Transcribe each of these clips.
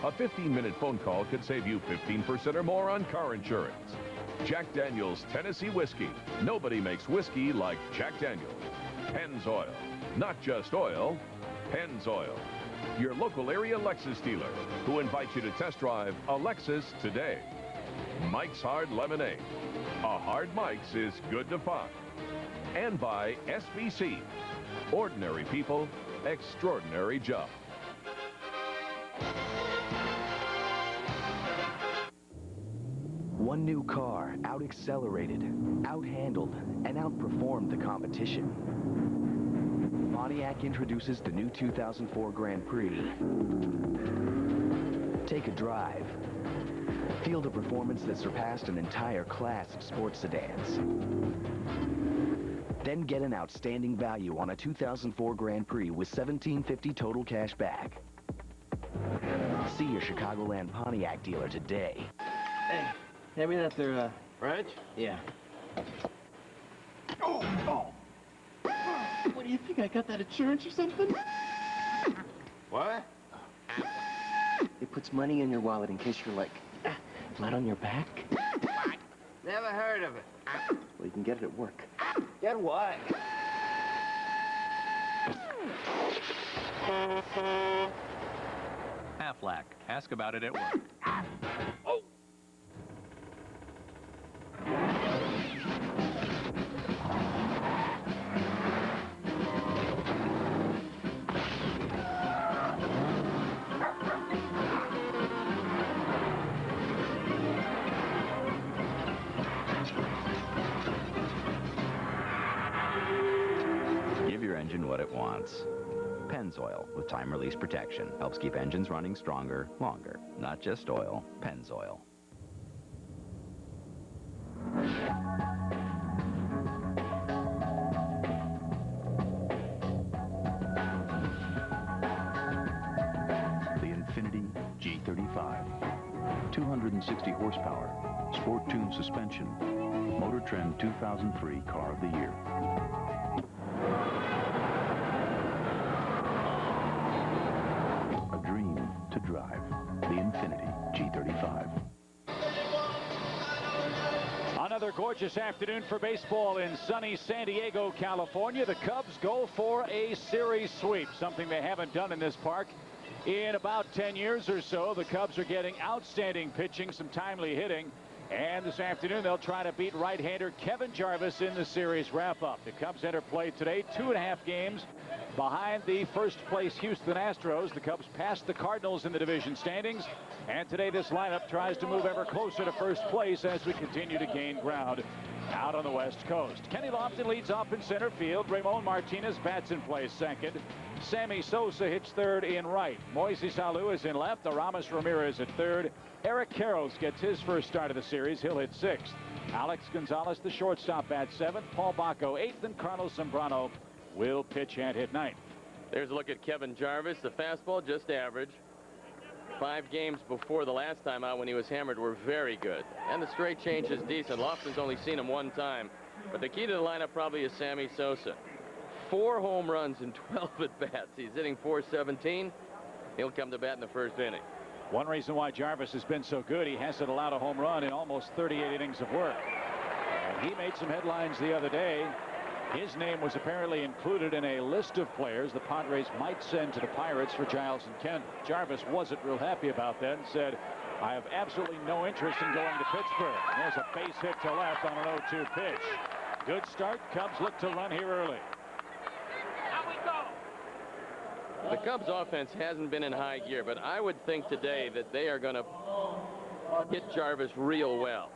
A 15-minute phone call could save you 15% or more on car insurance. Jack Daniel's Tennessee Whiskey. Nobody makes whiskey like Jack Daniel's. Pennzoil. Not just oil, Pennzoil. Your local area Lexus dealer who invites you to test drive a Lexus today. Mike's Hard Lemonade. A hard Mike's is good to find. And by SBC. Ordinary people, extraordinary job. One new car out-accelerated, out-handled, and outperformed the competition. Pontiac introduces the new 2004 Grand Prix. Take a drive. Feel the performance that surpassed an entire class of sports sedans. Then get an outstanding value on a 2004 Grand Prix with $1,750 total cash back. See your Chicagoland Pontiac dealer today. Hey, hand me that there, French? Yeah. Oh! What do you think? I got that insurance or something? What? It puts money in your wallet in case you're like flat on your back. Never heard of it. Well, you can get it at work. Get what? Aflac. Ask about it at work. Oh! Give your engine what it wants. Pennzoil with time-release protection helps keep engines running stronger, longer. Not just oil, Pennzoil. The Infiniti G35. 260 horsepower, sport-tuned suspension, Motor Trend 2003 Car of the Year. A dream to drive. The Infiniti G35. Another gorgeous afternoon for baseball in sunny San Diego, California. The Cubs go for a series sweep, something they haven't done in this park in about 10 years or so. The Cubs are getting outstanding pitching, some timely hitting. And this afternoon, they'll try to beat right-hander Kevin Jarvis in the series wrap-up. The Cubs enter play today 2.5 games behind the first-place Houston Astros. The Cubs passed the Cardinals in the division standings. And today, this lineup tries to move ever closer to first place as we continue to gain ground out on the West Coast. Kenny Lofton leads off in center field. Ramon Martinez bats in play second. Sammy Sosa hits third in right. Moises Alou is in left. Aramis Ramirez at third. Eric Karros gets his first start of the series. He'll hit sixth. Alex Gonzalez, the shortstop, bats seventh. Paul Bacco eighth, and Carlos Zambrano will pitch and hit ninth. There's a look at Kevin Jarvis. The fastball just average. 5 games before the last time out when he was hammered were very good. And the straight change is decent. Lofton's only seen him one time. But the key to the lineup probably is Sammy Sosa. 4 home runs in 12 at-bats. He's hitting .417. He'll come to bat in the first inning. One reason why Jarvis has been so good, he hasn't allowed a home run in almost 38 innings of work. And he made some headlines the other day. His name was apparently included in a list of players the Padres might send to the Pirates for Giles and Kent. Jarvis wasn't real happy about that and said, I have absolutely no interest in going to Pittsburgh. And there's a base hit to left on an 0-2 pitch. Good start. Cubs look to run here early. The Cubs offense hasn't been in high gear, but I would think today that they are going to hit Jarvis real well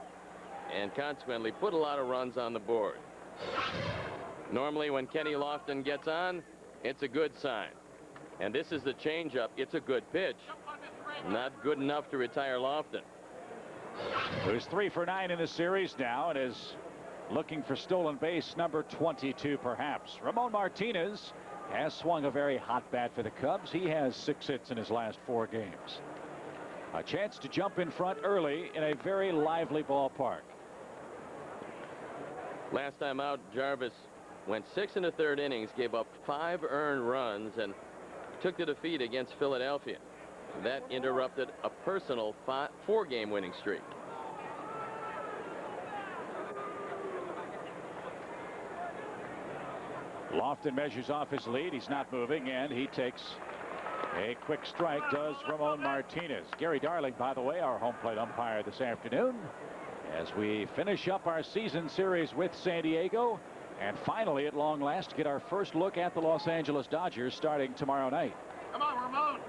and consequently put a lot of runs on the board. Normally when Kenny Lofton gets on, it's a good sign. And this is the changeup. It's a good pitch. Not good enough to retire Lofton. Who's 3 for 9 in the series now and is looking for stolen base number 22 perhaps. Ramon Martinez has swung a very hot bat for the Cubs. He has 6 hits in his last 4 games. A chance to jump in front early in a very lively ballpark. Last time out, Jarvis went 6 1/3 innings, gave up 5 earned runs, and took the defeat against Philadelphia. That interrupted a personal 4-game winning streak. Lofton measures off his lead. He's not moving, and he takes a quick strike, does Ramon Martinez. Gary Darling, by the way, our home plate umpire this afternoon, as we finish up our season series with San Diego, and finally, at long last, get our first look at the Los Angeles Dodgers starting tomorrow night. Come on, Ramon.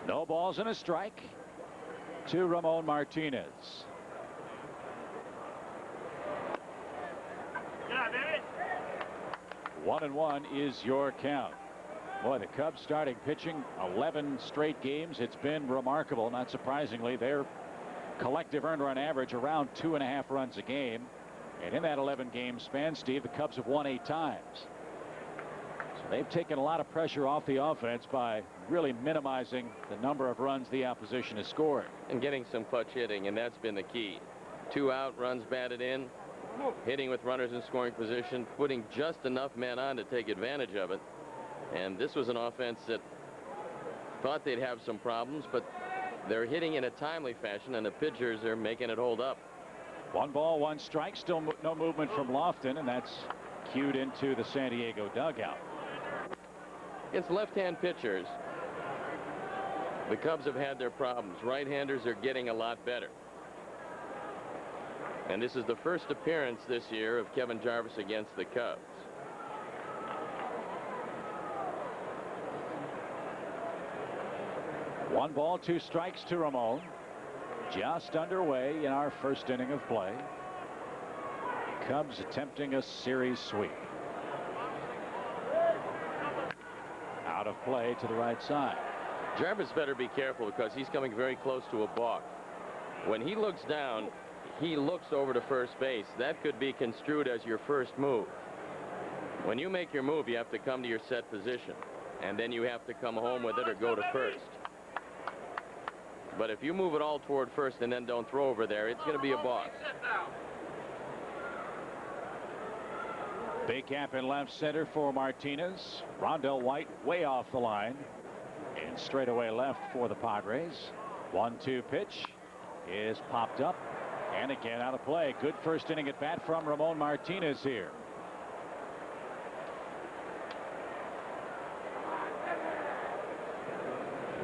No balls and a strike to Ramon Martinez. Yeah, baby. 1-1 is your count. Boy, the Cubs starting pitching 11 straight games. It's been remarkable. Not surprisingly, their collective earned run average around 2.5 runs a game. And in that 11 game span, Steve, the Cubs have won 8 times. So they've taken a lot of pressure off the offense by really minimizing the number of runs the opposition has scored. And getting some clutch hitting, and that's been the key. 2 out, runs batted in, hitting with runners in scoring position, putting just enough men on to take advantage of it. And this was an offense that thought they'd have some problems, but they're hitting in a timely fashion, and the pitchers are making it hold up. 1 ball, 1 strike. Still no movement from Lofton, and that's cued into the San Diego dugout. Against left-hand pitchers, the Cubs have had their problems. Right-handers are getting a lot better. And this is the first appearance this year of Kevin Jarvis against the Cubs. One ball, 2 strikes to Ramon. Just underway in our first inning of play. Cubs attempting a series sweep. Out of play to the right side. Jarvis better be careful because he's coming very close to a balk. When he looks down, he looks over to first base. That could be construed as your first move. When you make your move, you have to come to your set position, and then you have to come home with it or go to first. But if you move it all toward first and then don't throw over there, it's going to be a balk. Big gap in left center for Martinez. Rondell White way off the line. And straightaway left for the Padres. 1-2 pitch is popped up. And again out of play. Good first inning at bat from Ramon Martinez here.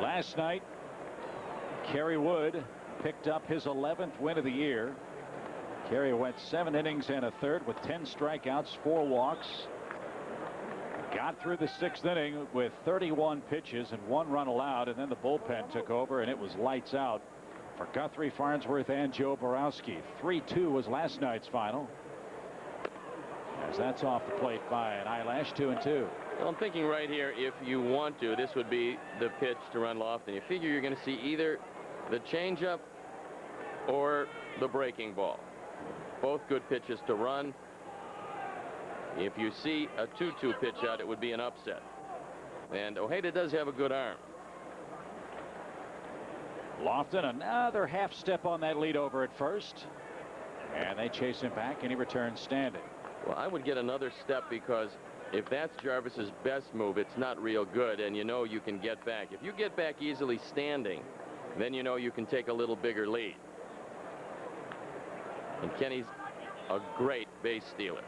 Last night, Kerry Wood picked up his 11th win of the year. Kerry went 7 innings and a third with 10 strikeouts, 4 walks. Got through the 6th inning with 31 pitches and 1 run allowed, and then the bullpen took over, and it was lights out for Guthrie, Farnsworth, and Joe Borowski. 3-2 was last night's final, as that's off the plate by an eyelash. 2-2. Well, I'm thinking right here, if you want to, this would be the pitch to run Lofton. You figure you're going to see either the changeup or the breaking ball. Both good pitches to run. If you see a 2-2 pitch out, it would be an upset. And Ojeda does have a good arm. Lofton, another half step on that lead over at first. And they chase him back, and he returns standing. Well, I would get another step, because if that's Jarvis's best move, it's not real good, and you know you can get back. If you get back easily standing, then you know you can take a little bigger lead. And Kenny's a great base stealer.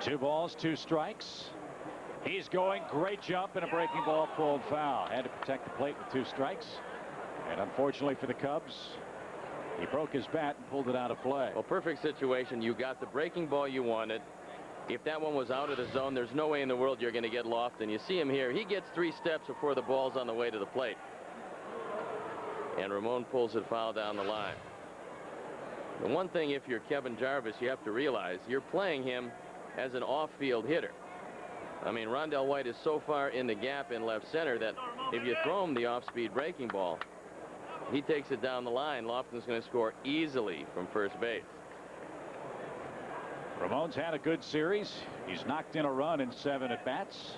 2 balls, 2 strikes. He's going. Great jump, and a breaking ball pulled foul. Had to protect the plate with 2 strikes. And unfortunately for the Cubs, he broke his bat and pulled it out of play. Well, perfect situation. You got the breaking ball you wanted. If that one was out of the zone, there's no way in the world you're going to get Lofton. You see him here. He gets 3 steps before the ball's on the way to the plate. And Ramon pulls it foul down the line. The one thing, if you're Kevin Jarvis, you have to realize you're playing him as an off-field hitter. I mean, Rondell White is so far in the gap in left center that if you throw him the off-speed breaking ball, he takes it down the line. Lofton's going to score easily from first base. Ramon's had a good series. He's knocked in a run in 7 at-bats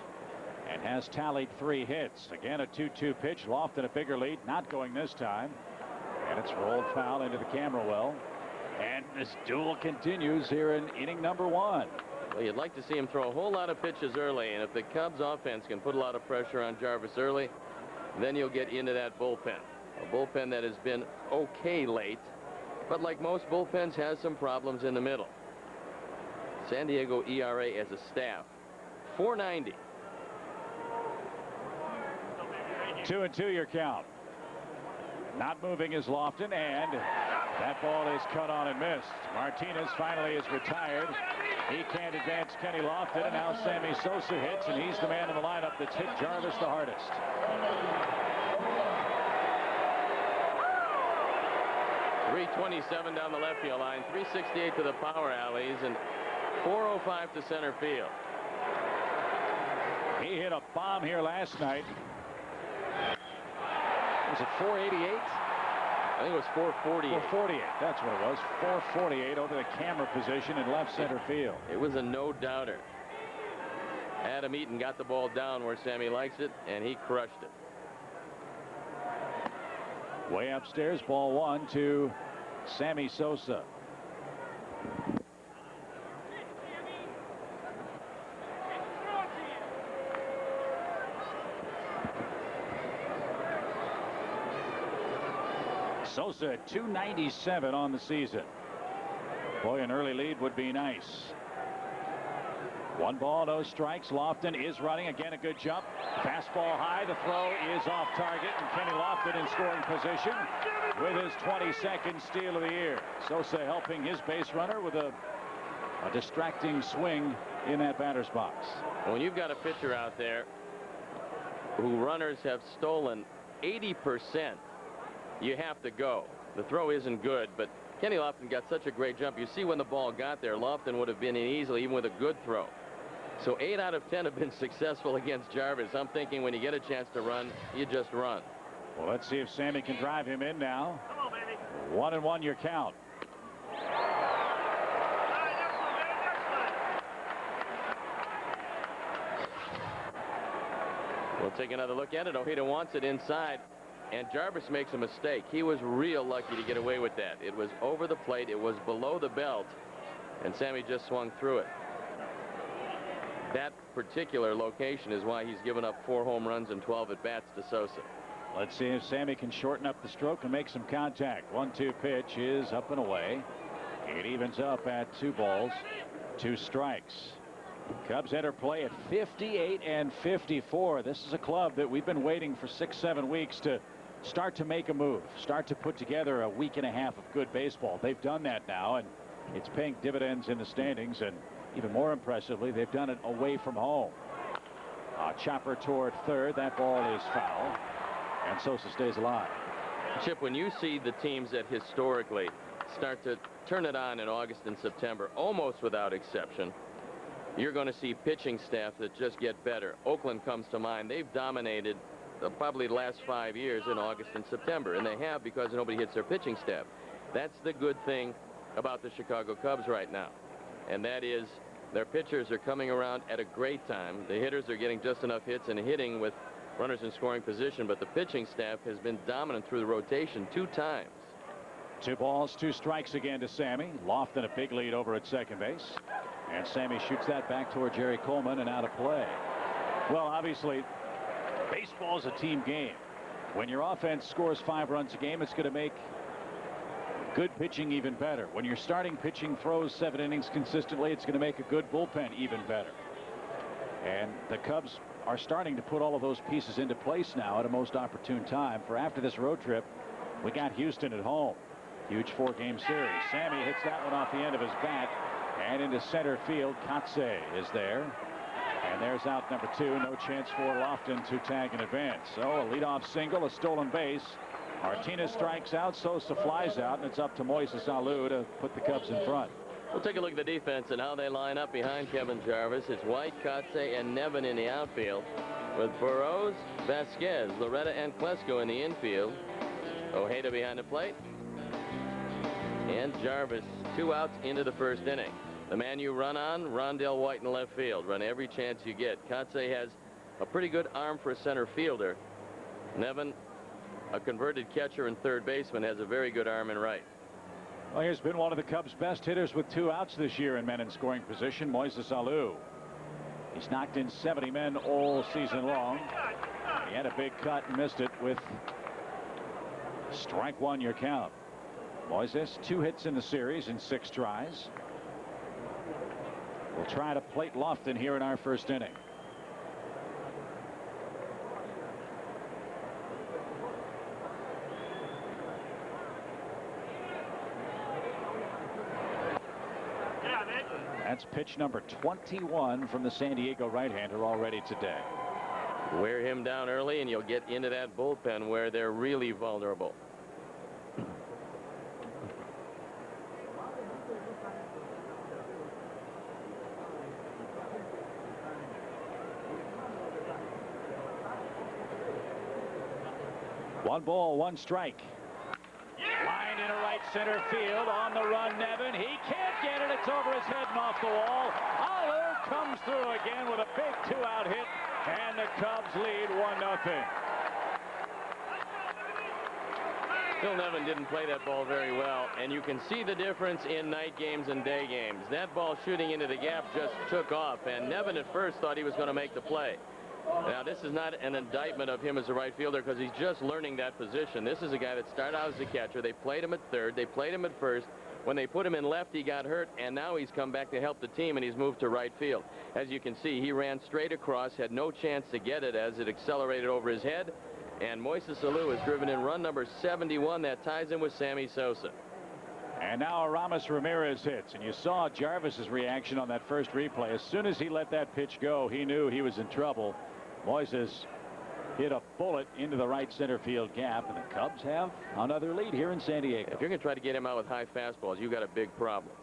and has tallied 3 hits. Again, a 2-2 pitch. Lofton a bigger lead, not going this time. And it's rolled foul into the camera well. And this duel continues here in inning number 1. Well, you'd like to see him throw a whole lot of pitches early, and if the Cubs offense can put a lot of pressure on Jarvis early, then you'll get into that bullpen. A bullpen that has been okay late, but like most bullpens has some problems in the middle. San Diego ERA as a staff, 4.90. 2-2 your count. Not moving is Lofton, and that ball is cut on and missed. Martinez finally is retired. He can't advance Kenny Lofton, and now Sammy Sosa hits, and he's the man in the lineup that's hit Jarvis the hardest. .327 down the left field line, 368 to the power alleys, and 405 to center field. He hit a bomb here last night. Was it 488? I think it was 448. 448. That's what it was. 448 over the camera position in left center field. It was a no-doubter. Adam Eaton got the ball down where Sammy likes it, and he crushed it. Way upstairs, ball one to Sammy Sosa. Sosa at 297 on the season. Boy, an early lead would be nice. 1 ball, no strikes. Lofton is running. Again, a good jump. Fastball high. The throw is off target, and Kenny Lofton in scoring position with his 22nd steal of the year. Sosa helping his base runner with a distracting swing in that batter's box. When you've got a pitcher out there who runners have stolen 80%, you have to go. The throw isn't good, but Kenny Lofton got such a great jump. You see when the ball got there, Lofton would have been in easily, even with a good throw. So 8 out of 10 have been successful against Jarvis. I'm thinking when you get a chance to run, you just run. Well, let's see if Sammy can drive him in now. 1-1 your count. We'll take another look at it. Ojeda wants it inside, and Jarvis makes a mistake. He was real lucky to get away with that. It was over the plate. It was below the belt, and Sammy just swung through it. That particular location is why he's given up 4 home runs and 12 at-bats to Sosa. Let's see if Sammy can shorten up the stroke and make some contact. 1-2 pitch is up and away. It evens up at 2 balls, 2 strikes. Cubs enter play at 58 and 54. This is a club that we've been waiting for 6-7 weeks to start to make a move, start to put together a week and a half of good baseball. They've done that now, and it's paying dividends in the standings, and even more impressively, they've done it away from home. Chopper toward third. That ball is foul, and Sosa stays alive. Chip, when you see the teams that historically start to turn it on in August and September, almost without exception, you're going to see pitching staff that just get better. Oakland comes to mind. They've dominated probably the last 5 years in August and September, and they have because nobody hits their pitching staff. That's the good thing about the Chicago Cubs right now, and that is their pitchers are coming around at a great time. The hitters are getting just enough hits and hitting with runners in scoring position, but the pitching staff has been dominant through the rotation 2 times. 2 balls, 2 strikes again to Sammy. Lofton a big lead over at second base, and Sammy shoots that back toward Jerry Coleman and out of play. Well, obviously, baseball is a team game. When your offense scores 5 runs a game, it's going to make good pitching even better. When your starting pitching throws 7 innings consistently, it's going to make a good bullpen even better. And the Cubs are starting to put all of those pieces into place now at a most opportune time. For after this road trip, we got Houston at home. Huge 4-game series. Sammy hits that one off the end of his bat and into center field. Katse is there. And there's out number 2. No chance for Lofton to tag in advance. So a leadoff single, a stolen base. Martinez strikes out. Sosa flies out, and it's up to Moises Alou to put the Cubs in front. We'll take a look at the defense and how they line up behind Kevin Jarvis. It's White, Katse, and Nevin in the outfield, with Burrows, Vasquez, Loretta, and Klesko in the infield. Ojeda behind the plate. And Jarvis 2 outs into the first inning. The man you run on, Rondell White in left field. Run every chance you get. Katse has a pretty good arm for a center fielder. Nevin, a converted catcher and third baseman, has a very good arm in right. Well, here's been one of the Cubs' best hitters with 2 outs this year in men in scoring position, Moises Alou. He's knocked in 70 men all season long. He had a big cut and missed it with strike 1 your count. Moises, 2 hits in the series in 6 tries. We'll try to plate Lofton here in our first inning. That's pitch number 21 from the San Diego right-hander already today. Wear him down early and you'll get into that bullpen where they're really vulnerable. One ball, 1 strike. Line into right center field. On the run, Nevin. He can't get it. It's over his head and off the wall. Alou comes through again with a big 2-out hit, and the Cubs lead 1-0. Phil Nevin didn't play that ball very well, and you can see the difference in night games and day games. That ball shooting into the gap just took off, and Nevin at first thought he was going to make the play. Now, this is not an indictment of him as a right fielder because he's just learning that position. This is a guy that started out as a catcher. They played him at third. They played him at first. When they put him in left, he got hurt, and now he's come back to help the team, and he's moved to right field. As you can see, he ran straight across, had no chance to get it as it accelerated over his head, and Moises Alou has driven in run number 71. That ties him with Sammy Sosa. And now Aramis Ramirez hits, and you saw Jarvis's reaction on that first replay. As soon as he let that pitch go, he knew he was in trouble. Moises hit a bullet into the right center field gap, and the Cubs have another lead here in San Diego. If you're going to try to get him out with high fastballs, you've got a big problem.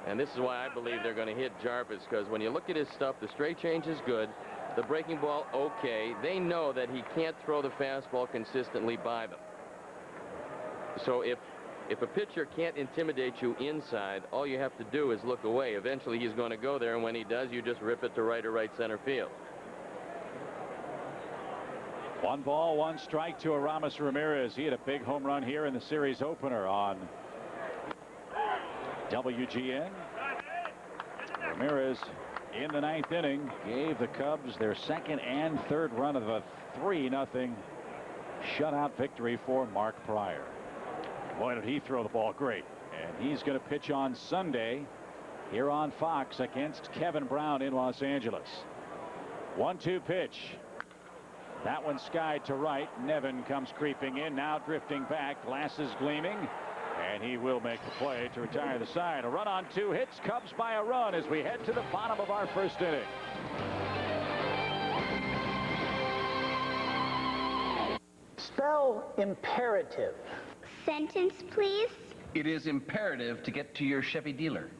And this is why I believe they're going to hit Jarvis, because when you look at his stuff, the straight change is good. The breaking ball, okay. They know that he can't throw the fastball consistently by them. So if a pitcher can't intimidate you inside, all you have to do is look away. Eventually he's going to go there, and when he does, you just rip it to right or right center field. 1 ball, 1 strike to Aramis Ramirez. He had a big home run here in the series opener on WGN. Ramirez in the 9th inning gave the Cubs their 2nd and 3rd run of a 3-0 shutout victory for Mark Pryor. Boy, did he throw the ball great. And he's going to pitch on Sunday here on Fox against Kevin Brown in Los Angeles. 1-2 pitch. That one skied to right. Nevin comes creeping in, now drifting back. Glasses gleaming, and he will make the play to retire the side. A run on 2 hits. Cubs by a run as we head to the bottom of our first inning. Spell imperative. Sentence, please. It is imperative to get to your Chevy dealer.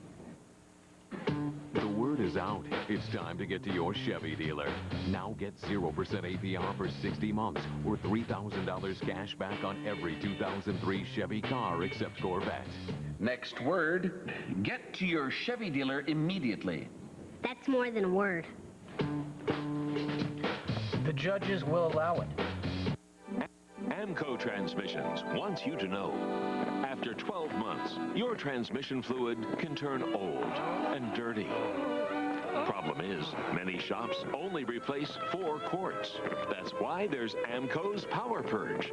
The word is out. It's time to get to your Chevy dealer. Now get 0% APR for 60 months or $3,000 cash back on every 2003 Chevy car except Corvette. Next word, get to your Chevy dealer immediately. That's more than a word. The judges will allow it. Amco Transmissions wants you to know, after 12 months, your transmission fluid can turn old and dirty. Problem is, many shops only replace 4 quarts. That's why there's Amco's Power Purge.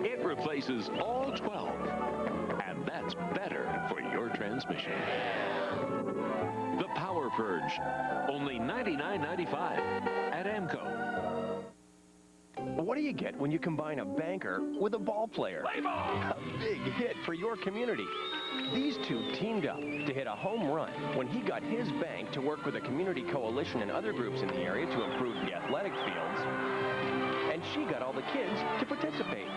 It replaces all 12, and that's better for your transmission. The Power Purge, only $99.95 at Amco. What do you get when you combine a banker with a ball player? A big hit for your community. These two teamed up to hit a home run when he got his bank to work with a community coalition and other groups in the area to improve the athletic fields. And she got all the kids to participate.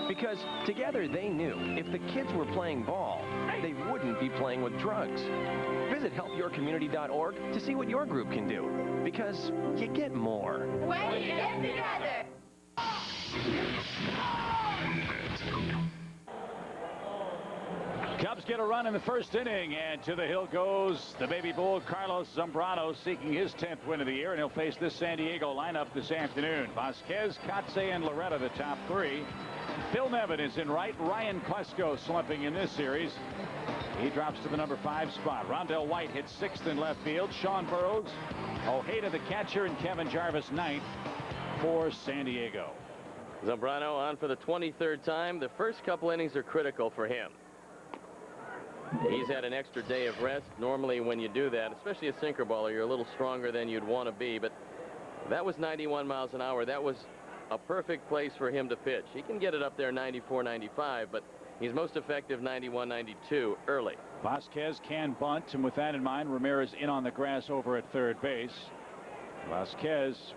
Because together they knew if the kids were playing ball, they wouldn't be playing with drugs. Visit helpyourcommunity.org to see what your group can do. Because you get more When you get together. Cubs get a run in the first inning, and to the hill goes the baby bull Carlos Zambrano, seeking his 10th win of the year, and he'll face this San Diego lineup this afternoon. Vasquez, Kotze, and Loretta, the top 3. Phil Nevin is in right. Ryan Klesko slumping in this series. He drops to the number 5 spot. Rondell White hits 6th in left field. Sean Burrows, Ojeda the catcher, and Kevin Jarvis 9th for San Diego. Zambrano on for the 23rd time. The first couple innings are critical for him. He's had an extra day of rest. Normally when you do that, especially a sinker baller, you're a little stronger than you'd want to be. But that was 91 miles an hour. That was a perfect place for him to pitch. He can get it up there 94, 95, but he's most effective 91, 92 early. Vasquez can bunt, and with that in mind, Ramirez in on the grass over at third base. Vasquez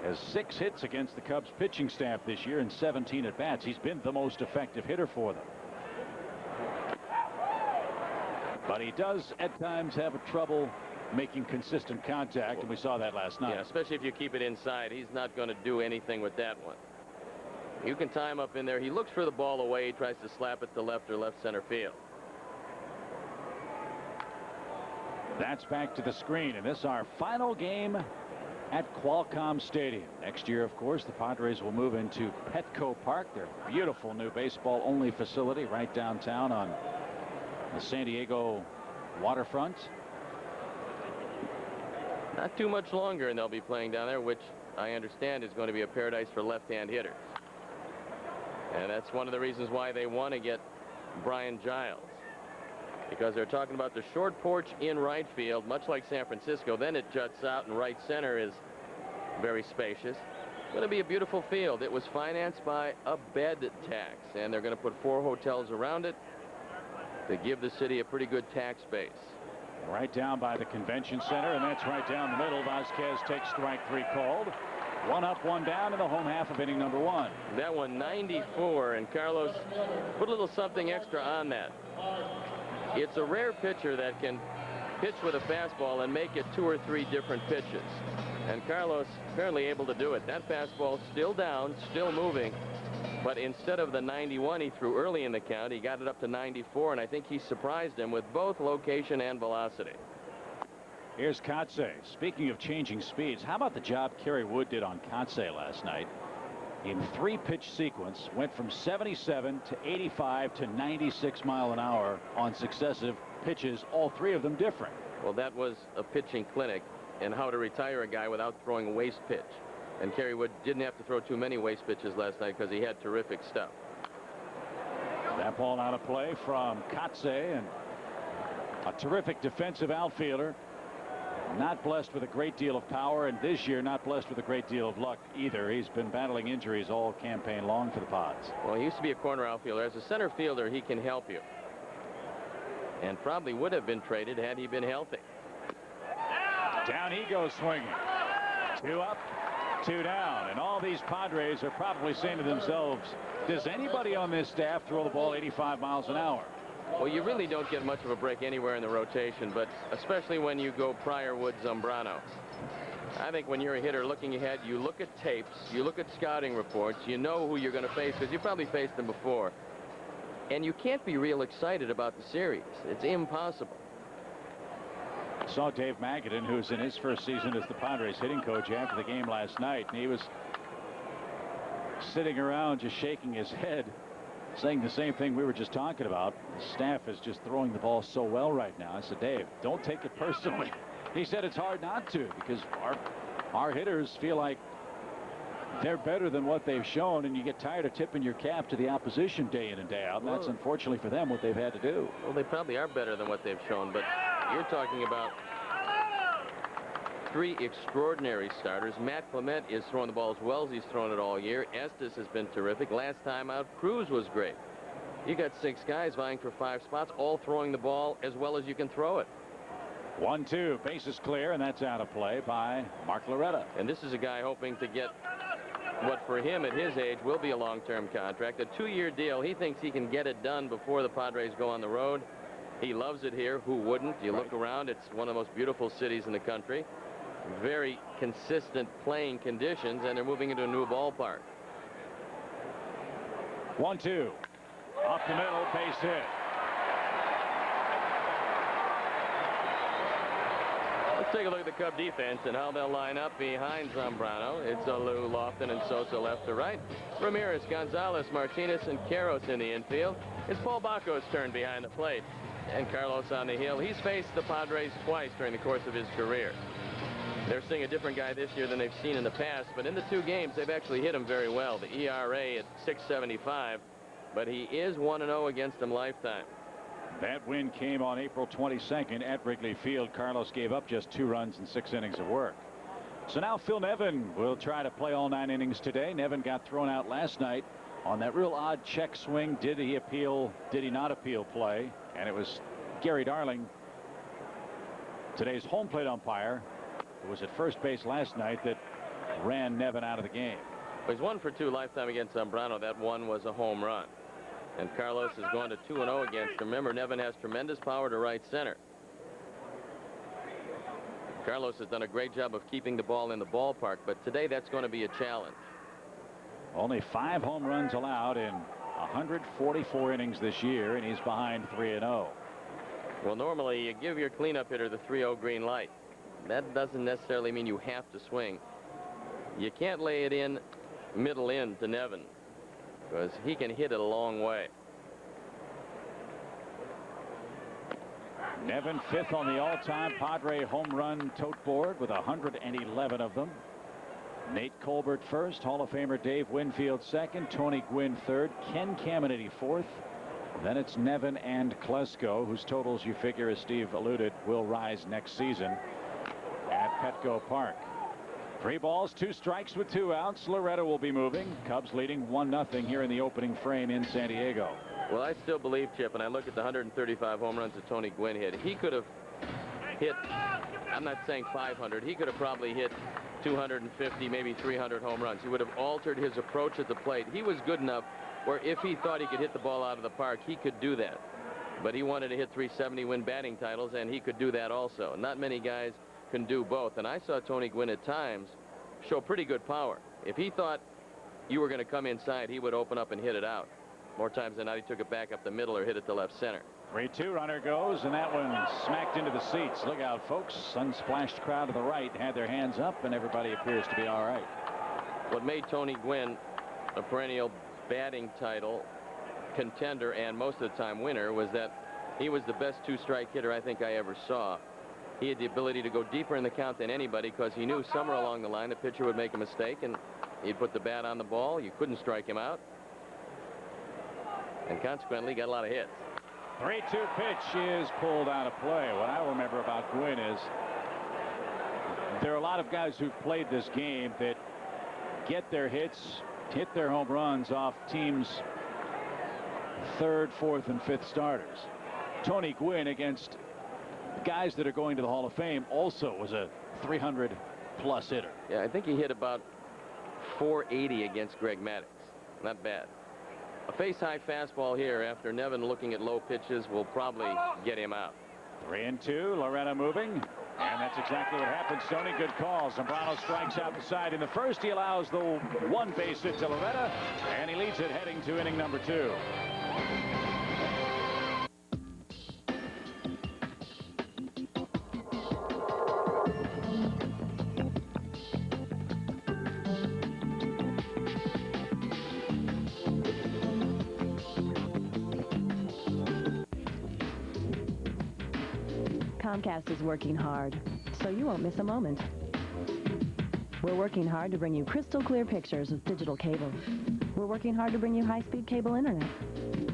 has 6 hits against the Cubs pitching staff this year and 17 at bats. He's been the most effective hitter for them. But he does at times have trouble making consistent contact, and we saw that last night. Yeah, especially if you keep it inside. He's not going to do anything with that one. You can tie him up in there. He looks for the ball away. He tries to slap it to left or left center field. That's back to the screen, and this is our final game at Qualcomm Stadium. Next year, of course, the Padres will move into Petco Park, their beautiful new baseball-only facility right downtown on the San Diego waterfront. Not too much longer, and they'll be playing down there, which I understand is going to be a paradise for left-hand hitters. And that's one of the reasons why they want to get Brian Giles, because they're talking about the short porch in right field, much like San Francisco. Then it juts out, and right center is very spacious. It's going to be a beautiful field. It was financed by a bed tax, and they're going to put 4 hotels around it to give the city a pretty good tax base. Right down by the convention center, and that's right down the middle. Vasquez takes strike 3 called. 1 up, 1 down in the home half of inning number 1. That one 94, and Carlos put a little something extra on that. It's a rare pitcher that can pitch with a fastball and make it 2 or 3 different pitches. And Carlos apparently able to do it. That fastball still down, still moving. But instead of the 91 he threw early in the count, he got it up to 94, and I think he surprised him with both location and velocity. Here's Kotze. Speaking of changing speeds, how about the job Kerry Wood did on Kotze last night? In 3-pitch sequence, went from 77 to 85 to 96 mile an hour on successive pitches, all 3 of them different. Well, that was a pitching clinic and how to retire a guy without throwing a waste pitch. And Kerry Wood didn't have to throw too many waste pitches last night because he had terrific stuff. That ball out of play from Kotze, and a terrific defensive outfielder. Not blessed with a great deal of power, and this year not blessed with a great deal of luck either. He's been battling injuries all campaign long for the Pods. Well, he used to be a corner outfielder. As a center fielder, he can help you. And probably would have been traded had he been healthy. Down he goes swinging. 2 up, 2 down. And all these Padres are probably saying to themselves, does anybody on this staff throw the ball 85 miles an hour? Well, you really don't get much of a break anywhere in the rotation, but especially when you go Pryor, Wood, Zambrano. I think when you're a hitter looking ahead, you look at tapes, you look at scouting reports, you know who you're going to face because you probably faced them before. And you can't be real excited about the series. It's impossible. I saw Dave Magadan, who's in his first season as the Padres hitting coach, after the game last night, and he was sitting around just shaking his head, saying the same thing we were just talking about. The staff is just throwing the ball so well right now. I said, Dave, don't take it personally. He said it's hard not to, because our hitters feel like they're better than what they've shown, and you get tired of tipping your cap to the opposition day in and day out. And that's unfortunately for them what they've had to do. Well, they probably are better than what they've shown, but you're talking about 3 extraordinary starters. Matt Clement is throwing the ball as well as he's thrown it all year. Estes has been terrific. Last time out, Cruz was great. You got 6 guys vying for 5 spots, all throwing the ball as well as you can throw it. 1-2, bases clear, and that's out of play by Mark Loretta. And this is a guy hoping to get what for him at his age will be a long-term contract, a 2-year deal. He thinks he can get it done before the Padres go on the road. He loves it here. Who wouldn't? You look around, it's one of the most beautiful cities in the country. Very consistent playing conditions, and they're moving into a new ballpark. 1-2, up the middle, base hit. Let's take a look at the Cub defense and how they'll line up behind Zambrano. It's Alou, Lofton, and Sosa left to right. Ramirez, Gonzalez, Martinez, and Queiroz in the infield. It's Paul Baco's turn behind the plate. And Carlos on the hill. He's faced the Padres twice during the course of his career. They're seeing a different guy this year than they've seen in the past, but in the 2 games, they've actually hit him very well. The ERA at 6.75, but he is 1-0 against them lifetime. That win came on April 22nd at Wrigley Field. Carlos gave up just 2 runs in 6 innings of work. So now Phil Nevin will try to play all 9 innings today. Nevin got thrown out last night on that real odd check swing. Did he appeal? Did he not appeal play? And it was Gary Darling, today's home plate umpire, who was at first base last night, that ran Nevin out of the game. Well, he's 1 for 2 lifetime against Zambrano. That one was a home run. And Carlos is going to 2-0 against him. Remember, Nevin has tremendous power to right center. Carlos has done a great job of keeping the ball in the ballpark, but today that's going to be a challenge. Only 5 home runs allowed in 144 innings this year, and he's behind 3-0. Well, normally you give your cleanup hitter the 3-0 green light. That doesn't necessarily mean you have to swing. You can't lay it in middle in to Nevin, because he can hit it a long way. Nevin 5th on the all-time Padre home run tote board with 111 of them. Nate Colbert 1st, Hall of Famer Dave Winfield 2nd, Tony Gwynn 3rd, Ken Caminiti 4th. Then it's Nevin and Klesko, whose totals, you figure, as Steve alluded, will rise next season at Petco Park. 3 balls, 2 strikes with 2 outs. Loretta will be moving. Cubs leading 1-0 here in the opening frame in San Diego. Well, I still believe, Chip, and I look at the 135 home runs that Tony Gwynn hit. He could have hit, I'm not saying 500, he could have probably hit 250, maybe 300 home runs. He would have altered his approach at the plate. He was good enough where if he thought he could hit the ball out of the park, he could do that. But he wanted to hit 370, win batting titles, and he could do that also. Not many guys can do both. And I saw Tony Gwynn at times show pretty good power. If he thought you were going to come inside, he would open up and hit it out. More times than not, he took it back up the middle or hit it to left center. 3-2 runner goes, and that one smacked into the seats. Look out, folks. Sun-splashed crowd to the right had their hands up, and everybody appears to be all right. What made Tony Gwynn a perennial batting title contender and most of the time winner was that he was the best 2-strike hitter I think I ever saw. He had the ability to go deeper in the count than anybody because he knew somewhere along the line the pitcher would make a mistake and he'd put the bat on the ball. You couldn't strike him out. And consequently got a lot of hits. 3-2 pitch is pulled out of play. What I remember about Gwynn is there are a lot of guys who've played this game that get their hits, hit their home runs off teams' 3rd, 4th, and 5th starters. Tony Gwynn, against guys that are going to the Hall of Fame, also was a 300-plus hitter. Yeah, I think he hit about 480 against Greg Maddux. Not bad. A face-high fastball here after Nevin looking at low pitches will probably get him out. 3-2, Loretta moving, and that's exactly what happened. Stoney, good call. Zambrano strikes out the side in the first. He allows the 1 base hit to Loretta, and he leads it heading to inning number 2. Comcast is working hard, so you won't miss a moment. We're working hard to bring you crystal clear pictures with digital cable. We're working hard to bring you high-speed cable internet.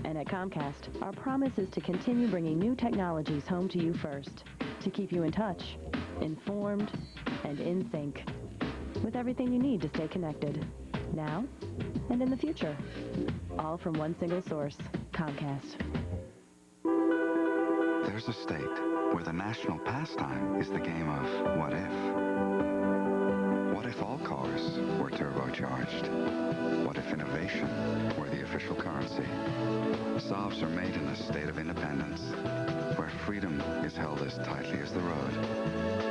And at Comcast, our promise is to continue bringing new technologies home to you first, to keep you in touch, informed, and in sync, with everything you need to stay connected, now and in the future. All from one single source, Comcast. There's a state where the national pastime is the game of what if. What if all cars were turbocharged? What if innovation were the official currency? Saabs are made in a state of independence, where freedom is held as tightly as the road.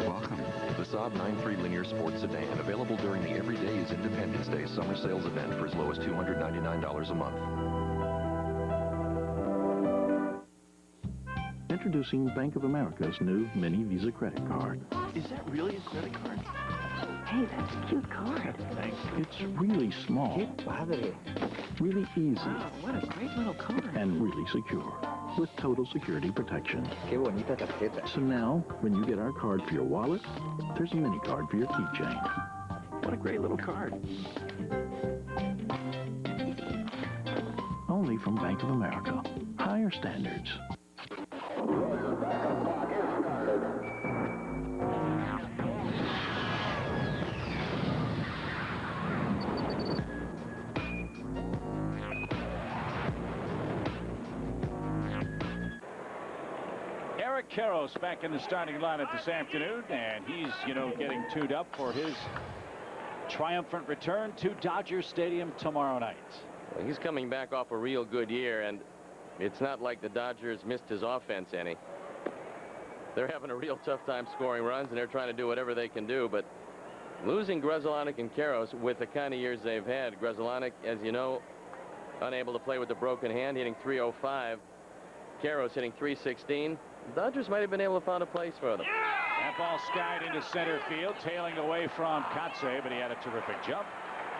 Welcome. The Saab 9.3 Linear Sports Sedan, available during the Every Day is Independence Day summer sales event for as low as $299 a month. Introducing Bank of America's new Mini Visa credit card. Is that really a credit card? Hey, that's a cute card. Thanks. It's really small, really easy, Wow, what a great little card. and really secure, with total security protection. Qué bonita tarjeta. So now, when you get our card for your wallet, there's a mini card for your keychain. What a great little card. Only from Bank of America. Higher standards. Eric Karros back in the starting lineup this afternoon, and he's, getting tuned up for his triumphant return to Dodger Stadium tomorrow night. Well, he's coming back off a real good year, and it's not like the Dodgers missed his offense any. They're having a real tough time scoring runs, and they're trying to do whatever they can do, but losing Grzelcyk and Karros with the kind of years they've had, Grzelcyk, as you know, unable to play with a broken hand, hitting .305, Karros hitting .316. Dodgers might have been able to find a place for them. That ball skied into center field, tailing away from Kotsay, but he had a terrific jump.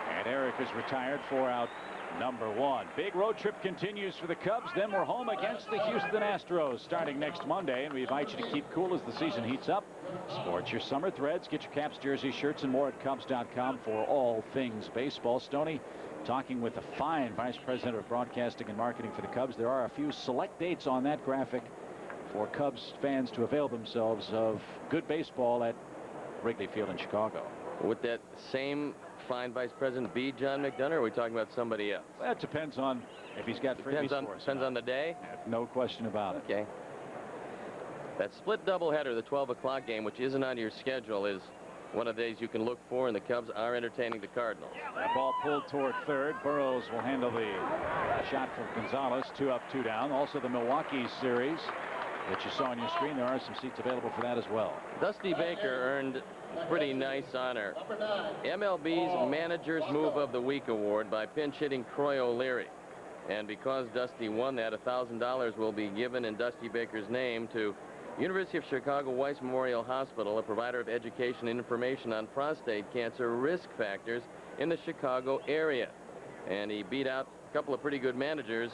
And Eric is retired for out number 1. Big road trip continues for the Cubs. Then we're home against the Houston Astros starting next Monday, and we invite you to keep cool as the season heats up. Sports your summer threads. Get your caps, jerseys, shirts, and more at Cubs.com for all things baseball. Stoney talking with the fine Vice President of Broadcasting and Marketing for the Cubs. There are a few select dates on that graphic for Cubs fans to avail themselves of good baseball at Wrigley Field in Chicago. Would that same fine Vice President be John McDonough, or are we talking about somebody else? That depends on if he's got freebies for us. Depends on the day? No question about it. Okay. That split doubleheader, the 12 o'clock game, which isn't on your schedule, is one of the days you can look for, and the Cubs are entertaining the Cardinals. That ball pulled toward third. Burrows will handle the shot from Gonzalez. 2 up, 2 down. Also the Milwaukee series that you saw on your screen. There are some seats available for that as well. Dusty Baker earned a pretty nice honor. MLB's Manager's Move of the Week award by pinch hitting Troy O'Leary. And because Dusty won that, $1,000 will be given in Dusty Baker's name to University of Chicago Weiss Memorial Hospital, a provider of education and information on prostate cancer risk factors in the Chicago area. And he beat out a couple of pretty good managers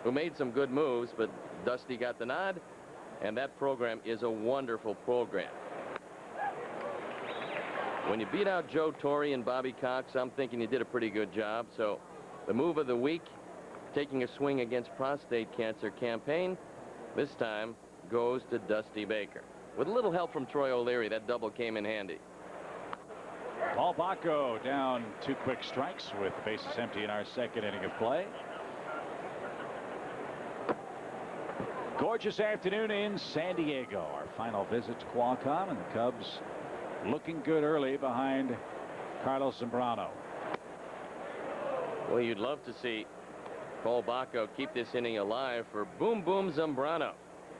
who made some good moves, but Dusty got the nod, and that program is a wonderful program. When you beat out Joe Torre and Bobby Cox, I'm thinking you did a pretty good job. So the move of the week, taking a swing against prostate cancer campaign, this time goes to Dusty Baker. With a little help from Troy O'Leary, that double came in handy. Paul Bacco down 2 quick strikes with the bases empty in our second inning of play. Gorgeous afternoon in San Diego. Our final visit to Qualcomm, and the Cubs looking good early behind Carlos Zambrano. Well, you'd love to see Paul Bacco keep this inning alive for Boom Boom Zambrano,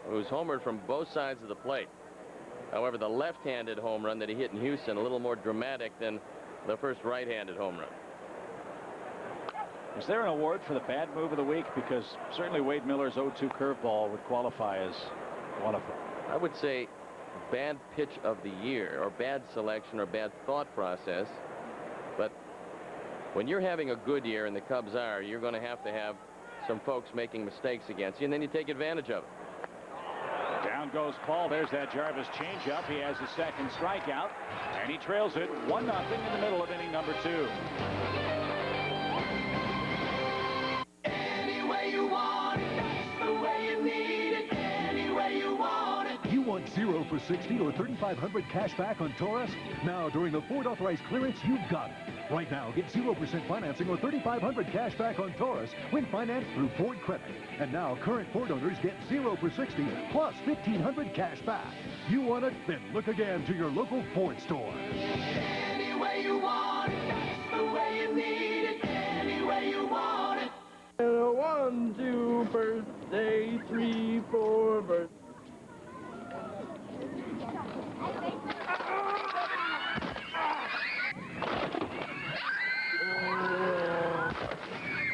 who's homered from both sides of the plate. However, the left-handed home run that he hit in Houston a little more dramatic than the first right-handed home run. Is there an award for the bad move of the week? Because certainly Wade Miller's 0-2 curveball would qualify as one of them. I would say bad pitch of the year, or bad selection, or bad thought process. But when you're having a good year, and the Cubs are, you're going to have some folks making mistakes against you, and then you take advantage of it. Down goes Paul. There's that Jarvis changeup. He has his second strikeout, and he trails it 1-0 in the middle of inning number 2. Any way you want it, that's the way you need it. Any way you want it. You want 0 for 60 or 3,500 cash back on Taurus? Now, during the Ford authorized clearance, you've got it. Right now, get 0% financing or 3,500 cash back on Taurus when financed through Ford Credit. And now, current Ford owners get 0 for 60 plus 1,500 cash back. You want it? Then look again to your local Ford store. Any way you want it, that's the way you need it. Any way you want it. 1, 2, birthday, 3, 4, birthday.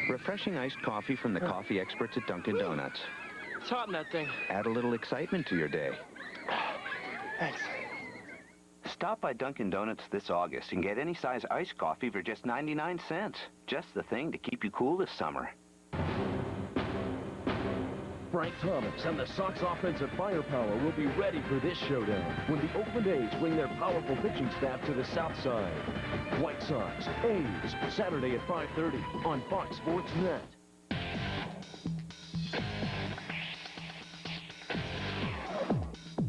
Refreshing iced coffee from the coffee experts at Dunkin' Donuts. It's hot in that thing. Add a little excitement to your day. Thanks. Stop by Dunkin' Donuts this August and get any size iced coffee for just 99 cents. Just the thing to keep you cool this summer. Frank Thomas and the Sox offensive firepower will be ready for this showdown when the Oakland A's bring their powerful pitching staff to the South Side. White Sox, A's, Saturday at 5:30 on Fox Sports Net.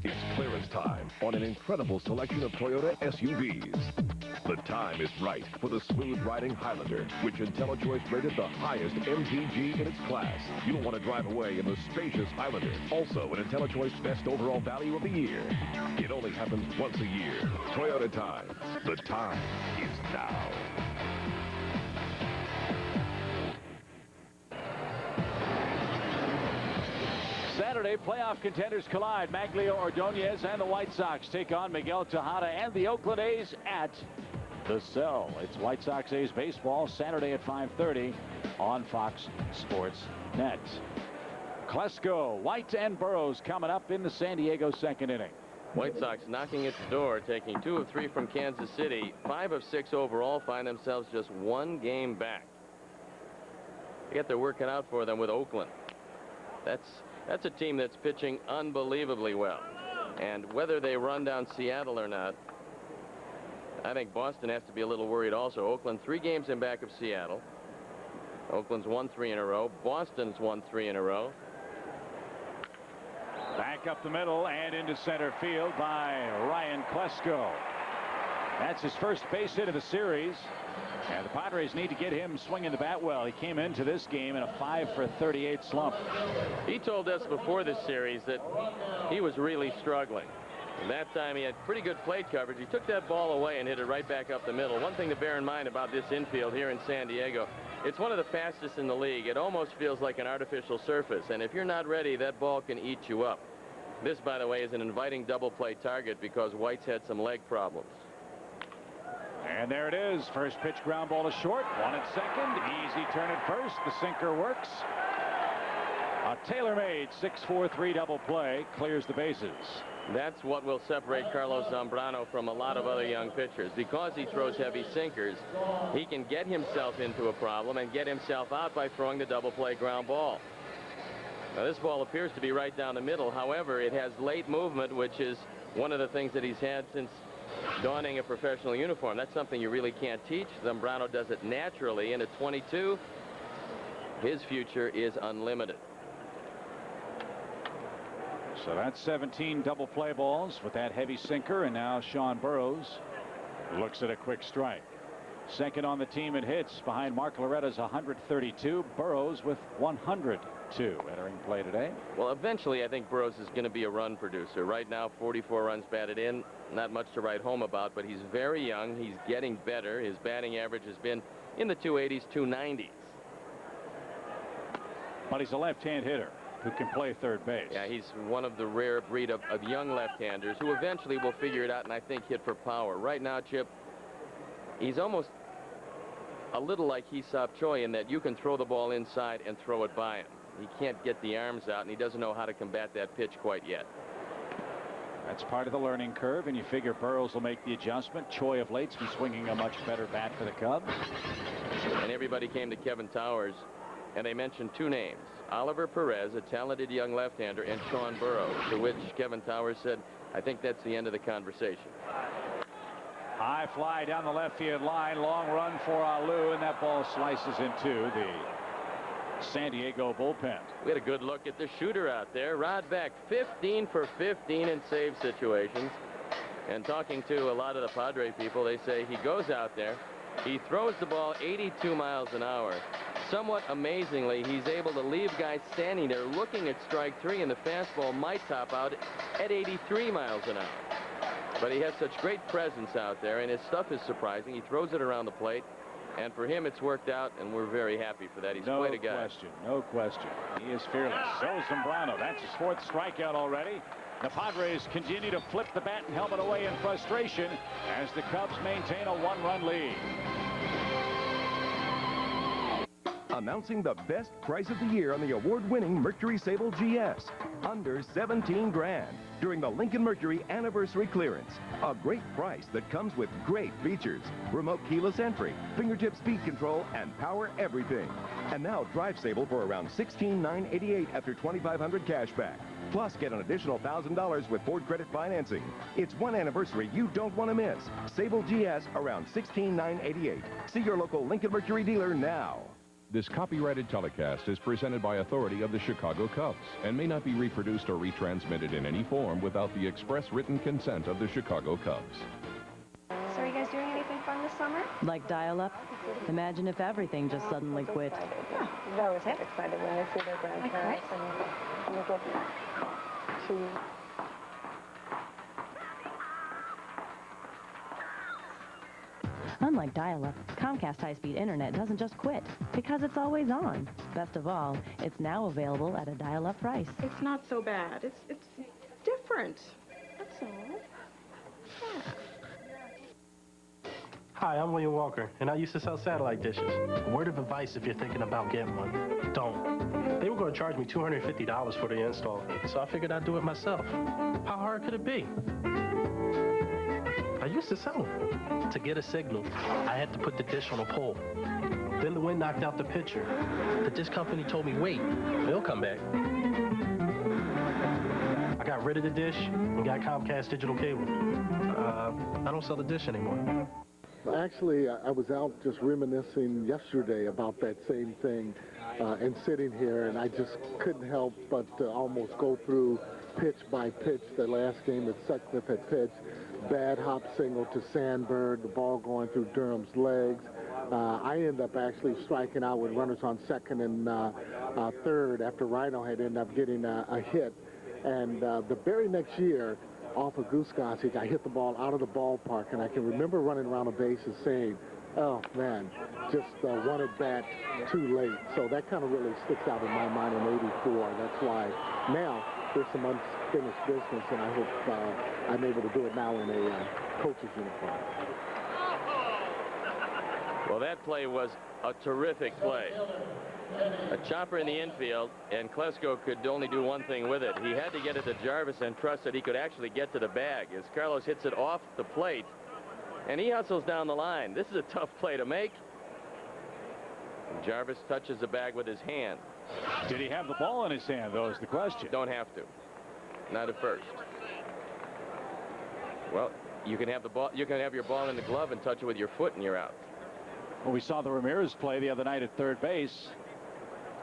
It's clearance time on an incredible selection of Toyota SUVs. The time is right for the smooth-riding Highlander, which IntelliChoice rated the highest MPG in its class. You'll want to drive away in the spacious Highlander. Also, an IntelliChoice Best Overall Value of the Year. It only happens once a year. Toyota time. The time is now. Saturday, playoff contenders collide. Maglio Ordonez and the White Sox take on Miguel Tejada and the Oakland A's at the Cell. It's White Sox A's baseball Saturday at 5:30 on Fox Sports Net. Klesko, White, and Burrows coming up in the San Diego second inning. White Sox knocking at the door, taking 2 of 3 from Kansas City. 5 of 6 overall, find themselves just 1 game back. Yet they're working out for them with Oakland. That's a team that's pitching unbelievably well. And whether they run down Seattle or not, I think Boston has to be a little worried also. Oakland 3 games in back of Seattle. Oakland's won 3 in a row. Boston's won 3 in a row. Back up the middle and into center field by Ryan Klesko. That's his first base hit of the series. And the Padres need to get him swinging the bat well. He came into this game in a 5-for-38 slump. He told us before this series that he was really struggling. And that time he had pretty good plate coverage. He took that ball away and hit it right back up the middle. One thing to bear in mind about this infield here in San Diego, it's one of the fastest in the league. It almost feels like an artificial surface. And if you're not ready, that ball can eat you up. This, by the way, is an inviting double play target because White's had some leg problems. And there it is. First pitch ground ball to short. 1 at second. Easy turn at first. The sinker works. A tailor-made 6-4-3 double play clears the bases. That's what will separate Carlos Zambrano from a lot of other young pitchers. Because he throws heavy sinkers, he can get himself into a problem and get himself out by throwing the double play ground ball. Now, this ball appears to be right down the middle. However, it has late movement, which is one of the things that he's had since donning a professional uniform. That's something you really can't teach. Zambrano does it naturally, and at 22, his future is unlimited. So that's 17 double play balls with that heavy sinker, and now Sean Burrows looks at a quick strike. Second on the team in hits behind Mark Loretta's 132. Burrows with 102 entering play today. Well, eventually I think Burrows is going to be a run producer. Right now 44 runs batted in, not much to write home about, but he's very young. He's getting better. His batting average has been in the 280s, 290s. But he's a left-hand hitter who can play third base. Yeah, he's one of the rare breed of young left-handers who eventually will figure it out and I think hit for power. Right now, Chip, he's almost a little like Hee-Seop Choi in that you can throw the ball inside and throw it by him. He can't get the arms out, and he doesn't know how to combat that pitch quite yet. That's part of the learning curve, and you figure Burrows will make the adjustment. Choi of late's been swinging a much better bat for the Cubs. And everybody came to Kevin Towers, and they mentioned 2 names. Oliver Perez, a talented young left-hander, and Sean Burrows, to which Kevin Towers said, I think that's the end of the conversation. High fly down the left field line. Long run for Alou, and that ball slices into the San Diego bullpen. We had a good look at the shooter out there. Rod Beck, 15 for 15 in save situations. And talking to a lot of the Padre people, they say he goes out there, he throws the ball 82 miles an hour. Somewhat amazingly, he's able to leave guys standing there looking at strike 3, and the fastball might top out at 83 miles an hour. But he has such great presence out there, and his stuff is surprising. He throws it around the plate, and for him, it's worked out, and we're very happy for that. He's quite a guy. No question. No question. He is fearless. So is Zambrano. That's his 4th strikeout already. The Padres continue to flip the bat and helmet away in frustration as the Cubs maintain a 1-run lead. Announcing the best price of the year on the award-winning Mercury Sable GS. Under 17 grand during the Lincoln Mercury Anniversary Clearance. A great price that comes with great features. Remote keyless entry, fingertip speed control, and power everything. And now drive Sable for around $16,988 after $2,500 cash back. Plus, get an additional $1,000 with Ford credit financing. It's one anniversary you don't want to miss. Sable GS around $16,988. See your local Lincoln Mercury dealer now. This copyrighted telecast is presented by authority of the Chicago Cubs and may not be reproduced or retransmitted in any form without the express written consent of the Chicago Cubs. So are you guys doing anything fun this summer? Like dial-up? Imagine if everything just suddenly quit. Yeah, they always get excited when they see their grandparents and they get to... Unlike dial-up, Comcast high-speed internet doesn't just quit because it's always on. Best of all, it's now available at a dial-up price. It's not so bad. It's different. That's all. Yeah. Hi, I'm William Walker, and I used to sell satellite dishes. A word of advice if you're thinking about getting one, don't. They were going to charge me $250 for the install, so I figured I'd do it myself. How hard could it be? I used to sell them. To get a signal, I had to put the dish on a pole. Then the wind knocked out the pitcher. The dish company told me, wait, they'll come back. I got rid of the dish and got Comcast digital cable. I don't sell the dish anymore. Actually, I was out just reminiscing yesterday about that same thing and sitting here, and I just couldn't help but almost go through pitch by pitch the last game that Sutcliffe had pitched. Bad hop single to Sandberg, the ball going through Durham's legs. I ended up actually striking out with runners on second and third after Rhino had ended up getting a hit. And the very next year, off of Goose Gossage, I hit the ball out of the ballpark, and I can remember running around the bases saying, oh, man, just one at bat too late. So that kind of really sticks out in my mind in '84. That's why now there's some unfinished business, and I hope I'm able to do it now in a coach's uniform. Well, that play was a terrific play. A chopper in the infield, and Klesko could only do one thing with it. He had to get it to Jarvis and trust that he could actually get to the bag as Carlos hits it off the plate, and he hustles down the line. This is a tough play to make. And Jarvis touches the bag with his hand. Did he have the ball in his hand, though, is the question. Don't have to. Not at first. Well, you can have the ball. You can have your ball in the glove and touch it with your foot, and you're out. Well, we saw the Ramirez play the other night at third base,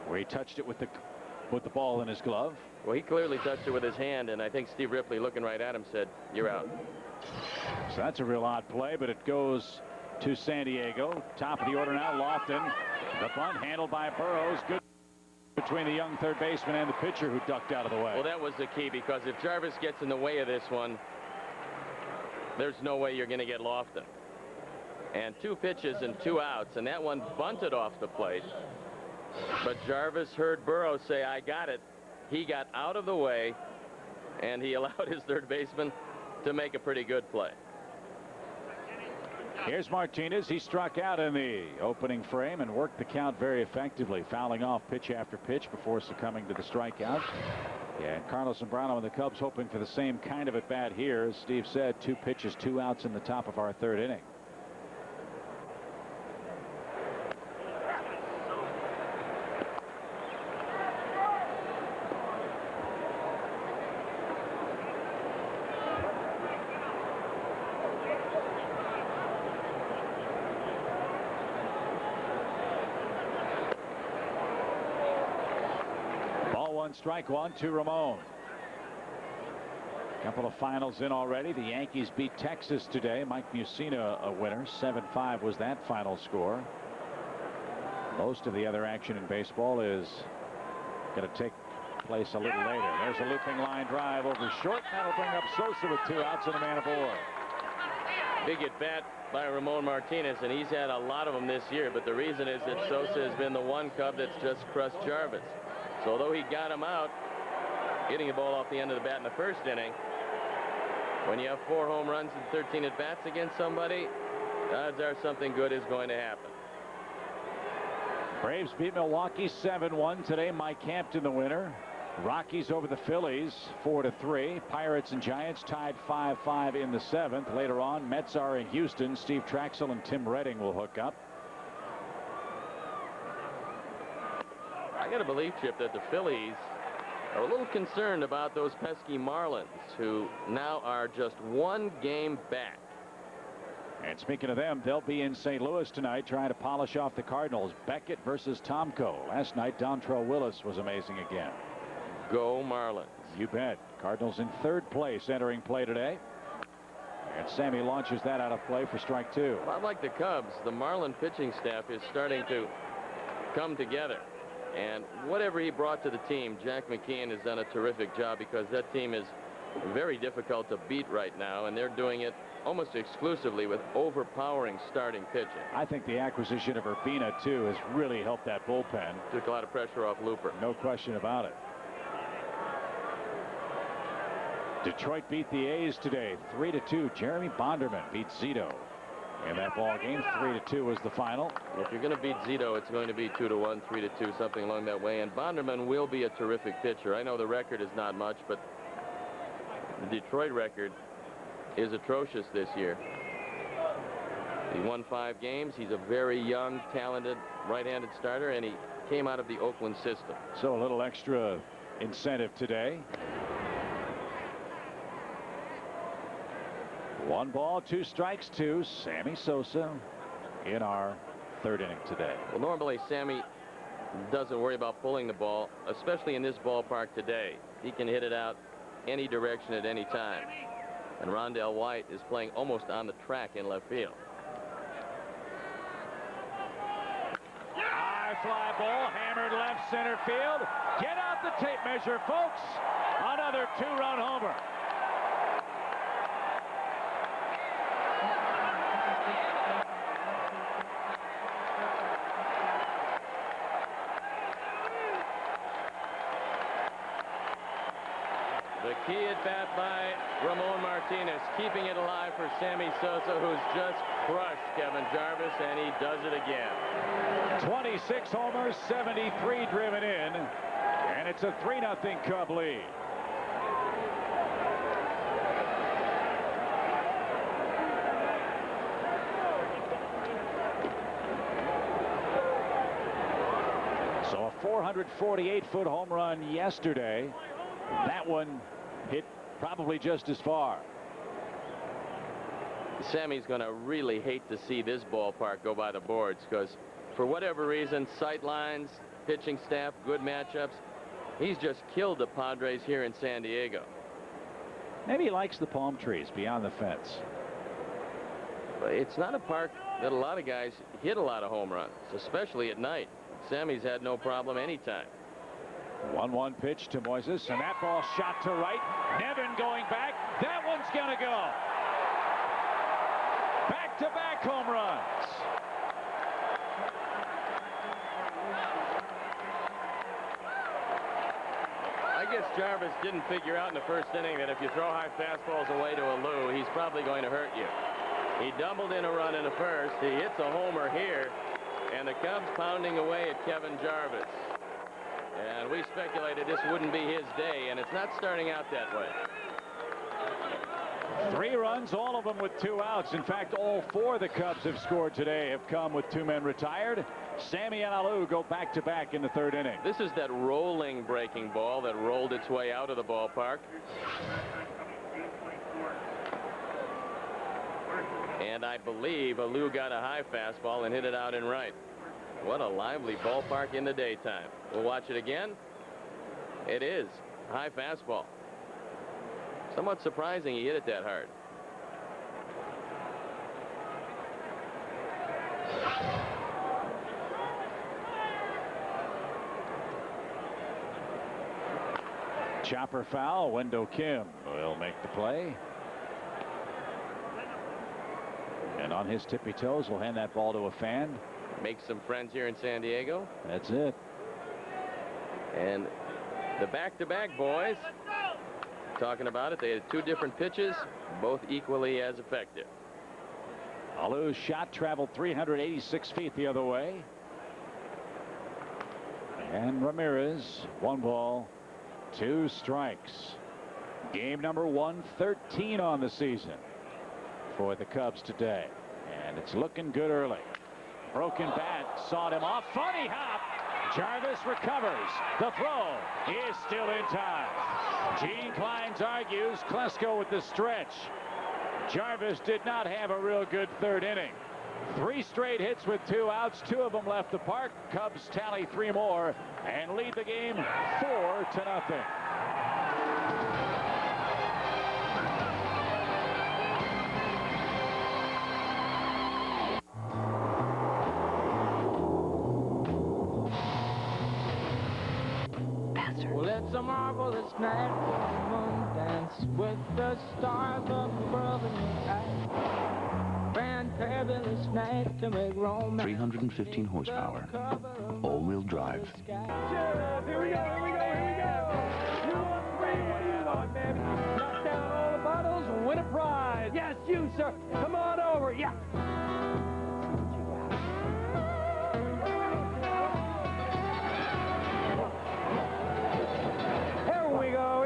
where he touched it with the ball in his glove. Well, he clearly touched it with his hand, and I think Steve Ripley, looking right at him, said, "You're out." So that's a real odd play, but it goes to San Diego. Top of the order now, Lofton. The bunt handled by Burrows. Good between the young third baseman and the pitcher who ducked out of the way. Well, that was the key, because if Jarvis gets in the way of this one, there's no way you're going to get Lofton. And 2 pitches and 2 outs, and that one bunted off the plate. But Jarvis heard Burrows say, "I got it." He got out of the way, and he allowed his third baseman to make a pretty good play. Here's Martinez. He struck out in the opening frame and worked the count very effectively, fouling off pitch after pitch before succumbing to the strikeout. Yeah, and Carlos Zambrano and the Cubs hoping for the same kind of at bat here. As Steve said, 2 pitches, 2 outs in the top of our 3rd inning. Strike 1 to Ramon. Couple of finals in already. The Yankees beat Texas today. Mike Mussina a winner. 7-5 was that final score. Most of the other action in baseball is going to take place a little later. There's a looping line drive over short. That'll bring up Sosa with 2 outs and a man aboard. Big at bat by Ramon Martinez, and he's had a lot of them this year, but the reason is that Sosa has been the one Cub that's just crushed Jarvis. So although he got him out, getting the ball off the end of the bat in the 1st inning, when you have 4 home runs and 13 at-bats against somebody, odds are something good is going to happen. Braves beat Milwaukee 7-1 today. Mike Hampton the winner. Rockies over the Phillies 4-3. Pirates and Giants tied 5-5 in the 7th. Later on, Mets are in Houston. Steve Traxel and Tim Redding will hook up. I got to believe, Chip, that the Phillies are a little concerned about those pesky Marlins, who now are just 1 game back. And speaking of them, they'll be in St. Louis tonight trying to polish off the Cardinals. Beckett versus Tomko. Last night, Dontrell Willis was amazing again. Go Marlins. You bet. Cardinals in 3rd place entering play today. And Sammy launches that out of play for strike 2. A lot like the Cubs, the Marlin pitching staff is starting to come together. And whatever he brought to the team, Jack McKeon has done a terrific job, because that team is very difficult to beat right now, and they're doing it almost exclusively with overpowering starting pitching. I think the acquisition of Urbina, too, has really helped that bullpen. Took a lot of pressure off Looper. No question about it. Detroit beat the A's today 3-2. Jeremy Bonderman beat Zito in that ball game. 3-2 was the final. If you're going to beat Zito, it's going to be 2-1, 3-2, something along that way. And Bonderman will be a terrific pitcher. I know the record is not much, but the Detroit record is atrocious this year. He won 5 games. He's a very young, talented right-handed starter, and he came out of the Oakland system. So a little extra incentive today. 1 ball, 2 strikes to Sammy Sosa in our 3rd inning today. Well, normally Sammy doesn't worry about pulling the ball, especially in this ballpark today. He can hit it out any direction at any time. And Rondell White is playing almost on the track in left field. High fly ball, hammered left center field. Get out the tape measure, folks. Another 2-run homer. The key at bat by Ramon Martinez, keeping it alive for Sammy Sosa, who's just crushed Kevin Jarvis, and he does it again. 26 homers, 73 driven in, and it's a 3-0 Cub lead. So a 448-foot home run yesterday. That one hit probably just as far. Sammy's going to really hate to see this ballpark go by the boards, because for whatever reason, sight lines, pitching staff, good matchups, he's just killed the Padres here in San Diego. Maybe he likes the palm trees beyond the fence. But it's not a park that a lot of guys hit a lot of home runs, especially at night. Sammy's had no problem anytime. 1-1 pitch to Moises, and that ball shot to right. Nevin going back. That one's going to go. Back-to-back home runs. I guess Jarvis didn't figure out in the 1st inning that if you throw high fastballs away to Alou, he's probably going to hurt you. He doubled in a run in the 1st. He hits a homer here, and the Cubs pounding away at Kevin Jarvis. And we speculated this wouldn't be his day, and it's not starting out that way. 3 runs, all of them with 2 outs. In fact, all 4 the Cubs have scored today have come with 2 men retired. Sammy and Alou go back-to-back in the 3rd inning. This is that rolling breaking ball that rolled its way out of the ballpark. And I believe Alou got a high fastball and hit it out in right. What a lively ballpark in the daytime. We'll watch it again. It is high fastball. Somewhat surprising he hit it that hard. Chopper foul. Wendell Kim will make the play. And on his tippy toes, will hand that ball to a fan. Make some friends here in San Diego. That's it. And the back-to-back boys, talking about it, they had 2 different pitches, both equally as effective. Alou's shot traveled 386 feet the other way. And Ramirez, 1 ball, 2 strikes. Game number 113 on the season for the Cubs today. And it's looking good early. Broken bat, sawed him off. Funny hop. Jarvis recovers. The throw is still in time. Gene Kleins argues Klesko with the stretch. Jarvis did not have a real good 3rd inning. 3 straight hits with 2 outs. 2 of them left the park. Cubs tally 3 more and lead the game 4-0. Well, it's a marvelous night for a moon dance with the stars above in the eye. Fantabulous night to make romance. 315 horsepower. All-wheel drive. Here we go. You want free? What do you want, baby? Knock down all the bottles and win a prize. Yes, you, sir. Come on over. Yeah.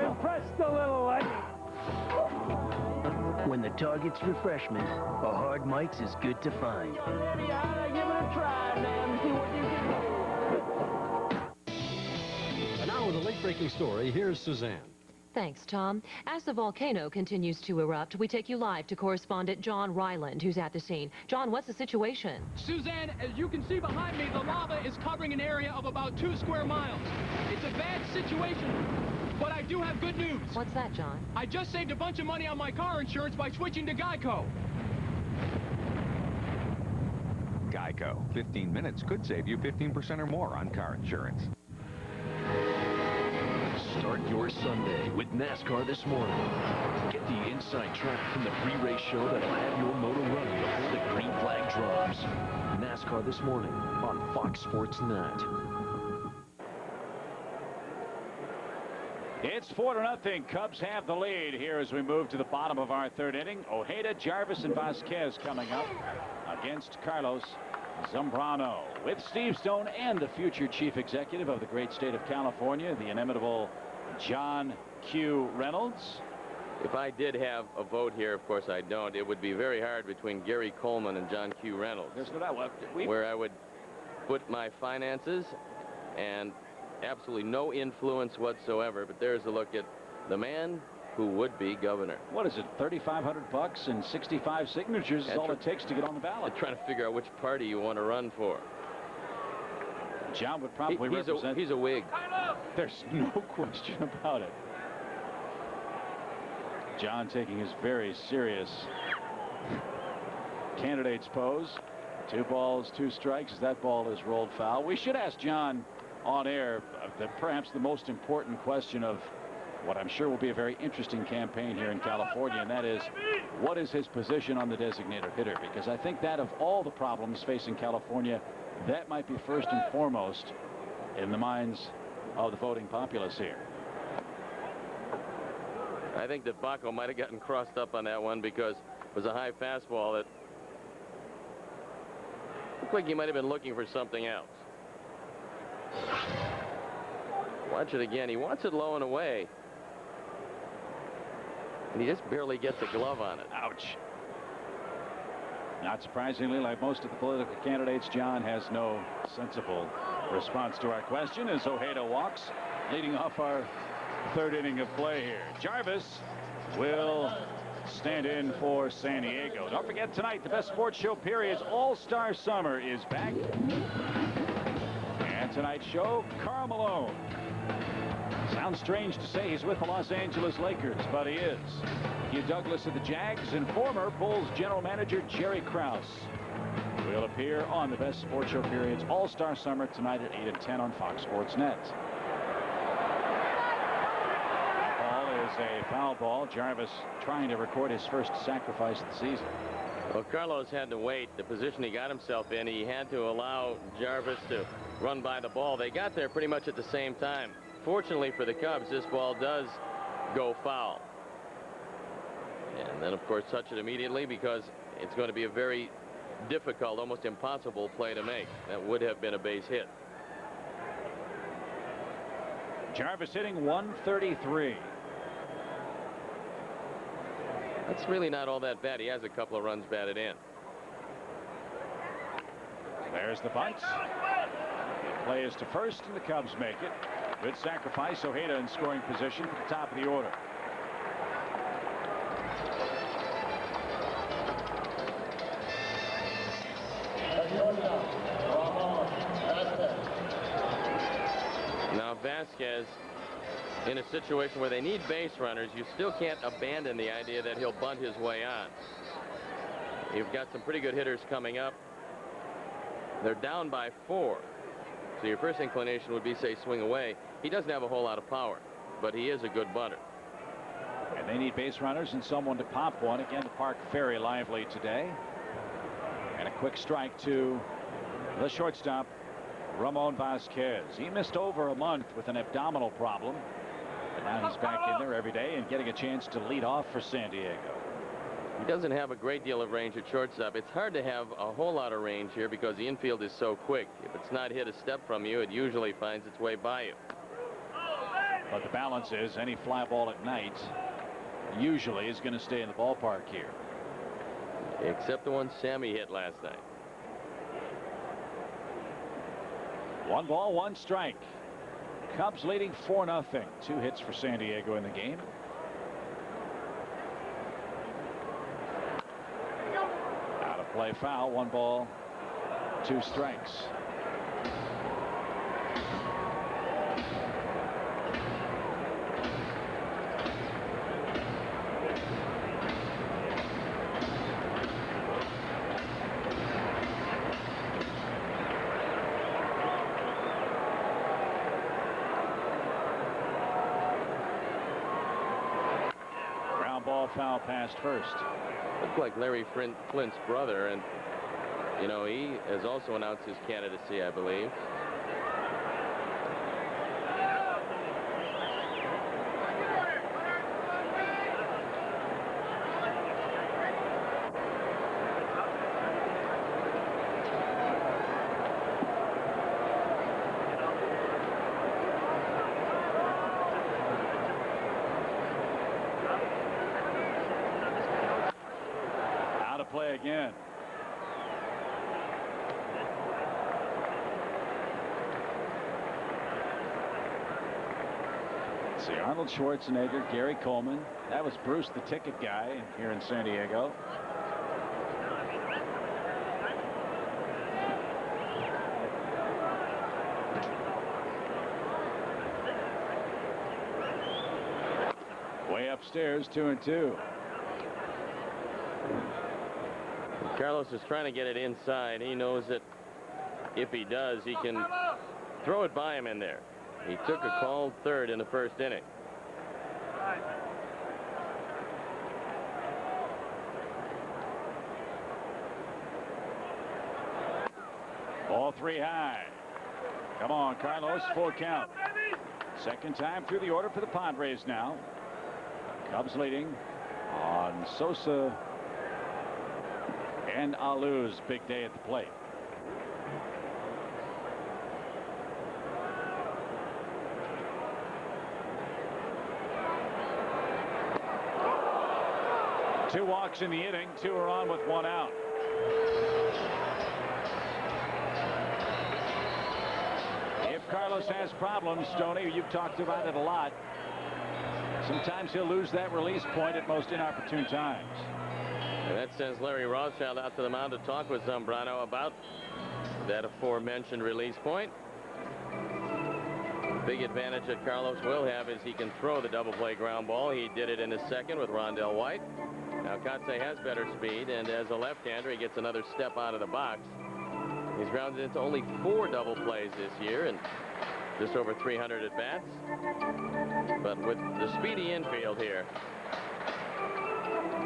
Impress the little lady. When the target's refreshment, a hard Mike's is good to find. Give it a try, man. See what you can do. And now with a late-breaking story, here's Suzanne. Thanks, Tom. As the volcano continues to erupt, we take you live to correspondent John Ryland, who's at the scene. John, what's the situation? Suzanne, as you can see behind me, the lava is covering an area of about 2 square miles. It's a bad situation. But I do have good news. What's that, John? I just saved a bunch of money on my car insurance by switching to Geico. Geico. 15 minutes could save you 15% or more on car insurance. Start your Sunday with NASCAR this morning. Get the inside track from the pre-race show that'll have your motor running before the green flag drops. NASCAR this morning on Fox Sports Net. It's 4-0. Cubs have the lead here as we move to the bottom of our 3rd inning. Ojeda, Jarvis, and Vasquez coming up against Carlos Zambrano. With Steve Stone and the future chief executive of the great state of California, the inimitable John Q. Reynolds. If I did have a vote here, of course I don't, it would be very hard between Gary Coleman and John Q. Reynolds. There's no doubt. Where I would put my finances and absolutely no influence whatsoever. But there's a look at the man who would be governor. What is it, $3,500 and 65 signatures is all it takes to get on the ballot. Trying to figure out which party you want to run for. John would probably represent... He's a Whig. There's no question about it. John taking his very serious candidate's pose. 2 balls, 2 strikes as that ball is rolled foul. We should ask John on air perhaps the most important question of what I'm sure will be a very interesting campaign here in California, and that is, what is his position on the designated hitter? Because I think that of all the problems facing California, that might be first and foremost in the minds of the voting populace here. I think that Baco might have gotten crossed up on that one because it was a high fastball that looked like he might have been looking for something else. Watch it again. He wants it low and away. And he just barely gets a glove on it. Ouch. Not surprisingly, like most of the political candidates, John has no sensible response to our question as Ojeda walks, leading off our 3rd inning of play here. Jarvis will stand in for San Diego. Don't forget tonight, the best sports show period's All-Star Summer is back. And tonight's show, Karl Malone. Sounds strange to say he's with the Los Angeles Lakers, but he is. Hugh Douglas of the Jags and former Bulls general manager Jerry Krause will appear on the best sports show period's All-Star Summer tonight at 8 and 10 on Fox Sports Net. That ball is a foul ball. Jarvis trying to record his first sacrifice of the season. Well, Carlos had to wait. The position he got himself in, he had to allow Jarvis to run by the ball. They got there pretty much at the same time. Fortunately for the Cubs, this ball does go foul. And then, of course, touch it immediately because it's going to be a very difficult, almost impossible play to make. That would have been a base hit. Jarvis hitting 133. That's really not all that bad. He has a couple of runs batted in. There's the bunt. The play is to first, and the Cubs make it. Good sacrifice. Ojeda in scoring position for the top of the order. Now Vasquez, in a situation where they need base runners, you still can't abandon the idea that he'll bunt his way on. You've got some pretty good hitters coming up. They're down by 4. So your first inclination would be, say, swing away. He doesn't have a whole lot of power, but he is a good bunter. And they need base runners and someone to pop one. Again, the park very lively today. And a quick strike to the shortstop, Ramon Vasquez. He missed over a month with an abdominal problem. And now he's back in there every day and getting a chance to lead off for San Diego. He doesn't have a great deal of range at shortstop. It's hard to have a whole lot of range here because the infield is so quick. If it's not hit a step from you, it usually finds its way by you. But the balance is any fly ball at night usually is going to stay in the ballpark here. Except the one Sammy hit last night. 1 ball, 1 strike. Cubs leading 4-0. 2 hits for San Diego in the game. Out of play, foul. 1 ball, 2 strikes. Foul past first. Looked like Larry Flint's brother, and you know he has also announced his candidacy, I believe. Play again. Let's see, Arnold Schwarzenegger, Gary Coleman. That was Bruce the Ticket guy here in San Diego. Way upstairs, 2-2. Carlos is trying to get it inside. He knows that if he does, he can throw it by him in there. He took a called third in the first inning. Ball 3 high. Come on, Carlos, full count. Second time through the order for the Padres now. Cubs leading on Sosa and Alou's big day at the plate. Two walks in the inning. 2 are on with 1 out. If Carlos has problems, Stoney, you've talked about it a lot. Sometimes he'll lose that release point at most inopportune times. And that sends Larry Rothschild out to the mound to talk with Zambrano about that aforementioned release point. Big advantage that Carlos will have is he can throw the double play ground ball. He did it in the second with Rondell White. Now Kotsay has better speed, and as a left-hander, he gets another step out of the box. He's grounded into only 4 double plays this year and just over 300 at-bats. But with the speedy infield here,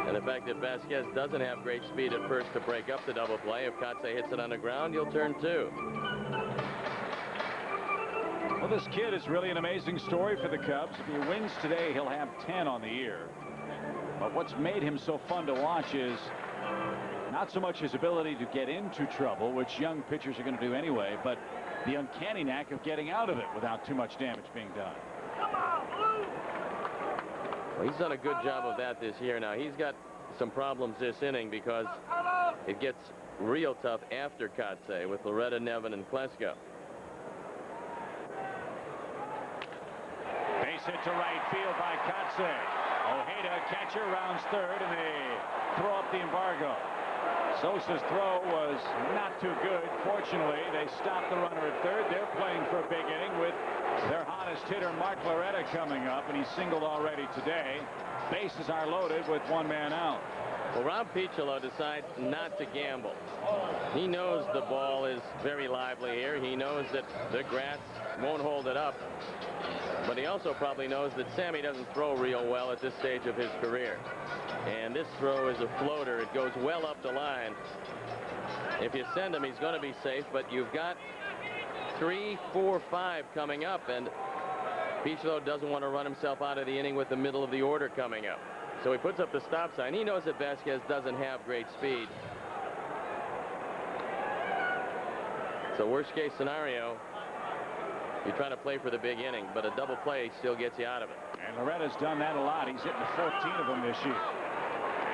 and the fact that Vasquez doesn't have great speed at first to break up the double play, if Kotsay hits it on the ground, you'll turn 2. Well, this kid is really an amazing story for the Cubs. If he wins today, he'll have 10 on the year. But what's made him so fun to watch is not so much his ability to get into trouble, which young pitchers are going to do anyway, but the uncanny knack of getting out of it without too much damage being done. Well, he's done a good job of that this year. Now, he's got some problems this inning because it gets real tough after Kotsay with Loretta, Nevin, and Klesko. Base hit to right field by Kotsay. Ojeda, catcher, rounds third, and they throw up the embargo. Sosa's throw was not too good. Fortunately, they stopped the runner at third. They're playing for a big inning with their hottest hitter, Mark Loretta, coming up, and he's singled already today. Bases are loaded with one man out. Well, Rob Piccolo decides not to gamble. He knows the ball is very lively here. He knows that the grass won't hold it up. But he also probably knows that Sammy doesn't throw real well at this stage of his career. And this throw is a floater. It goes well up the line. If you send him, he's going to be safe, but you've got 3, 4, 5 coming up, and Piccolo doesn't want to run himself out of the inning with the middle of the order coming up. So he puts up the stop sign. He knows that Vasquez doesn't have great speed. So worst case scenario, you try to play for the big inning, but a double play still gets you out of it. And Loretta's done that a lot. He's hitting 14 of them this year.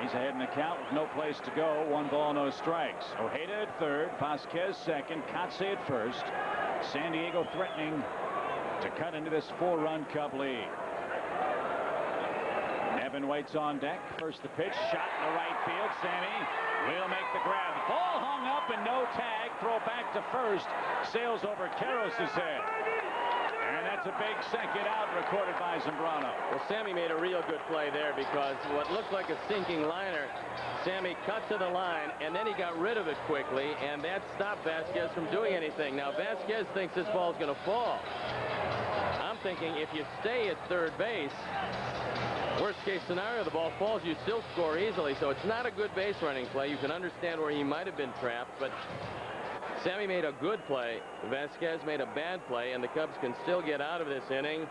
He's ahead in the count with no place to go. 1 ball, no strikes. Ojeda at third, Vasquez second, Kotsay at first. San Diego threatening to cut into this 4-run Cub lead. Nevin waits on deck. First the pitch, shot in the right field. Sammy will make the grab. Ball hung up and no tag. Throw back to first. Sails over Karros' head. And that's a big second out recorded by Zambrano. Well, Sammy made a real good play there because what looked like a sinking liner, Sammy cut to the line, and then he got rid of it quickly, and that stopped Vasquez from doing anything. Now, Vasquez thinks this ball's going to fall. I'm thinking if you stay at third base, worst case scenario, the ball falls, you still score easily. So it's not a good base running play. You can understand where he might have been trapped, but Sammy made a good play. Vasquez made a bad play, and the Cubs can still get out of this inning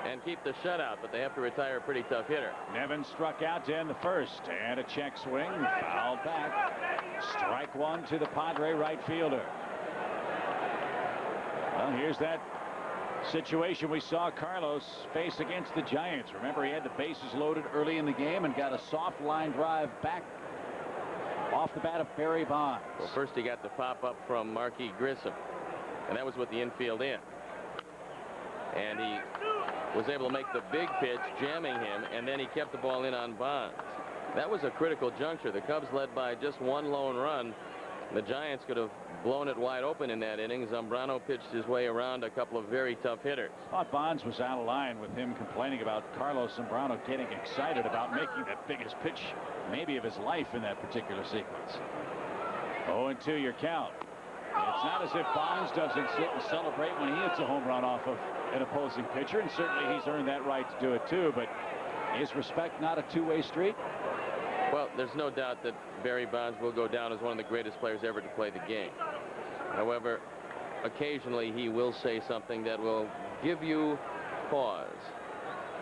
and keep the shutout, but they have to retire a pretty tough hitter. Nevin struck out to end the first, and a check swing, fouled back. Strike one to the Padre right fielder. Well, here's that situation we saw Carlos face against the Giants. Remember, he had the bases loaded early in the game and got a soft line drive back off the bat of Barry Bonds. Well, first he got the pop-up from Marquis Grissom, and that was with the infield in. And he was able to make the big pitch, jamming him, and then he kept the ball in on Bonds. That was a critical juncture. The Cubs led by just one lone run. The Giants could have blown it wide open in that inning. Zambrano pitched his way around a couple of very tough hitters. Thought Bonds was out of line with him complaining about Carlos Zambrano getting excited about making that biggest pitch maybe of his life in that particular sequence. 0-2 your count. It's not as if Bonds doesn't sit and celebrate when he hits a home run off of an opposing pitcher, and certainly he's earned that right to do it too, but is respect not a two-way street? Well, there's no doubt that Barry Bonds will go down as one of the greatest players ever to play the game. However, occasionally he will say something that will give you pause.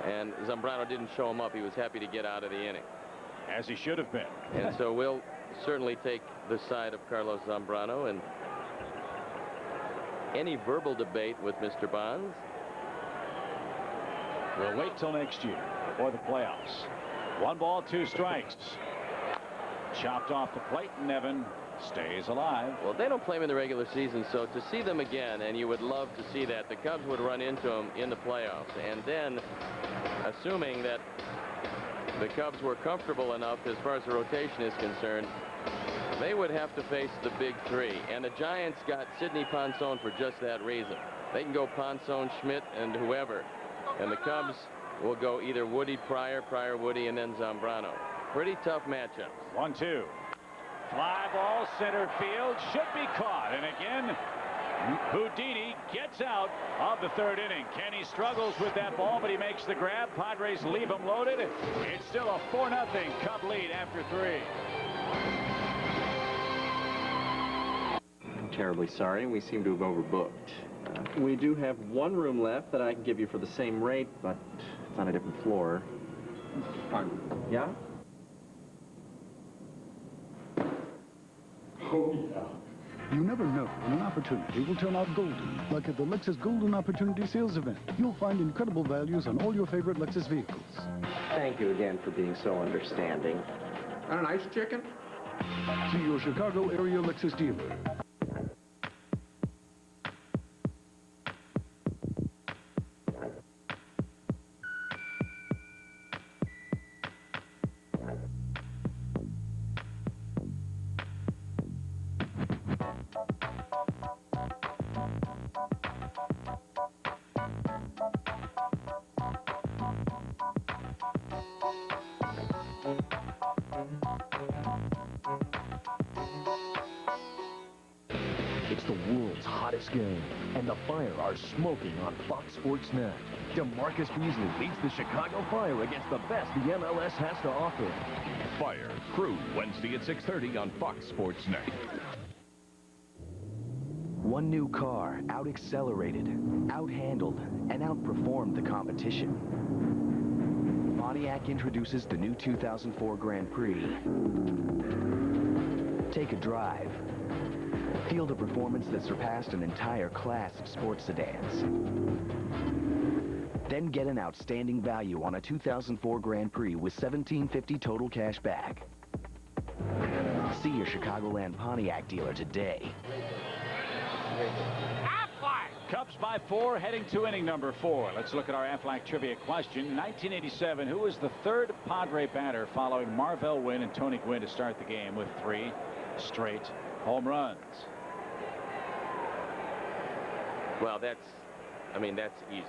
And Zambrano didn't show him up. He was happy to get out of the inning. As he should have been. And so we'll certainly take the side of Carlos Zambrano, and any verbal debate with Mr. Bonds. We'll wait till next year for the playoffs. 1 ball, 2 strikes. Chopped off the plate. Nevin stays alive. Well, they don't play him in the regular season, so to see them again, and you would love to see that, the Cubs would run into them in the playoffs. And then, assuming that the Cubs were comfortable enough as far as the rotation is concerned, they would have to face the big three. And the Giants got Sidney Ponson for just that reason. They can go Ponson, Schmidt, and whoever. And the Cubs will go either Woody, Pryor, Woody, and then Zambrano. Pretty tough matchups. 1-2. Fly ball, center field, should be caught. And again, Houdini gets out of the third inning. Kenny struggles with that ball, but he makes the grab. Padres leave him loaded. It's still a 4-0 Cub lead after 3. I'm terribly sorry. We seem to have overbooked. We do have 1 room left that I can give you for the same rate, but it's on a different floor. Pardon? Yeah? Oh, yeah. You never know when an opportunity will turn out golden. Like at the Lexus Golden Opportunity Sales Event. You'll find incredible values on all your favorite Lexus vehicles. Thank you again for being so understanding. And a nice chicken? See your Chicago area Lexus dealer. It's the world's hottest game, and the Fire are smoking on Fox Sports Net. DeMarcus Beasley leads the Chicago Fire against the best the MLS has to offer. Fire Crew, Wednesday at 6:30 on Fox Sports Net. One new car out-accelerated, out-handled, and outperformed the competition. Pontiac introduces the new 2004 Grand Prix. Take a drive. Feel the performance that surpassed an entire class of sports sedans. Then get an outstanding value on a 2004 Grand Prix with $1,750 total cash back. See your Chicagoland Pontiac dealer today. Cubs by 4, heading to inning number 4. Let's look at our Aflac trivia question. 1987, who was the third Padre batter following Marvell Wynn and Tony Gwynn to start the game with 3 straight home runs? Well, that's easy.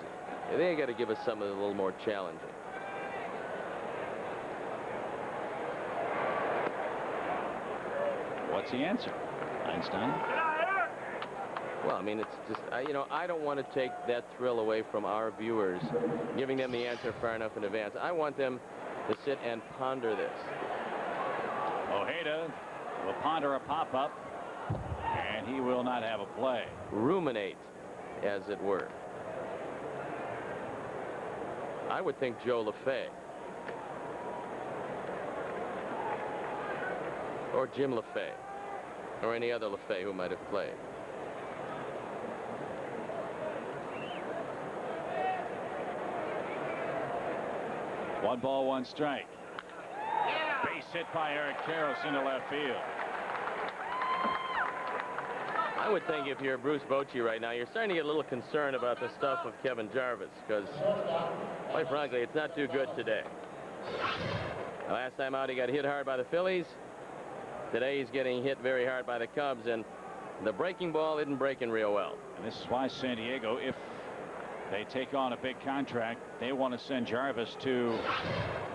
They got to give us something a little more challenging. What's the answer, Einstein? Well, I mean, it's just, I don't want to take that thrill away from our viewers, giving them the answer far enough in advance. I want them to sit and ponder this. Ojeda will ponder a pop-up, and he will not have a play. Ruminate, as it were. I would think Joe LaFay. Or Jim LaFay. Or any other LaFay who might have played. One ball, one strike. Base hit by Eric Karros into left field. I would think if you're Bruce Bochy right now, you're starting to get a little concerned about the stuff of Kevin Jarvis, because, quite frankly, it's not too good today. The last time out, he got hit hard by the Phillies. Today, he's getting hit very hard by the Cubs, and the breaking ball isn't breaking real well. And this is why San Diego, if they take on a big contract, they want to send Jarvis to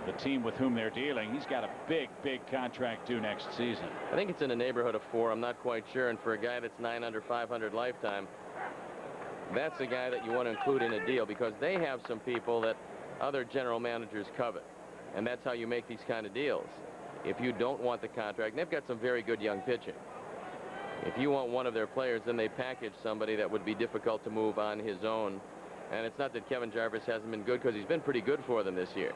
the team with whom they're dealing. He's got a big contract due next season. I think it's in the neighborhood of 4. I'm not quite sure. And for a guy that's 9 under 500 lifetime, that's a guy that you want to include in a deal, because they have some people that other general managers covet. And that's how you make these kind of deals. If you don't want the contract, and they've got some very good young pitching. If you want one of their players, then they package somebody that would be difficult to move on his own. And it's not that Kevin Jarvis hasn't been good, because he's been pretty good for them this year.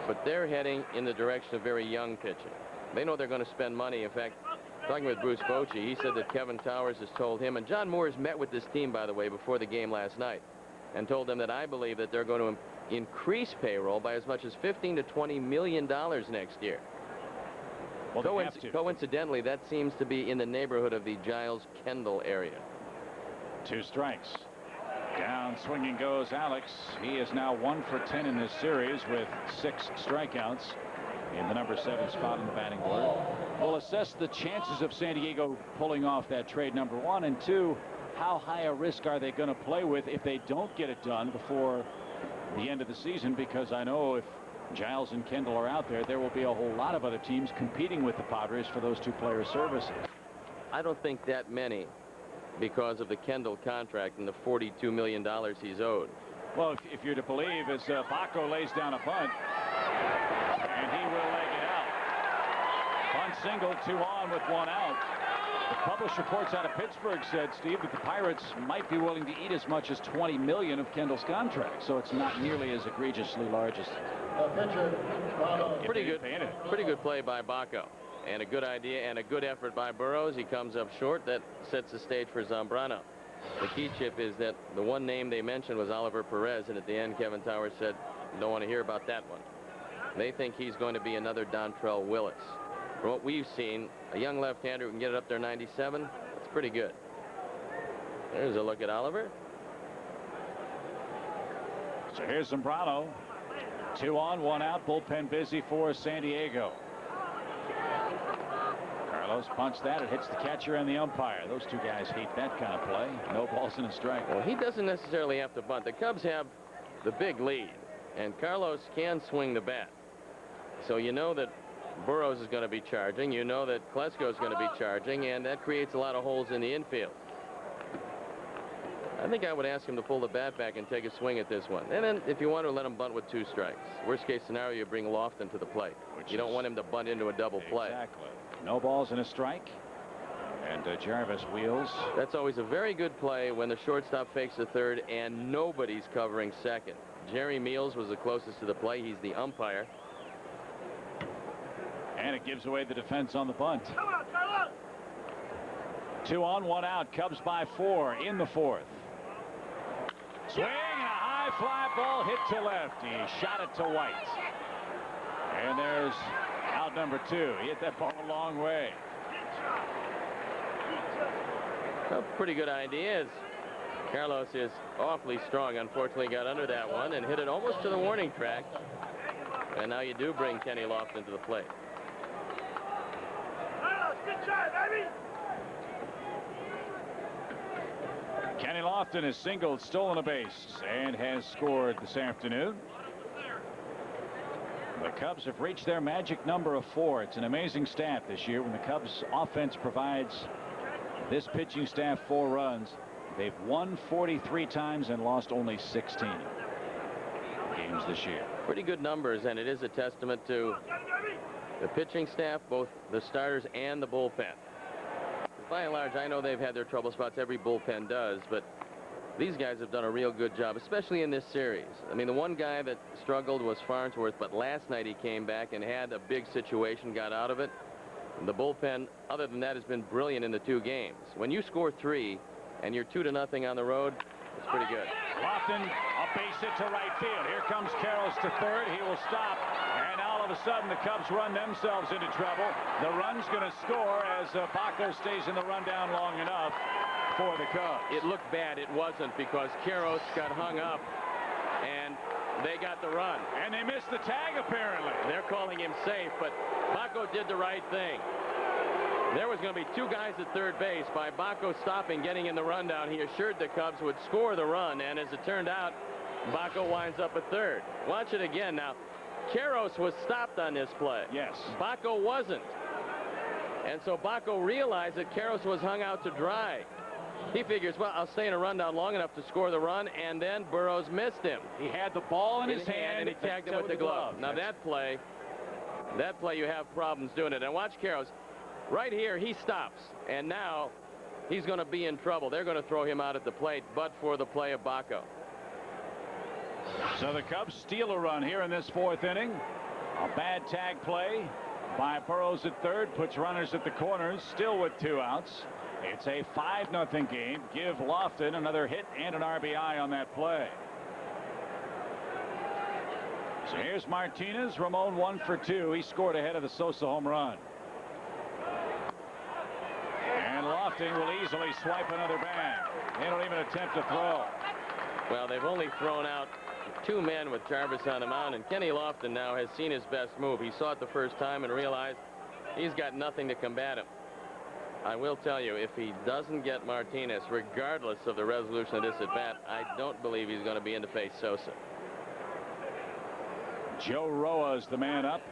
But they're heading in the direction of very young pitching. They know they're going to spend money. In fact, talking with Bruce Bochy, he said that Kevin Towers has told him, and John Moores met with this team, by the way, before the game last night, and told them that I believe that they're going to increase payroll by as much as $15 to $20 million next year. Well, coincidentally, that seems to be in the neighborhood of the Giles Kendall area. 2 strikes. Down swinging goes Alex. He is now 1 for 10 in this series with 6 strikeouts in the number 7 spot in the batting order. We'll assess the chances of San Diego pulling off that trade, number 1, and 2, how high a risk are they going to play with if they don't get it done before the end of the season, because I know if Giles and Kendall are out there, there will be a whole lot of other teams competing with the Padres for those 2 players' services. I don't think that many, because of the Kendall contract and the $42 million he's owed. Well, if you're to believe, as Baco lays down a bunt, and he will leg it out. Bunt single, 2 on with 1 out. The published reports out of Pittsburgh said, Steve, that the Pirates might be willing to eat as much as $20 million of Kendall's contract, so it's not nearly as egregiously large as pretty good play by Baco, and a good idea and a good effort by Burroughs. He comes up short. That sets the stage for Zambrano. The key, Chip, is that the one name they mentioned was Oliver Perez, and at the end Kevin Towers said, don't want to hear about that one. They think he's going to be another Dontrell Willis. From what we've seen, a young left-hander who can get it up there 97, that's pretty good. There's a look at Oliver. So here's Zambrano. 2 on, 1 out. Bullpen busy for San Diego. Carlos punched that. It hits the catcher and the umpire. Those two guys hate that kind of play. No balls and a strike. Well, he doesn't necessarily have to bunt. The Cubs have the big lead, and Carlos can swing the bat. So you know that Burroughs is going to be charging. You know that Klesko is going to be charging, and that creates a lot of holes in the infield. I think I would ask him to pull the bat back and take a swing at this one. And then if you want to, let him bunt with 2 strikes. Worst case scenario, you bring Lofton to the plate. You don't want him to bunt into a double play. Exactly. No balls and a strike. And Jarvis wheels. That's always a very good play when the shortstop fakes the third and nobody's covering second. Jerry Meals was the closest to the play. He's the umpire. And it gives away the defense on the bunt. 2 on, 1 out. Cubs by 4 in the 4th. Swing and a high fly ball hit to left. He shot it to White. And there's out number 2. He hit that ball a long way. A pretty good idea is Carlos is awfully strong. Unfortunately got under that one and hit it almost to the warning track. And now you do bring Kenny Lofton to the plate. Good try, baby. Kenny Lofton has singled, stolen a base, and has scored this afternoon. The Cubs have reached their magic number of 4. It's an amazing stat this year when the Cubs offense provides this pitching staff 4 runs. They've won 43 times and lost only 16 games this year. Pretty good numbers, and it is a testament to the pitching staff, both the starters and the bullpen. By and large, I know they've had their trouble spots. Every bullpen does, but these guys have done a real good job, especially in this series. I mean, the one guy that struggled was Farnsworth, but last night he came back and had a big situation, got out of it. And the bullpen, other than that, has been brilliant in the 2 games. When you score 3 and you're 2-0 on the road, it's pretty good. Lofton, a base hit to right field. Here comes Karros to third. He will stop. And all of a sudden, the Cubs run themselves into trouble. The run's going to score as Baco stays in the rundown long enough for the Cubs. It looked bad. It wasn't, because Karros got hung up, and they got the run. And they missed the tag, apparently. They're calling him safe, but Baco did the right thing. There was going to be 2 guys at third base. By Baco stopping, getting in the rundown, he assured the Cubs would score the run, and as it turned out, Baco winds up at third. Watch it again now. Karros was stopped on this play. Yes. Baco wasn't. And so Baco realized that Karros was hung out to dry. He figures, well, I'll stay in a rundown long enough to score the run, and then Burroughs missed him. He had the ball in his hand, and he tagged him with the glove. Now that play you have problems doing it. And watch Karros. Right here, he stops, and now he's going to be in trouble. They're going to throw him out at the plate, but for the play of Baco. So the Cubs steal a run here in this 4th inning. A bad tag play by Burroughs at third, puts runners at the corners, still with 2 outs. It's a 5-0 game. Give Lofton another hit and an RBI on that play. So here's Martinez. Ramon 1 for 2. He scored ahead of the Sosa home run. And Lofton will easily swipe another bag. They don't even attempt to throw. Well, they've only thrown out 2 men with Jarvis on the mound, and Kenny Lofton now has seen his best move. He saw it the first time and realized he's got nothing to combat him. I will tell you, if he doesn't get Martinez, regardless of the resolution of this at bat, I don't believe he's going to be in to face Sosa. Joe Roa's the man up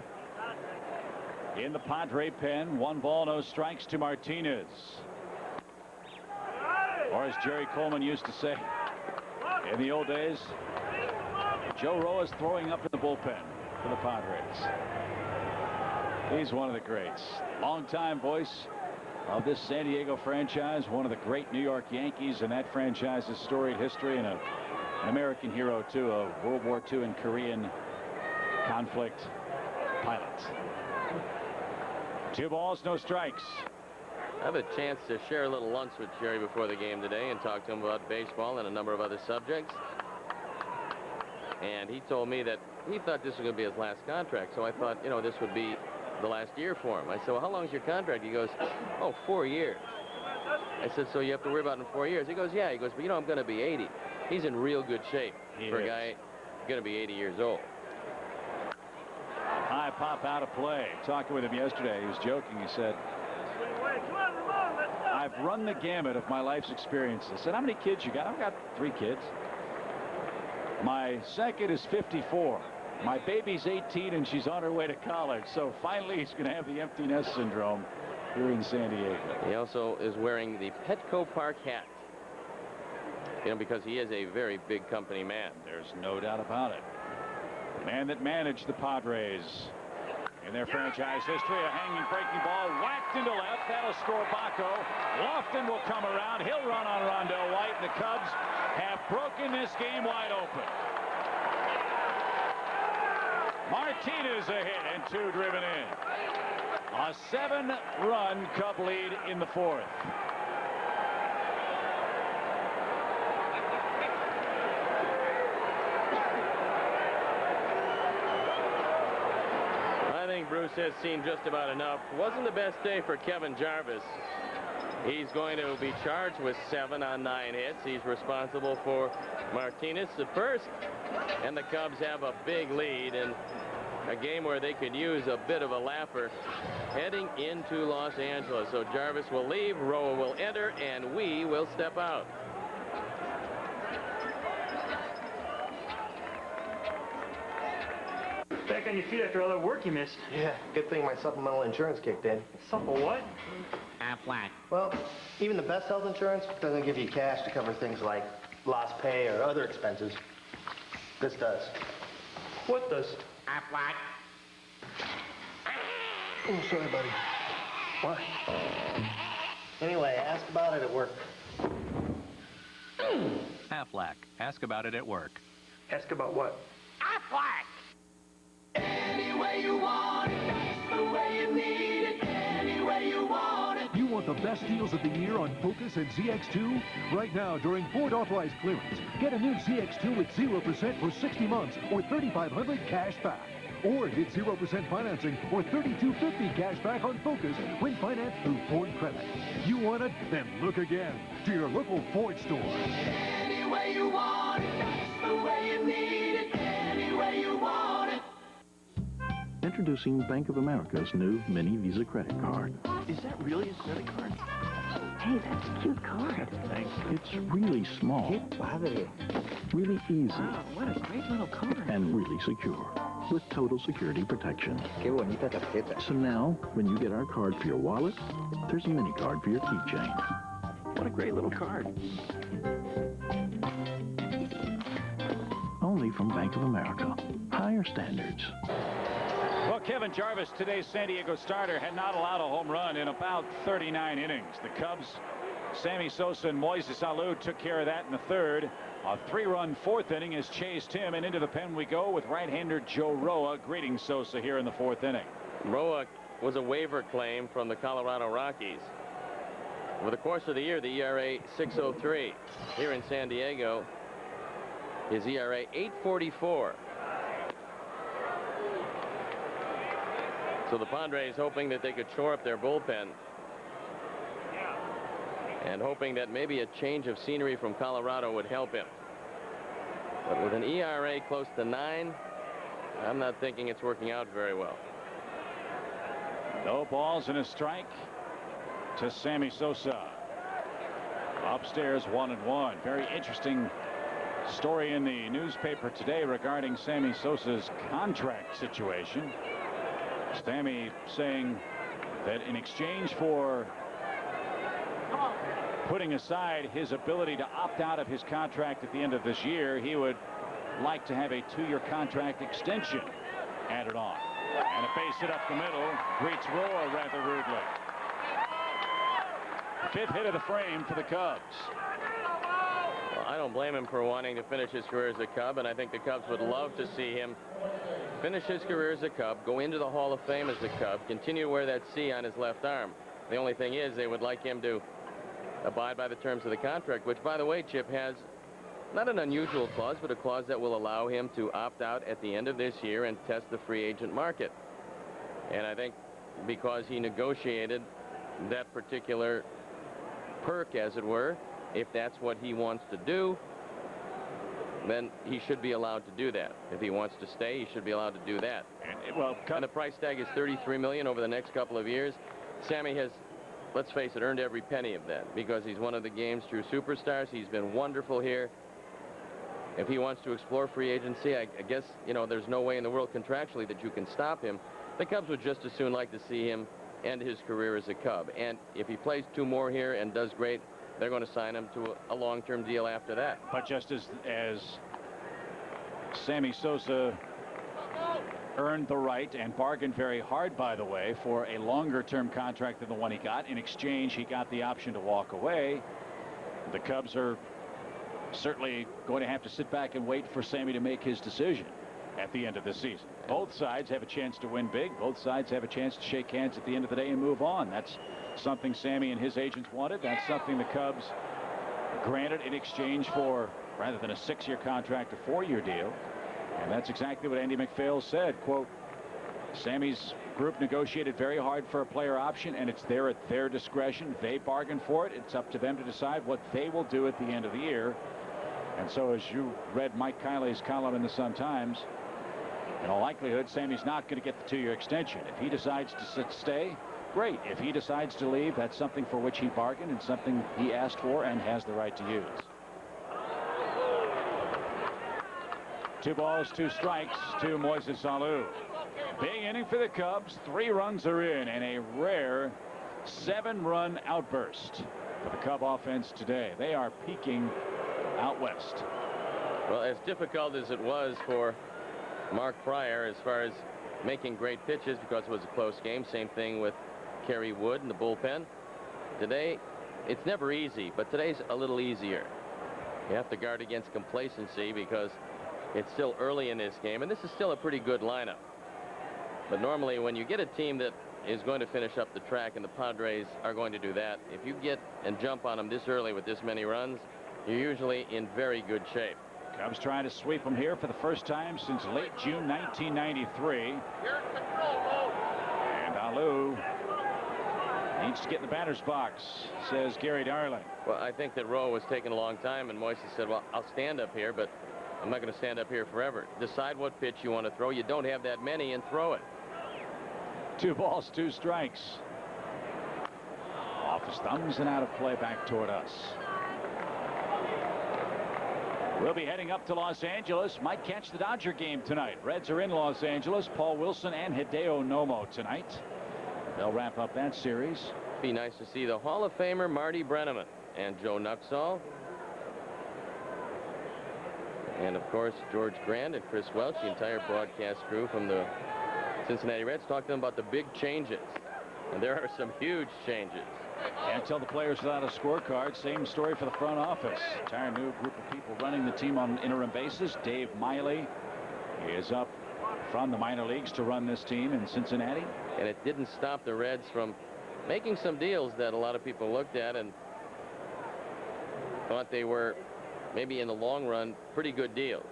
in the Padre pen. 1 ball, no strikes to Martinez. Or as Jerry Coleman used to say in the old days, Joe Roa's throwing up in the bullpen for the Padres. He's one of the greats. Longtime voice of this San Diego franchise, one of the great New York Yankees, and that franchise's storied history, and an American hero too, a World War II and Korean conflict pilot. 2 balls, no strikes. I have a chance to share a little lunch with Jerry before the game today and talk to him about baseball and a number of other subjects. And he told me that he thought this was going to be his last contract. So I thought, you know, this would be the last year for him. I said, well, how long is your contract? He goes, oh, 4 years. I said, so you have to worry about it in 4 years? He goes, yeah. He goes, but you know, I'm going to be 80. He's in real good shape for a guy going to be 80 years old. High pop out of play. Talking with him yesterday, he was joking. He said, I've run the gamut of my life's experiences. I said, how many kids you got? I've got 3 kids. My second is 54. My baby's 18 and she's on her way to college. So finally he's going to have the empty nest syndrome here in San Diego. He also is wearing the Petco Park hat. You know, because he is a very big company man. There's no doubt about it. The man that managed the Padres in their franchise history. A hanging breaking ball whacked into left. That'll score Baco. Lofton will come around. He'll run on Rondell White. And the Cubs have broken this game wide open. Martinez a hit and 2 driven in. A 7-run Cub lead in the 4th. I think Bruce has seen just about enough. Wasn't the best day for Kevin Jarvis. He's going to be charged with 7 on 9 hits. He's responsible for Martinez at first. And the Cubs have a big lead in a game where they could use a bit of a laugher heading into Los Angeles. So Jarvis will leave, Roa will enter, and we will step out. Back on your feet after all that work you missed. Yeah, good thing my supplemental insurance kicked in. Supple what? Flat. Well, even the best health insurance doesn't give you cash to cover things like lost pay or other expenses. This does. What does? Flat. Oh, sorry, buddy. What? Anyway, ask about it at work. Aflac. Ask about it at work. Ask about what? Aflac. Any way you want it, that's the way you need it. Any way you want it. You want the best deals of the year on Focus and ZX2? Right now, during Ford authorized clearance, get a new ZX2 with 0% for 60 months or $3,500 cash back. Or get 0% financing or $3,250 cash back on Focus when financed through Ford Credit. You want it? Then look again to your local Ford store. Any way you want it, that's the way you need it. Any way you want it. Introducing Bank of America's new Mini Visa credit card. Is that really a credit card? Hey, that's a cute card. Thanks. It's really small. Qué padre. Really easy. Wow, what a great little card. And really secure. With total security protection. Qué bonita tarjeta. So now, when you get our card for your wallet, there's a mini card for your keychain. What a great little card. Only from Bank of America. Higher standards. Well, Kevin Jarvis, today's San Diego starter, had not allowed a home run in about 39 innings. The Cubs, Sammy Sosa and Moises Alou took care of that in the 3rd. A 3-run 4th inning has chased him, and into the pen we go with right-hander Joe Roa greeting Sosa here in the 4th inning. Roa was a waiver claim from the Colorado Rockies. Over the course of the year, the ERA 6.03. Here in San Diego, his ERA 8.44. So the Padres hoping that they could shore up their bullpen and hoping that maybe a change of scenery from Colorado would help him. But with an ERA close to 9, I'm not thinking it's working out very well. No balls and a strike to Sammy Sosa. Upstairs 1-1. Very interesting story in the newspaper today regarding Sammy Sosa's contract situation. Sammy saying that in exchange for putting aside his ability to opt out of his contract at the end of this year, he would like to have a 2-year contract extension added on. And a base hit up the middle greets Roa rather rudely. 5th hit of the frame for the Cubs. Well, I don't blame him for wanting to finish his career as a Cub, and I think the Cubs would love to see him finish his career as a Cub, go into the Hall of Fame as a Cub, continue to wear that C on his left arm. The only thing is they would like him to abide by the terms of the contract, which, by the way, Chip, has not an unusual clause, but a clause that will allow him to opt out at the end of this year and test the free agent market. And I think because he negotiated that particular perk, as it were, if that's what he wants to do, then he should be allowed to do that. If he wants to stay, he should be allowed to do that. And the price tag is $33 million over the next couple of years. Sammy has, let's face it, earned every penny of that because he's one of the game's true superstars. He's been wonderful here. If he wants to explore free agency, I guess, you know, there's no way in the world contractually that you can stop him. The Cubs would just as soon like to see him end his career as a Cub. And if he plays 2 more here and does great, they're going to sign him to a long-term deal after that. But just as Sammy Sosa earned the right and bargained very hard, by the way, for a longer-term contract than the one he got. In exchange, he got the option to walk away. The Cubs are certainly going to have to sit back and wait for Sammy to make his decision at the end of the season. Both sides have a chance to win big. Both sides have a chance to shake hands at the end of the day and move on. That's something Sammy and his agents wanted. That's something the Cubs granted in exchange for, rather than a 6-year contract, a 4-year deal. And that's exactly what Andy McPhail said. Quote, Sammy's group negotiated very hard for a player option, and it's there at their discretion. They bargained for it. It's up to them to decide what they will do at the end of the year. And so, as you read Mike Kiley's column in the Sun-Times, in all likelihood, Sammy's not going to get the 2-year extension. If he decides to stay, great. If he decides to leave, that's something for which he bargained and something he asked for and has the right to use. 2 balls, 2 strikes to Moises Alou. Big inning for the Cubs. 3 runs are in, and a rare 7-run outburst for the Cub offense today. They are peaking out west. Well, as difficult as it was for Mark Pryor as far as making great pitches because it was a close game, same thing with Kerry Wood in the bullpen. Today, it's never easy, but today's a little easier. You have to guard against complacency because it's still early in this game, and this is still a pretty good lineup. But normally when you get a team that is going to finish up the track, and the Padres are going to do that, if you get and jump on them this early with this many runs, you're usually in very good shape. Cubs trying to sweep them here for the first time since late June 1993. And Alou needs to get in the batter's box, says Gary Darling. Well, I think that Rowe was taking a long time, and Moises said, well, I'll stand up here, but I'm not going to stand up here forever. Decide what pitch you want to throw. You don't have that many, and throw it. 2 balls, 2 strikes. Off his thumbs and out of play back toward us. We'll be heading up to Los Angeles. Might catch the Dodger game tonight. Reds are in Los Angeles. Paul Wilson and Hideo Nomo tonight. They'll wrap up that series. Be nice to see the Hall of Famer Marty Brennaman and Joe Nuxall. And, of course, George Grant and Chris Welch, the entire broadcast crew from the Cincinnati Reds, talk to them about the big changes. And there are some huge changes. Can't tell the players without a scorecard. Same story for the front office. Entire new group of people running the team on an interim basis. Dave Miley is up from the minor leagues to run this team in Cincinnati. And it didn't stop the Reds from making some deals that a lot of people looked at and thought they were maybe in the long run pretty good deals.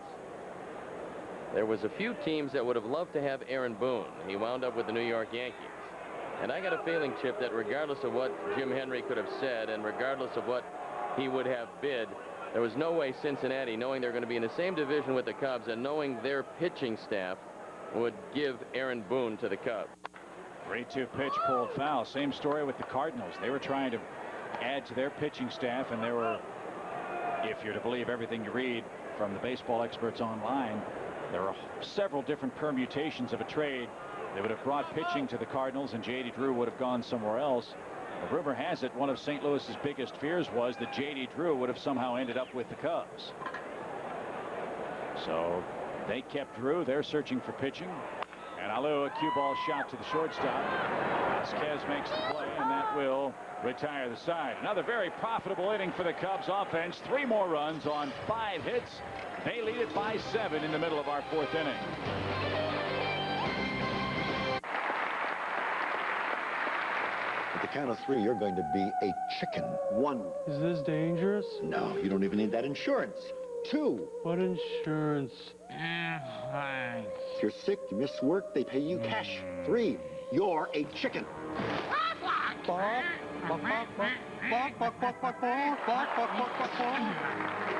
There was a few teams that would have loved to have Aaron Boone. He wound up with the New York Yankees. And I got a feeling, Chip, that regardless of what Jim Henry could have said and regardless of what he would have bid, there was no way Cincinnati, knowing they're going to be in the same division with the Cubs and knowing their pitching staff, would give Aaron Boone to the Cubs. 3-2 pitch pulled foul. Same story with the Cardinals. They were trying to add to their pitching staff, and there were, if you're to believe everything you read from the baseball experts online, there are several different permutations of a trade. They would have brought pitching to the Cardinals, and J.D. Drew would have gone somewhere else. The rumor has it one of St. Louis's biggest fears was that J.D. Drew would have somehow ended up with the Cubs. So they kept Drew. They're searching for pitching. And Alou, a cue ball shot to the shortstop. Vasquez makes the play, and that will retire the side. Another very profitable inning for the Cubs offense. 3 more runs on 5 hits. They lead it by 7 in the middle of our 4th inning. At the count of 3, you're going to be a chicken. 1. Is this dangerous? No, you don't even need that insurance. too. What insurance? If you're sick, you miss work, they pay you cash. 3, you're a chicken.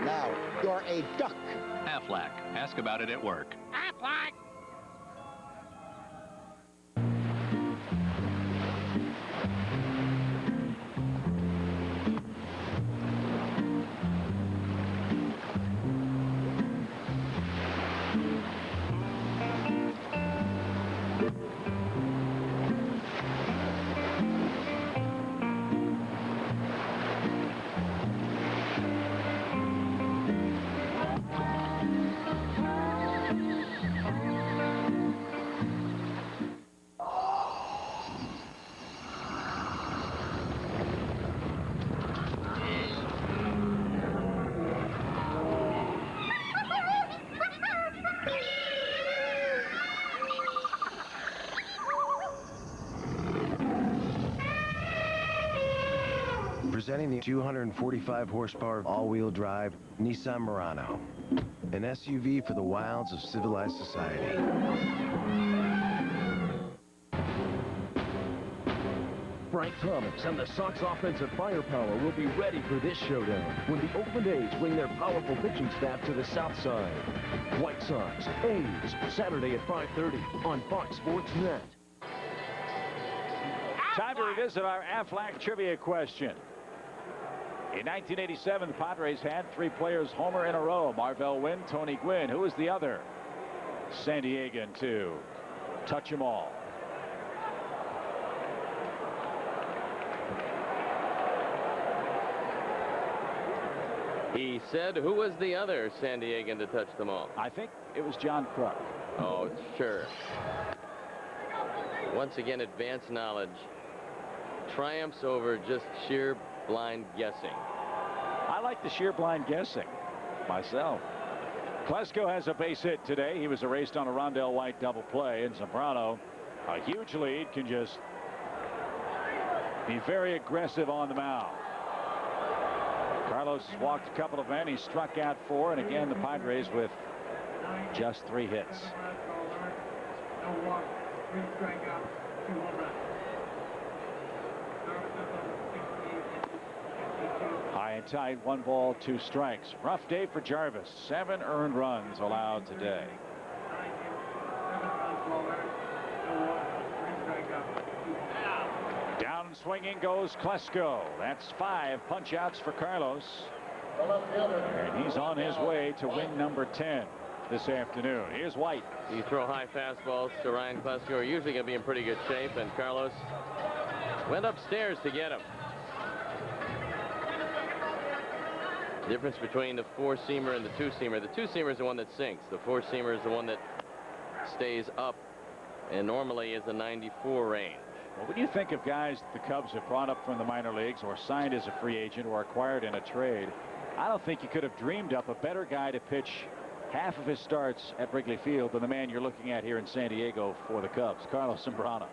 Now, you're a duck. Aflac. Ask about it at work. Aflac. Presenting the 245 horsepower all-wheel drive Nissan Murano, an SUV for the wilds of civilized society. Frank Thomas and the Sox offensive firepower will be ready for this showdown when the Oakland A's bring their powerful pitching staff to the South Side. White Sox, A's, Saturday at 5:30 on Fox Sports Net. Time to revisit our Aflac trivia question. In 1987, the Padres had 3 players homer in a row. Marvell Wynn, Tony Gwynn. Who was the other San Diegan to touch 'em all? He said, who was the other San Diegan to touch them all? I think it was John Kruk. Oh, sure. Once again, advanced knowledge triumphs over just sheer blind guessing. I like the sheer blind guessing myself. Klesko has a base hit today. He was erased on a Rondell White double play, and Zambrano, a huge lead, can just be very aggressive on the mound. Carlos walked a couple of men. He struck out 4, and again the Padres with just 3 hits. High and tight, 1 ball, 2 strikes. Rough day for Jarvis. 7 earned runs allowed today. Down and swinging goes Klesko. That's 5 punch-outs for Carlos. And he's on his way to win number 10 this afternoon. Here's White. You throw high fastballs to Ryan Klesko, are usually going to be in pretty good shape, and Carlos went upstairs to get him. Difference between the 4-seamer and the 2-seamer. The 2-seamer is the one that sinks. The 4-seamer is the one that stays up and normally is a 94 range. Well, when you think of guys the Cubs have brought up from the minor leagues or signed as a free agent or acquired in a trade, I don't think you could have dreamed up a better guy to pitch half of his starts at Wrigley Field than the man you're looking at here in San Diego for the Cubs, Carlos Zambrano.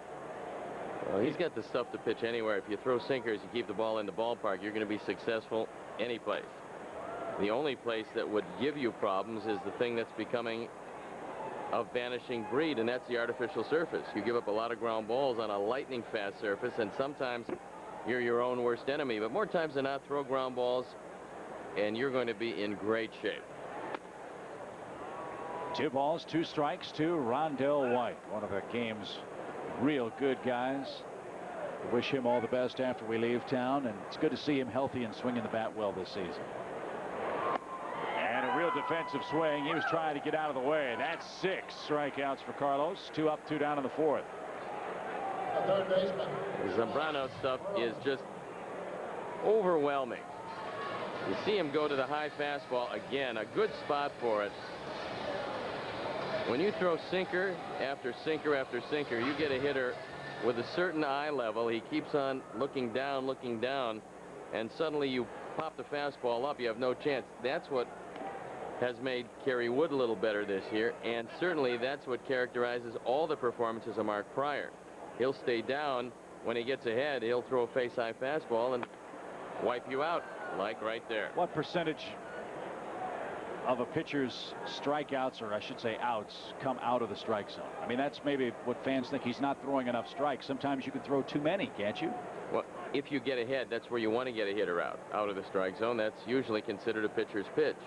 Well, he's got the stuff to pitch anywhere. If you throw sinkers, you keep the ball in the ballpark, you're going to be successful any place. The only place that would give you problems is the thing that's becoming a vanishing breed, and that's the artificial surface. You give up a lot of ground balls on a lightning fast surface, and sometimes you're your own worst enemy. But more times than not, throw ground balls, and you're going to be in great shape. 2 balls, 2 strikes to Rondell White, one of the game's real good guys. We wish him all the best after we leave town, and it's good to see him healthy and swinging the bat well this season. And a real defensive swing. He was trying to get out of the way. That's 6 strikeouts for Carlos. 2 up, 2 down in the 4th. Zambrano stuff is just overwhelming. You see him go to the high fastball again, a good spot for it. When you throw sinker after sinker after sinker, you get a hitter with a certain eye level. He keeps on looking down, and suddenly you pop the fastball up. You have no chance. That's what has made Kerry Wood a little better this year, and certainly that's what characterizes all the performances of Mark Pryor. He'll stay down. When he gets ahead, he'll throw a face-high fastball and wipe you out, like right there. What percentage of a pitcher's strikeouts, or I should say outs, come out of the strike zone. I mean, that's maybe what fans think. He's not throwing enough strikes. Sometimes you can throw too many, can't you? Well, if you get ahead, that's where you want to get a hitter out of the strike zone. That's usually considered a pitcher's pitch.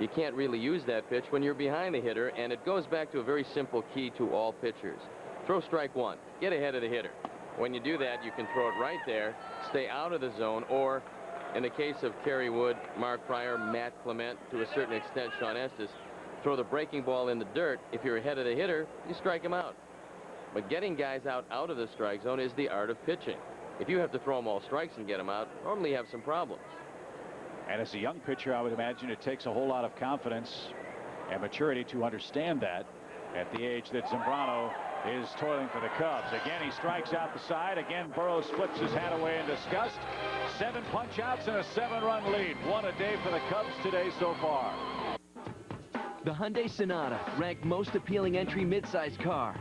You can't really use that pitch when you're behind the hitter, and it goes back to a very simple key to all pitchers. Throw strike one. Get ahead of the hitter. When you do that, you can throw it right there, stay out of the zone, or in the case of Kerry Wood, Mark Pryor, Matt Clement, to a certain extent Sean Estes, throw the breaking ball in the dirt. If you're ahead of the hitter, you strike him out. But getting guys out of the strike zone is the art of pitching. If you have to throw them all strikes and get them out, normally you have some problems. And as a young pitcher, I would imagine it takes a whole lot of confidence and maturity to understand that at the age that Zambrano is toiling for the Cubs. Again, he strikes out the side. Again, Burroughs flips his hat away in disgust. 7 punch-outs and a 7-run lead. One a day for the Cubs today so far. The Hyundai Sonata, ranked most appealing entry midsize car.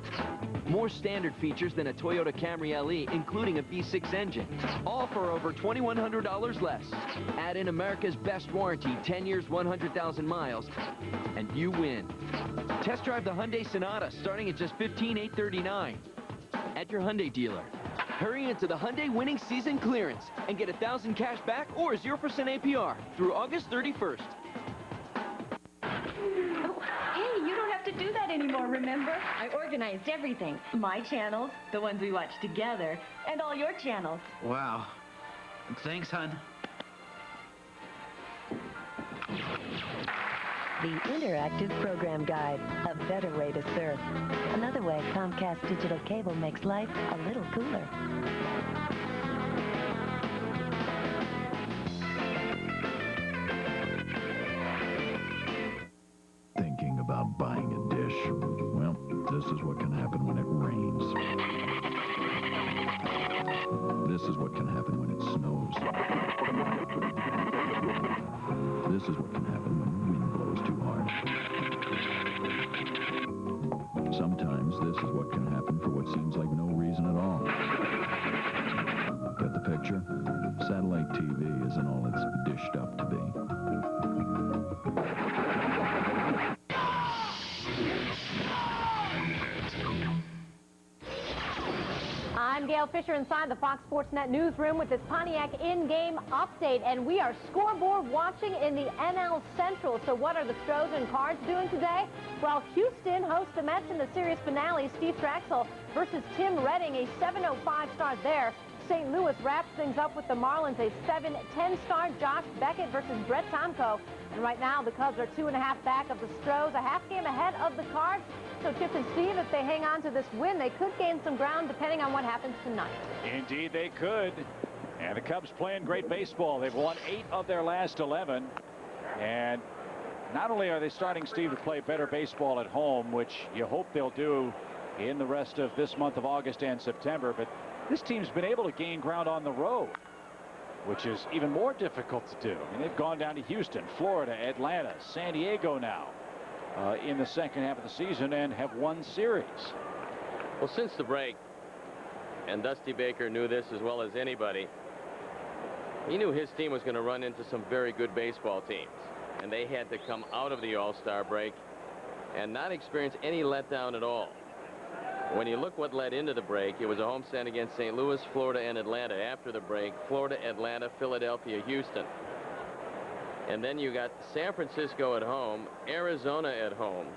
More standard features than a Toyota Camry LE, including a V6 engine. All for over $2,100 less. Add in America's best warranty, 10 years, 100,000 miles, and you win. Test drive the Hyundai Sonata, starting at just $15,839 at your Hyundai dealer. Hurry into the Hyundai winning season clearance and get $1,000 cash back or 0% APR through August 31st. Hey, you don't have to do that anymore, remember? I organized everything. My channels, the ones we watch together, and all your channels. Wow. Thanks, hon. The Interactive Program Guide, a better way to surf. Another way Comcast Digital Cable makes life a little cooler. Thinking about buying a dish? Well, this is what can happen when it rains. This is what can happen when it snows. This is what can happen when the wind blows too hard. Sometimes this is what can happen for what seems like no reason at all. Get the picture? Satellite TV isn't all it's dished up to be. I'm Gail Fisher inside the Fox Sports Net newsroom with this Pontiac in-game update, and we are scoreboard watching in the NL Central. So what are the Stros and Cards doing today? Well, Houston hosts the Mets in the series finale. Steve Traxel versus Tim Redding, a 7:05 start there. St. Louis wraps things up with the Marlins, a 7:10 start. Josh Beckett versus Brett Tomko. And right now, the Cubs are 2.5 back of the Stros, a half game ahead of the Cards. So, Chip and Steve, if they hang on to this win, they could gain some ground depending on what happens tonight. Indeed, they could. And the Cubs playing great baseball. They've won 8 of their last 11. And not only are they starting, Steve, to play better baseball at home, which you hope they'll do in the rest of this month of August and September, but this team's been able to gain ground on the road, which is even more difficult to do. I mean, they've gone down to Houston, Florida, Atlanta, San Diego now in the second half of the season and have won series. Well, since the break, and Dusty Baker knew this as well as anybody, he knew his team was going to run into some very good baseball teams, and they had to come out of the All-Star break and not experience any letdown at all. When you look what led into the break, it was a homestand against St. Louis, Florida, and Atlanta. After the break, Florida, Atlanta, Philadelphia, Houston. And then you got San Francisco at home, Arizona at home,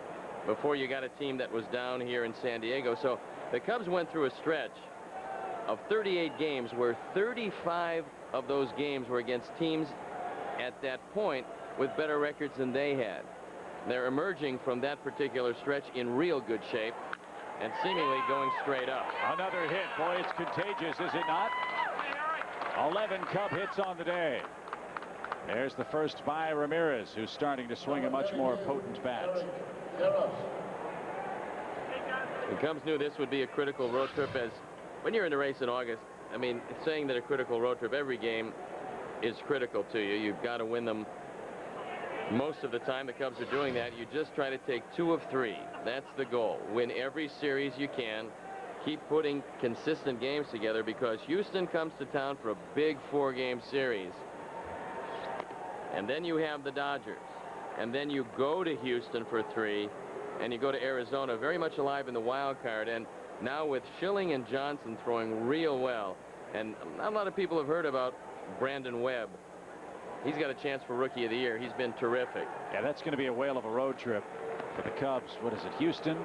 before you got a team that was down here in San Diego. So the Cubs went through a stretch of 38 games where 35 of those games were against teams at that point with better records than they had. They're emerging from that particular stretch in real good shape and seemingly going straight up. Another hit. Boy, it's contagious, is it not? 11 Cub hits on the day. There's the first by Ramirez, who's starting to swing a much more potent bat. The Cubs knew this would be a critical road trip, as when you're in a race in August, I mean, saying that a critical road trip every game is critical to you. You've got to win them most of the time. The Cubs are doing that. You just try to take 2 of 3. That's the goal. Win every series you can. Keep putting consistent games together, because Houston comes to town for a big 4-game series. And then you have the Dodgers. and then you go to Houston for 3, and you go to Arizona, very much alive in the wild card. And now with Schilling and Johnson throwing real well, and not a lot of people have heard about Brandon Webb. He's got a chance for Rookie of the Year. He's been terrific. Yeah, that's going to be a whale of a road trip for the Cubs. What is it, Houston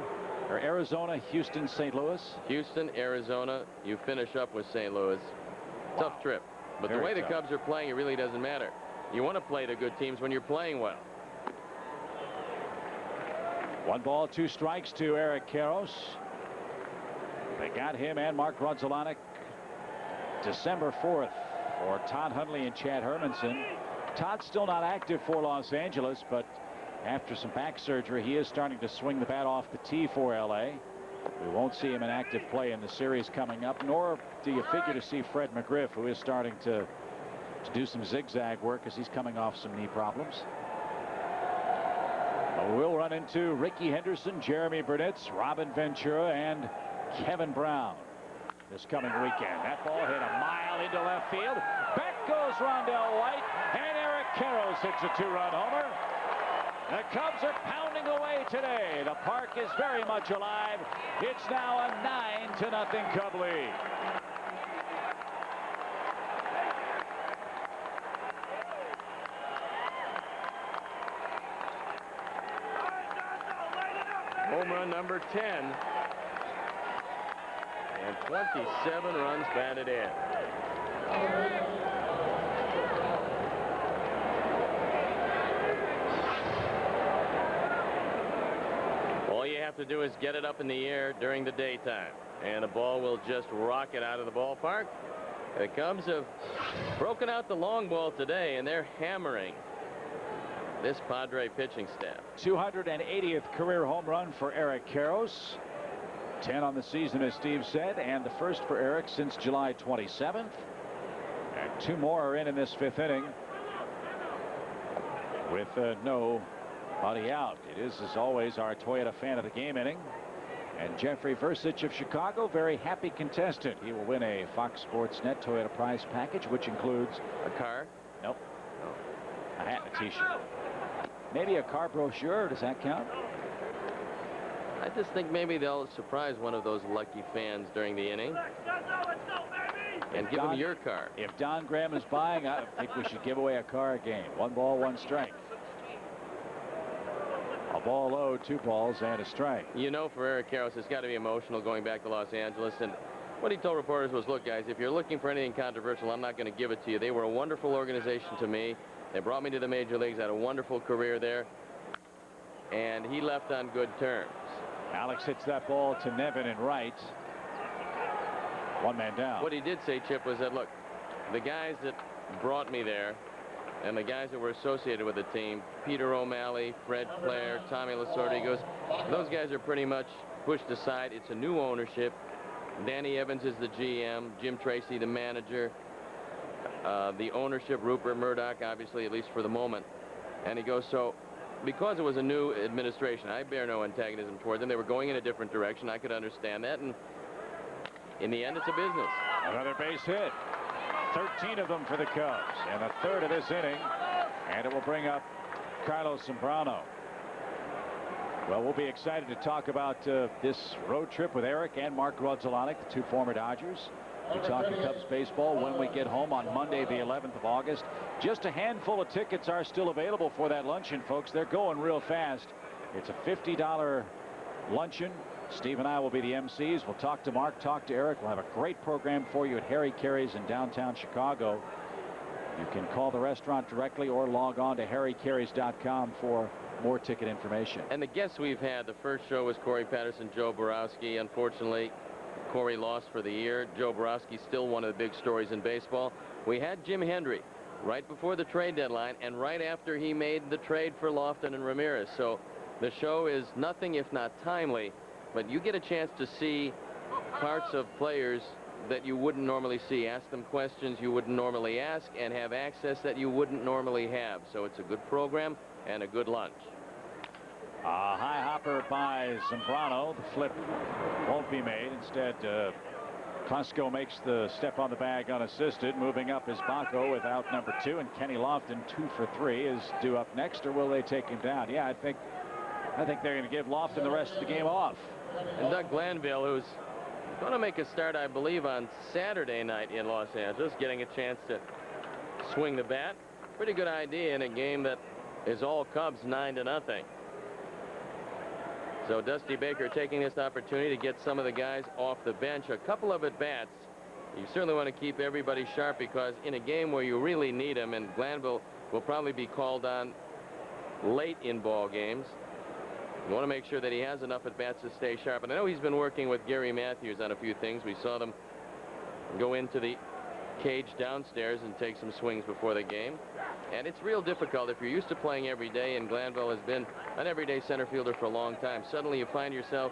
or Arizona, Houston, St. Louis? Houston, Arizona. You finish up with St. Louis. Tough trip. But the way the Cubs are playing, it really doesn't matter. You want to play the good teams when you're playing well. 1 ball, 2 strikes to Eric Karros. They got him and Mark Grudzielanek December 4th for Todd Hundley and Chad Hermanson. Todd's still not active for Los Angeles, but after some back surgery, he is starting to swing the bat off the tee for LA. We won't see him in active play in the series coming up, nor do you figure to see Fred McGriff, who is starting to do some zigzag work as he's coming off some knee problems. We'll run into Ricky Henderson, Jeremy Burnitz, Robin Ventura, and Kevin Brown this coming weekend. That ball hit a mile into left field. Back goes Rondell White, and Eric Karros hits a 2-run homer. The Cubs are pounding away today. The park is very much alive. It's now a 9-0 Cub lead. Home run number 10. And 27 runs batted in. All you have to do is get it up in the air during the daytime, and the ball will just rocket out of the ballpark. The Cubs have broken out the long ball today, and they're hammering this Padre pitching staff. 280th career home run for Eric Karros. 10 on the season, as Steve said, and the first for Eric since July 27th. And 2 more are in this 5th inning with nobody out. It is, as always, our Toyota fan of the game inning. And Jeffrey Versich of Chicago, very happy contestant. He will win a Fox Sports Net Toyota prize package, which includes a car. Nope. A hat and a t-shirt. Maybe a car brochure. Does that count? I just think maybe they'll surprise one of those lucky fans during the inning and give them your car. If Don Graham is buying, I think we should give away a car again. 1 ball, 1 strike. A ball low, 2 balls, and a strike. You know, for Eric Karros, it's got to be emotional going back to Los Angeles. And what he told reporters was, look, guys, if you're looking for anything controversial, I'm not going to give it to you. They were a wonderful organization to me. They brought me to the major leagues. I had a wonderful career there. And he left on good terms. Alex hits that ball to Nevin and right. 1 man down. What he did say, Chip, was that, look, the guys that brought me there and the guys that were associated with the team, Peter O'Malley, Fred Clare, Tommy Lasorda, he goes, those guys are pretty much pushed aside. It's a new ownership. Danny Evans is the GM, Jim Tracy the manager, the ownership, Rupert Murdoch, obviously, at least for the moment. And he goes, so because it was a new administration, I bear no antagonism toward them. They were going in a different direction. I could understand that. And in the end, it's a business. Another base hit. 13 of them for the Cubs. And a third of this inning. And it will bring up Carlos Zambrano. Well, we'll be excited to talk about this road trip with Eric and Mark Grudzielanek, the 2 former Dodgers. We talk Cubs baseball when we get home on Monday, the 11th of August. Just a handful of tickets are still available for that luncheon, folks. They're going real fast. It's a $50 luncheon. Steve and I will be the MCs. We'll talk to Mark, talk to Eric. We'll have a great program for you at Harry Carey's in downtown Chicago. You can call the restaurant directly or log on to harrycareys.com for more ticket information. And the guests we've had, the first show was Corey Patterson, Joe Borowski. Unfortunately, Corey lost for the year. Joe Borowski still one of the big stories in baseball. We had Jim Hendry right before the trade deadline and right after he made the trade for Lofton and Ramirez. So the show is nothing if not timely, but you get a chance to see parts of players that you wouldn't normally see, ask them questions you wouldn't normally ask, and have access that you wouldn't normally have. So it's a good program and a good lunch. A high hopper by Zambrano. The flip won't be made. Instead, Costco makes the step on the bag unassisted. Moving up is Baco without number 2, and Kenny Lofton 2 for 3 is due up next, or will they take him down? Yeah, I think they're going to give Lofton the rest of the game off. And Doug Glanville, who's going to make a start, I believe, on Saturday night in Los Angeles, getting a chance to swing the bat. Pretty good idea in a game that is all Cubs 9-0. So Dusty Baker taking this opportunity to get some of the guys off the bench. A couple of at-bats. You certainly want to keep everybody sharp, because in a game where you really need them, and Glanville will probably be called on late in ball games, you want to make sure that he has enough at-bats to stay sharp. And I know he's been working with Gary Matthews on a few things. We saw them go into the cage downstairs and take some swings before the game. And it's real difficult if you're used to playing every day, and Glanville has been an everyday center fielder for a long time. Suddenly you find yourself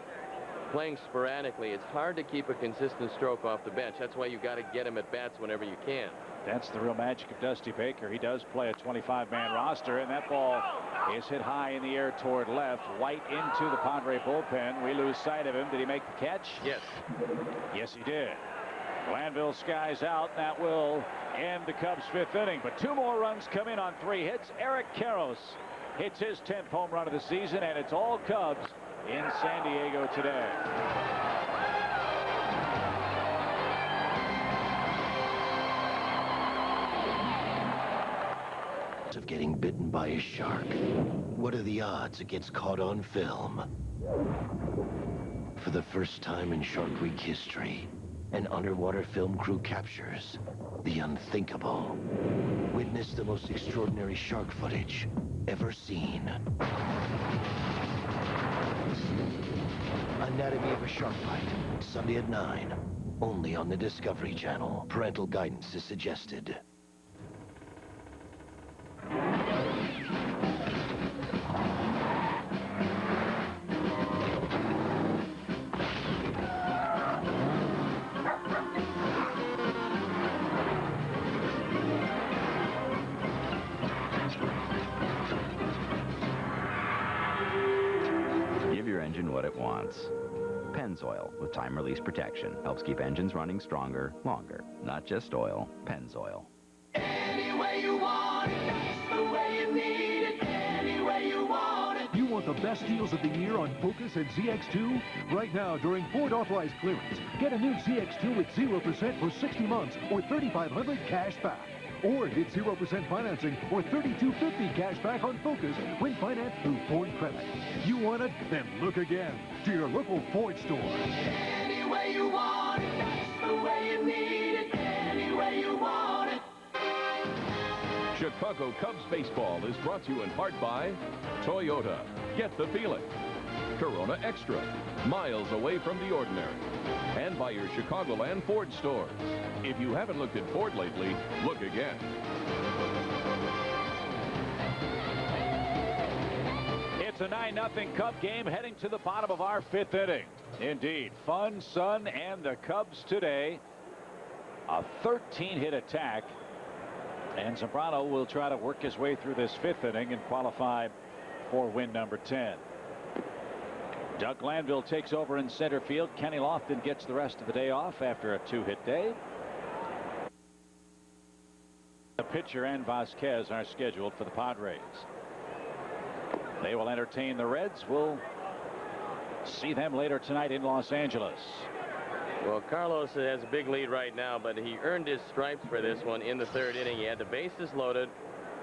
playing sporadically. It's hard to keep a consistent stroke off the bench. That's why you got to get him at bats whenever you can. That's the real magic of Dusty Baker. He does play a 25-man roster, and that ball is hit high in the air toward left. White into the Padre bullpen. We lose sight of him. Did he make the catch? Yes. Yes, he did. Glanville skies out. That will end the Cubs' 5th inning. But 2 more runs come in on 3 hits. Eric Karros hits his 10th home run of the season, and it's all Cubs in San Diego today. Of getting bitten by a shark. What are the odds it gets caught on film? For the first time in Shark Week history, an underwater film crew captures the unthinkable. Witness the most extraordinary shark footage ever seen. Anatomy of a Shark Bite, Sunday at 9, only on the Discovery Channel. Parental guidance is suggested. Give your engine what it wants. Pennzoil with time release protection helps keep engines running stronger, longer. Not just oil, Pennzoil. Any way you want it, that's the way you need it. Any way you want it. You want the best deals of the year on Focus and ZX2? Right now, during Ford authorized clearance, get a new ZX2 with 0% for 60 months or $3,500 cash back. Or get 0% financing or $3,250 cash back on Focus when financed through Ford Credit. You want it? Then look again to your local Ford store. Any way you want it, that's the way you need it. Any way you want it. Chicago Cubs baseball is brought to you in part by Toyota. Get the feeling. Corona Extra, miles away from the ordinary. And by your Chicagoland Ford stores. If you haven't looked at Ford lately, look again. It's a 9-0 Cub game heading to the bottom of our 5th inning. Indeed, fun, sun, and the Cubs today. A 13-hit attack. And Zambrano will try to work his way through this 5th inning and qualify for win number 10. Doug Glanville takes over in center field. Kenny Lofton gets the rest of the day off after a 2-hit day. The pitcher and Vasquez are scheduled for the Padres. They will entertain the Reds. We'll see them later tonight in Los Angeles. Well, Carlos has a big lead right now, but he earned his stripes for this one in the 3rd inning. He had the bases loaded.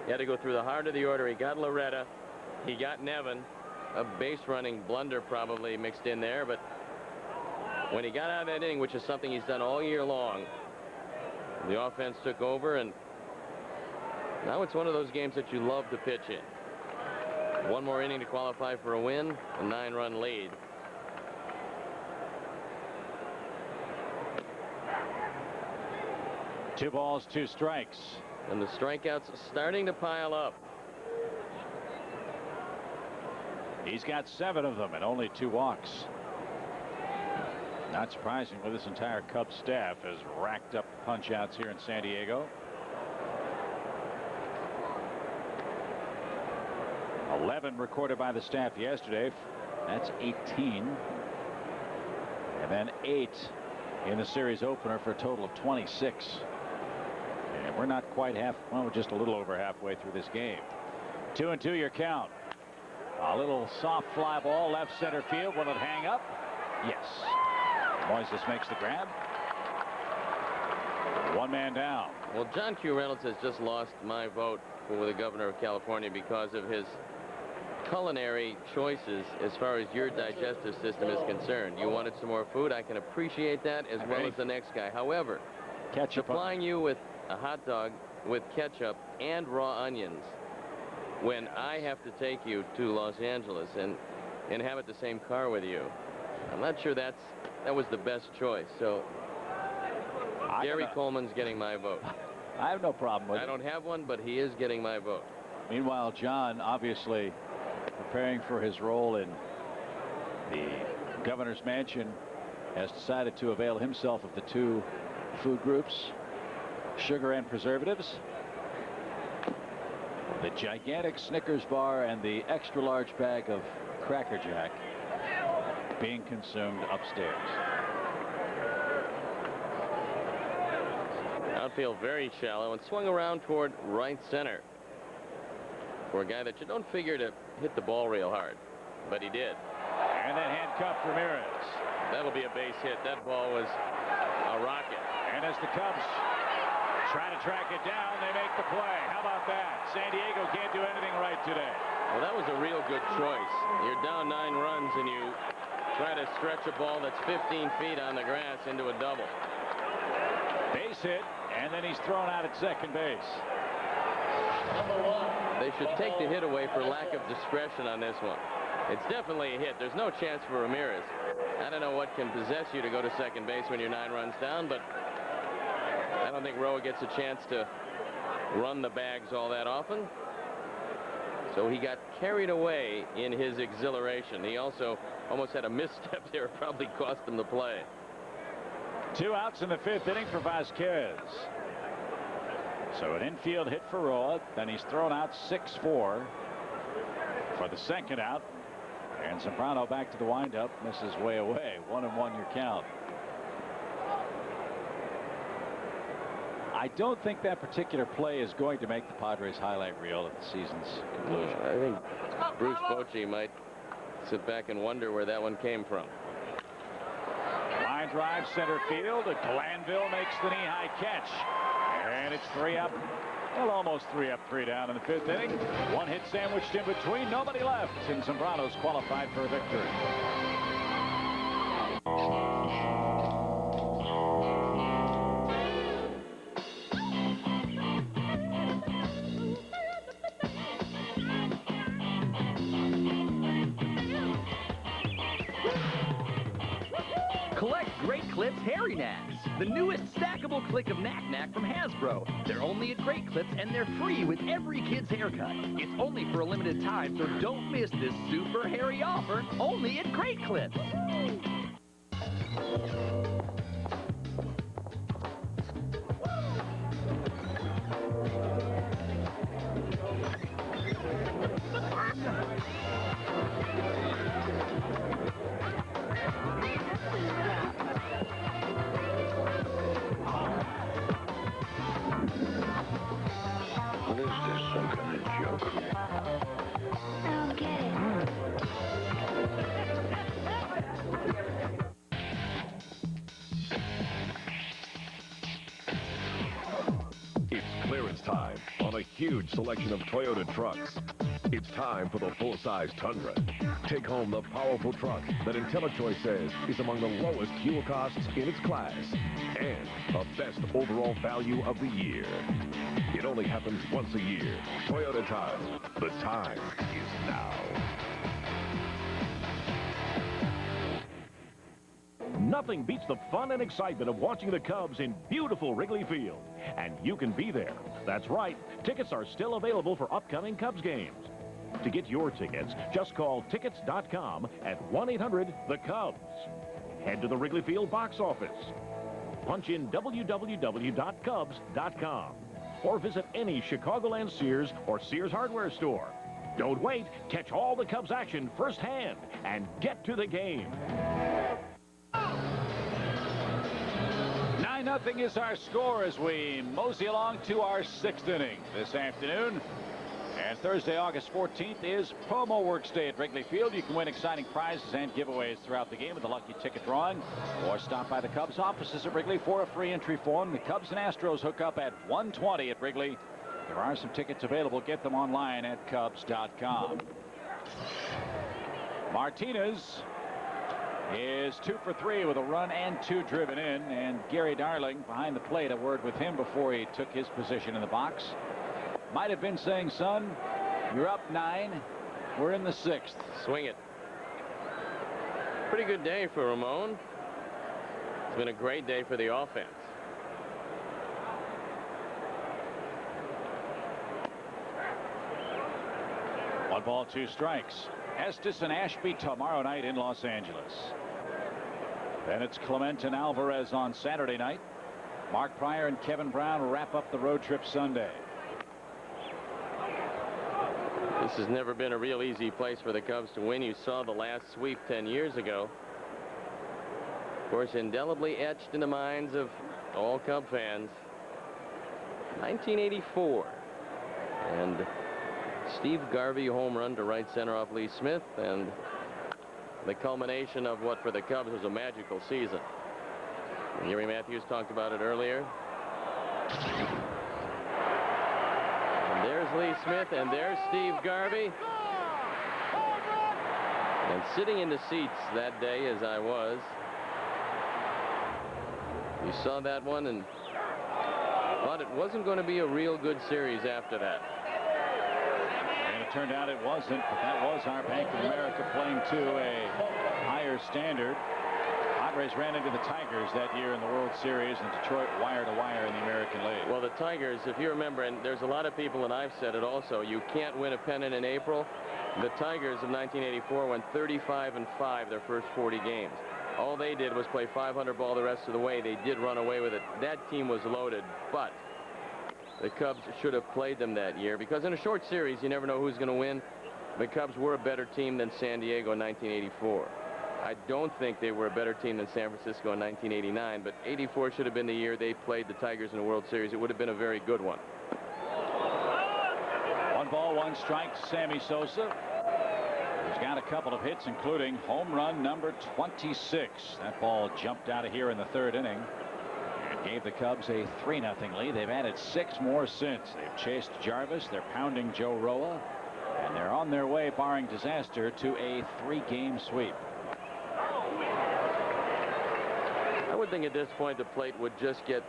He had to go through the heart of the order. He got Loretta. He got Nevin. A base running blunder probably mixed in there, but when he got out of that inning, which is something he's done all year long, the offense took over, and now it's one of those games that you love to pitch in. One more inning to qualify for a win, a 9-run lead. Two balls, 2 strikes. And the strikeouts starting to pile up. He's got 7 of them and only 2 walks. Not surprising with this entire Cubs staff has racked up punch outs here in San Diego. 11 recorded by the staff yesterday. That's 18. And then 8 in the series opener for a total of 26. And we're not quite we're just a little over halfway through this game. 2-2 your count. A little soft fly ball left center field. Will it hang up? Yes. Moises makes the grab. One man down. Well, John Q. Reynolds has just lost my vote for the governor of California because of his culinary choices as far as your digestive system is concerned. You wanted some more food. I can appreciate that as well as the next guy. However, supplying you with a hot dog with ketchup and raw onions when I have to take you to Los Angeles and inhabit the same car with you, I'm not sure that was the best choice. So Gary Coleman's getting my vote. I have no problem with it. I don't have one, but he is getting my vote. Meanwhile, John, obviously preparing for his role in the governor's mansion, has decided to avail himself of the two food groups, sugar and preservatives. The gigantic Snickers bar and the extra large bag of Cracker Jack being consumed upstairs. Outfield very shallow and swung around toward right center for a guy that you don't figure to hit the ball real hard, but he did. And then handcuffed Ramirez. That'll be a base hit. That ball was a rocket. And as the Cubs try to track it down, they make the play. How about that? San Diego can't do anything right today. Well, that was a real good choice. You're down 9 runs and you try to stretch a ball that's 15 feet on the grass into a double. Base hit, and then he's thrown out at second base. They should take the hit away for lack of discretion on this one. It's definitely a hit. There's no chance for Ramirez. I don't know what can possess you to go to second base when you're 9 runs down, but I don't think Roa gets a chance to run the bags all that often. So he got carried away in his exhilaration. He also almost had a misstep there. Probably cost him the play. 2 outs in the 5th inning for Vasquez. So an infield hit for Roa. Then he's thrown out 6-4 for the second out. And Zambrano back to the windup. Misses way away. 1-1 your count. I don't think that particular play is going to make the Padres highlight reel at the season's conclusion. I think Bruce Bochy might sit back and wonder where that one came from. Line drive center field. Glanville makes the knee-high catch. And it's 3 up. Well, almost 3 up, 3 down in the 5th inning. 1 hit sandwiched in between. Nobody left. And Zambrano's qualified for a victory. Collect Great Clips Hairy Knacks, the newest stackable click of knack from Hasbro. They're only at Great Clips and they're free with every kid's haircut. It's only for a limited time, so don't miss this super hairy offer only at Great Clips. Huge selection of Toyota trucks. It's time for the full-size Tundra. Take home the powerful truck that IntelliChoice says is among the lowest fuel costs in its class and the best overall value of the year. It only happens once a year. Toyota time. The time is now. Nothing beats the fun and excitement of watching the Cubs in beautiful Wrigley Field. And you can be there. That's right. Tickets are still available for upcoming Cubs games. To get your tickets, just call tickets.com at 1-800-THE-CUBS. Head to the Wrigley Field box office. Punch in www.cubs.com. Or visit any Chicagoland Sears or Sears hardware store. Don't wait. Catch all the Cubs action firsthand and get to the game. 3-0 is our score as we mosey along to our 6th inning this afternoon. And Thursday, August 14th is Promo Works Day at Wrigley Field. You can win exciting prizes and giveaways throughout the game with a lucky ticket drawing. Or stop by the Cubs offices at Wrigley for a free entry form. The Cubs and Astros hook up at 1:20 at Wrigley. There are some tickets available. Get them online at Cubs.com. Martinez is 2 for 3 with a run and 2 driven in. And Gary Darling behind the plate. A word with him before he took his position in the box. Might have been saying, son, you're up 9. We're in the 6th. Swing it. Pretty good day for Ramon. It's been a great day for the offense. One ball, 2 strikes. Estes and Ashby tomorrow night in Los Angeles. Then it's Clement and Alvarez on Saturday night. Mark Pryor and Kevin Brown wrap up the road trip Sunday. This has never been a real easy place for the Cubs to win. You saw the last sweep 10 years ago. Of course, indelibly etched in the minds of all Cub fans. 1984. And Steve Garvey home run to right center off Lee Smith, and the culmination of what for the Cubs was a magical season. And Yuri Matthews talked about it earlier. And there's Lee Smith, and there's Steve Garvey. And sitting in the seats that day, as I was, you saw that one and thought it wasn't going to be a real good series after that. And it turned out it wasn't, but that was our Bank of America playing to a higher standard. Padres ran into the Tigers that year in the World Series, and Detroit wire to wire in the American League. Well, the Tigers, if you remember, and there's a lot of people, and I've said it also, you can't win a pennant in April. The Tigers of 1984 went 35-5 their first 40 games. All they did was play 500 ball the rest of the way. They did run away with it. That team was loaded, but the Cubs should have played them that year, because in a short series, you never know who's going to win. The Cubs were a better team than San Diego in 1984. I don't think they were a better team than San Francisco in 1989, but 84 should have been the year they played the Tigers in the World Series. It would have been a very good one. 1 ball, 1 strike to Sammy Sosa. He's got a couple of hits, including home run number 26. That ball jumped out of here in the 3rd inning and gave the Cubs a 3-0 lead. They've added 6 more since. They've chased Jarvis. They're pounding Joe Roa, and they're on their way, barring disaster, to a 3-game sweep. I would think at this point the plate would just get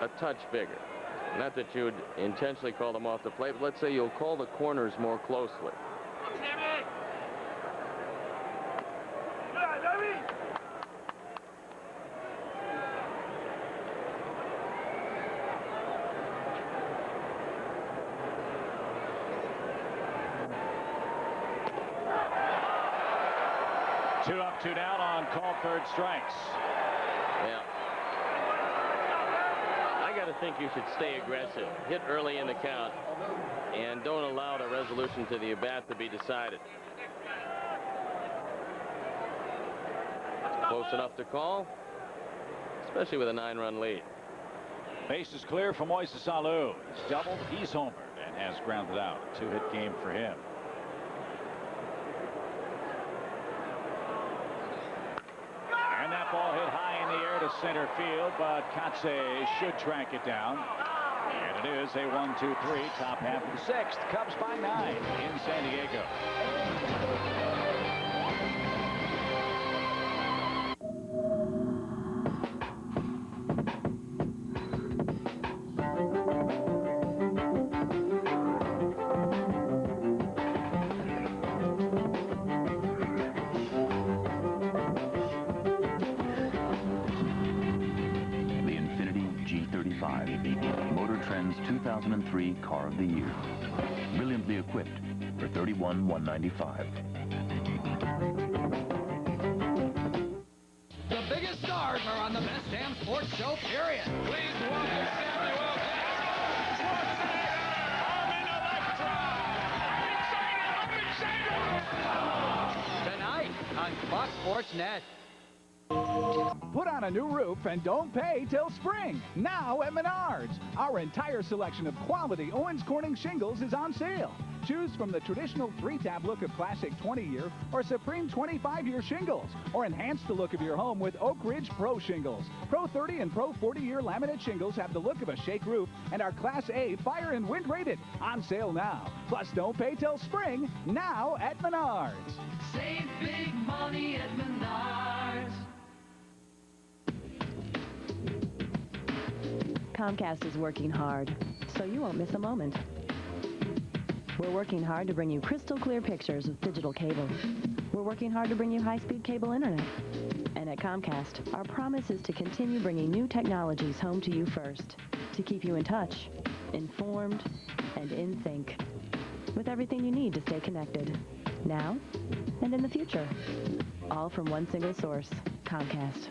a touch bigger. Not that you would intentionally call them off the plate, but let's say you'll call the corners more closely. Two up, 2 down on called 3rd strikes. Yeah. I got to think you should stay aggressive. Hit early in the count and don't allow the resolution to the at-bat to be decided. Close enough to call, especially with a 9-run lead. Base is clear for Moises Alou. He's doubled, he's homered, and has grounded out. A 2-hit game for him. And that ball hit high in the air to center field, but Katse should track it down. And it is a 1-2-3, top half of the 6th. Cubs by 9 in San Diego. Motor Trend's 2003 Car of the Year. Brilliantly equipped for $31,195. The biggest stars are on the best damn sports show, period. Please welcome Samuel tonight on Fox Sports Net. Put on a new roof and don't pay till spring. Now at Menards. Our entire selection of quality Owens Corning shingles is on sale. Choose from the traditional 3-tab look of classic 20-year or Supreme 25-year shingles, or enhance the look of your home with Oak Ridge Pro shingles. Pro 30 and Pro 40-year laminate shingles have the look of a shake roof and are Class A fire and wind rated. On sale now. Plus, don't pay till spring. Now at Menards. Save big money at Menards. Comcast is working hard, so you won't miss a moment. We're working hard to bring you crystal clear pictures with digital cable. We're working hard to bring you high-speed cable internet. And at Comcast, our promise is to continue bringing new technologies home to you first, to keep you in touch, informed, and in sync, with everything you need to stay connected, now and in the future. All from one single source, Comcast.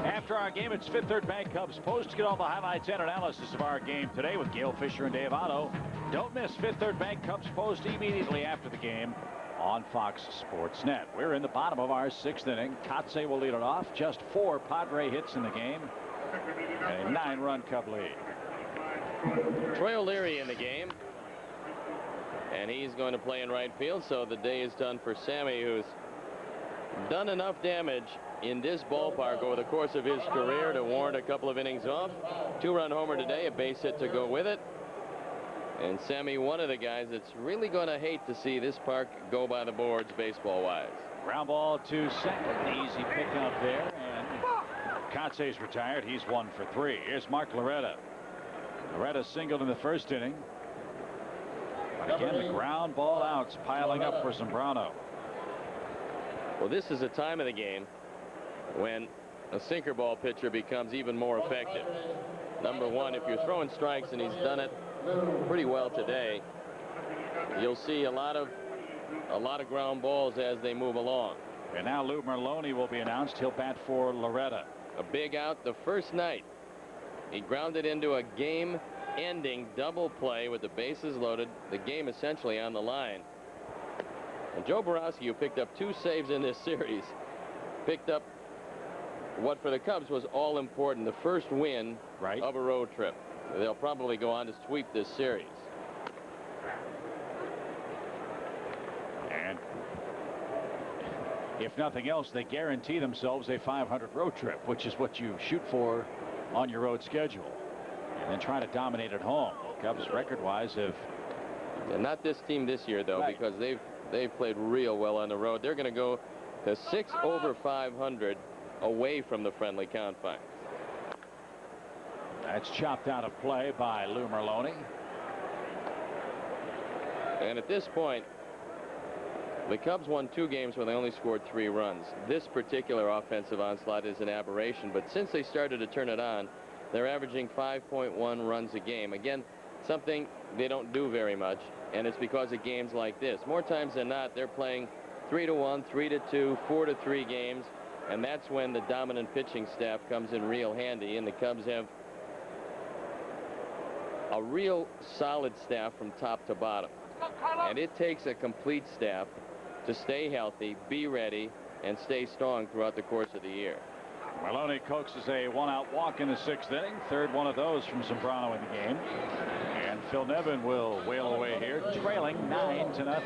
After our game, it's Fifth Third Bank Cubs Post. Get all the highlights and analysis of our game today with Gail Fisher and Dave Otto. Don't miss Fifth Third Bank Cubs Post immediately after the game on Fox Sports Net. We're in the bottom of our 6th inning. Kotze will lead it off. Just 4 Padre hits in the game. A 9-run Cub lead. Troy O'Leary in the game. And he's going to play in right field, so the day is done for Sammy, who's done enough damage in this ballpark over the course of his career to warrant a couple of innings off. 2-run homer today, a base hit to go with it. And Sammy, one of the guys that's really going to hate to see this park go by the boards baseball-wise. Ground ball to second. Easy pickup there. And Kotze's retired. He's 1 for 3. Here's Mark Loretta. Loretta singled in the first inning. But again, the ground ball outs piling up for Zambrano. Well, this is a time of the game when a sinker ball pitcher becomes even more effective. Number one, if you're throwing strikes, and he's done it pretty well today, you'll see a lot of ground balls as they move along. And now Lou Merlone will be announced. He'll bat for Loretta. A big out the first night. He grounded into a game-ending double play with the bases loaded, the game essentially on the line. And Joe Borowski, who picked up 2 saves in this series, picked up what for the Cubs was all important, the first win of a road trip. They'll probably go on to sweep this series. And if nothing else, they guarantee themselves a 500 road trip, which is what you shoot for on your road schedule. And then try to dominate at home. Cubs record-wise have... And not this team this year, though, because they've played real well on the road. They're going to go to 6 over 500 away from the friendly confines. That's chopped out of play by Lou Merlone. And at this point, the Cubs won 2 games where they only scored 3 runs. This particular offensive onslaught is an aberration, but since they started to turn it on, they're averaging 5.1 runs a game. Again, something they don't do very much, and it's because of games like this. More times than not, they're playing 3-1, 3-2, 4-3 games, and that's when the dominant pitching staff comes in real handy. And the Cubs have a real solid staff from top to bottom. And it takes a complete staff to stay healthy, be ready, and stay strong throughout the course of the year. Merlone coaxes a 1-out walk in the 6th inning. Third one of those from Zambrano in the game. And Phil Nevin will wail away here, trailing 9-0.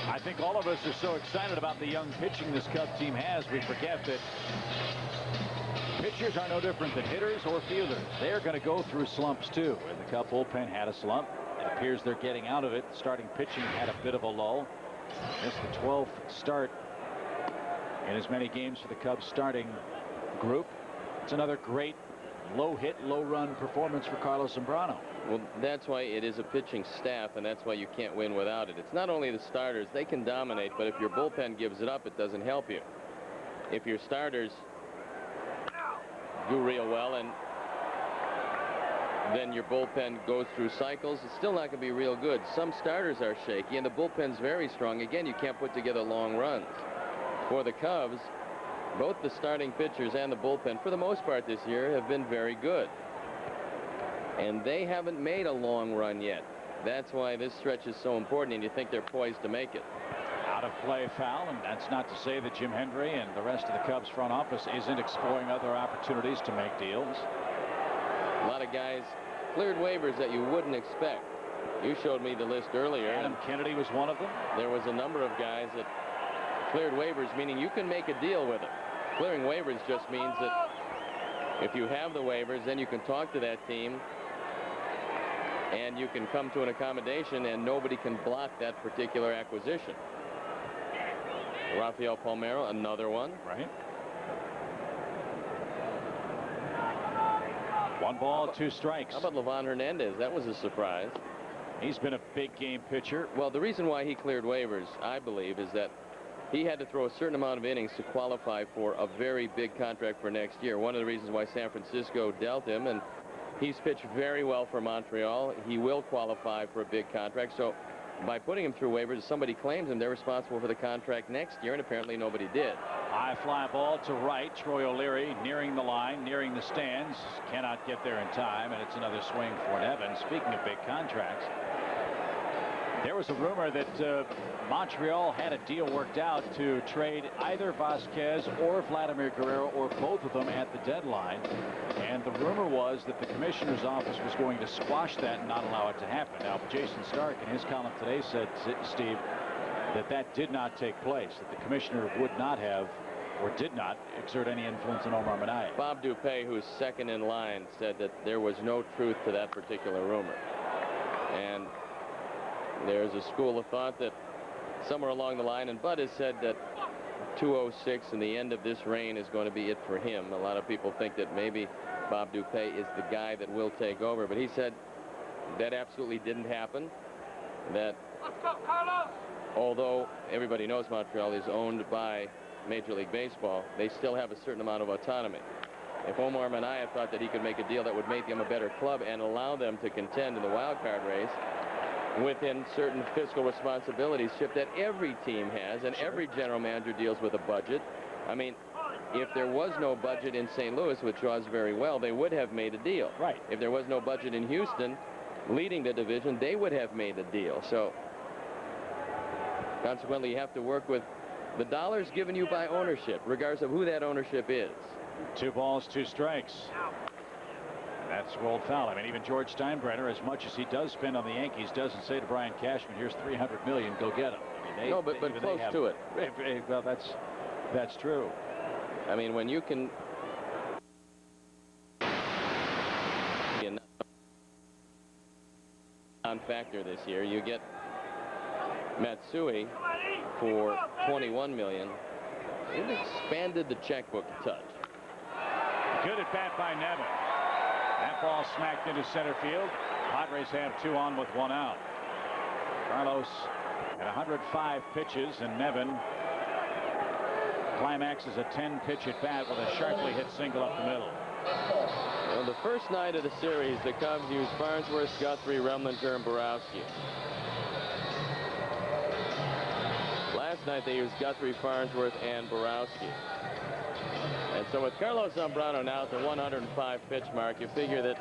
I think all of us are so excited about the young pitching this Cub team has, we forget that pitchers are no different than hitters or fielders. They're going to go through slumps too. And the Cub bullpen had a slump. It appears they're getting out of it. Starting pitching had a bit of a lull. Missed the 12th start in as many games for the Cubs starting group. It's another great low hit, low run performance for Carlos Zambrano. Well, that's why it is a pitching staff, and that's why you can't win without it. It's not only the starters. They can dominate, but if your bullpen gives it up, it doesn't help you. If your starters do real well and then your bullpen goes through cycles, it's still not going to be real good. Some starters are shaky, and the bullpen's very strong. Again, you can't put together long runs. For the Cubs, both the starting pitchers and the bullpen, for the most part this year, have been very good. And they haven't made a long run yet. That's why this stretch is so important, and you think they're poised to make it. Out of play foul, and that's not to say that Jim Hendry and the rest of the Cubs front office isn't exploring other opportunities to make deals. A lot of guys cleared waivers that you wouldn't expect. You showed me the list earlier. Adam Kennedy was one of them. There was a number of guys that cleared waivers, meaning you can make a deal with them. Clearing waivers just means that if you have the waivers, then you can talk to that team and you can come to an accommodation and nobody can block that particular acquisition. Rafael Palmeiro, another one. Right. 1 ball, 2 strikes. How about Livan Hernandez? That was a surprise. He's been a big game pitcher. Well, the reason why he cleared waivers, I believe, is that he had to throw a certain amount of innings to qualify for a very big contract for next year. One of the reasons why San Francisco dealt him, and he's pitched very well for Montreal. He will qualify for a big contract. So by putting him through waivers, if somebody claims him, they're responsible for the contract next year, and apparently nobody did. High fly ball to right. Troy O'Leary nearing the line, nearing the stands. Cannot get there in time, and it's another swing for Nevin. Speaking of big contracts, there was a rumor that Montreal had a deal worked out to trade either Vasquez or Vladimir Guerrero or both of them at the deadline. And the rumor was that the commissioner's office was going to squash that and not allow it to happen. Now, Jason Stark in his column today said, Steve, that did not take place, that the commissioner would not have or did not exert any influence on Omar Minaya. Bob Dupé, who's second in line, said that there was no truth to that particular rumor. And there's a school of thought that somewhere along the line, and Bud has said that 206 and the end of this reign is going to be it for him. A lot of people think that maybe Bob Dupé is the guy that will take over, but he said that absolutely didn't happen. That although everybody knows Montreal is owned by Major League Baseball, they still have a certain amount of autonomy. If Omar Minaya thought that he could make a deal that would make them a better club and allow them to contend in the wild card race within certain fiscal responsibilities, Chip, that every team has, and every general manager deals with a budget. I mean, if there was no budget in St. Louis, which draws very well, they would have made a deal. Right. If there was no budget in Houston, leading the division, they would have made a deal. So consequently, you have to work with the dollars given you by ownership, regardless of who that ownership is. 2 balls, 2 strikes. That's rolled foul. I mean, even George Steinbrenner, as much as he does spend on the Yankees, doesn't say to Brian Cashman, here's $300 million, go get him. I mean, no, but close to it. Well, that's true. I mean, when you can non-factor this year, you get Matsui for $21 million. It expanded the checkbook a touch. Good at bat by Nevin. That ball smacked into center field. Padres have 2 on with 1 out. Carlos at 105 pitches, and Nevin climaxes a 10-pitch at bat with a sharply hit single up the middle. Well, the first night of the series, the Cubs used Farnsworth, Guthrie, Remlinger, and Borowski. Last night they used Guthrie, Farnsworth, and Borowski. And so with Carlos Zambrano now at the 105 pitch mark, you figure that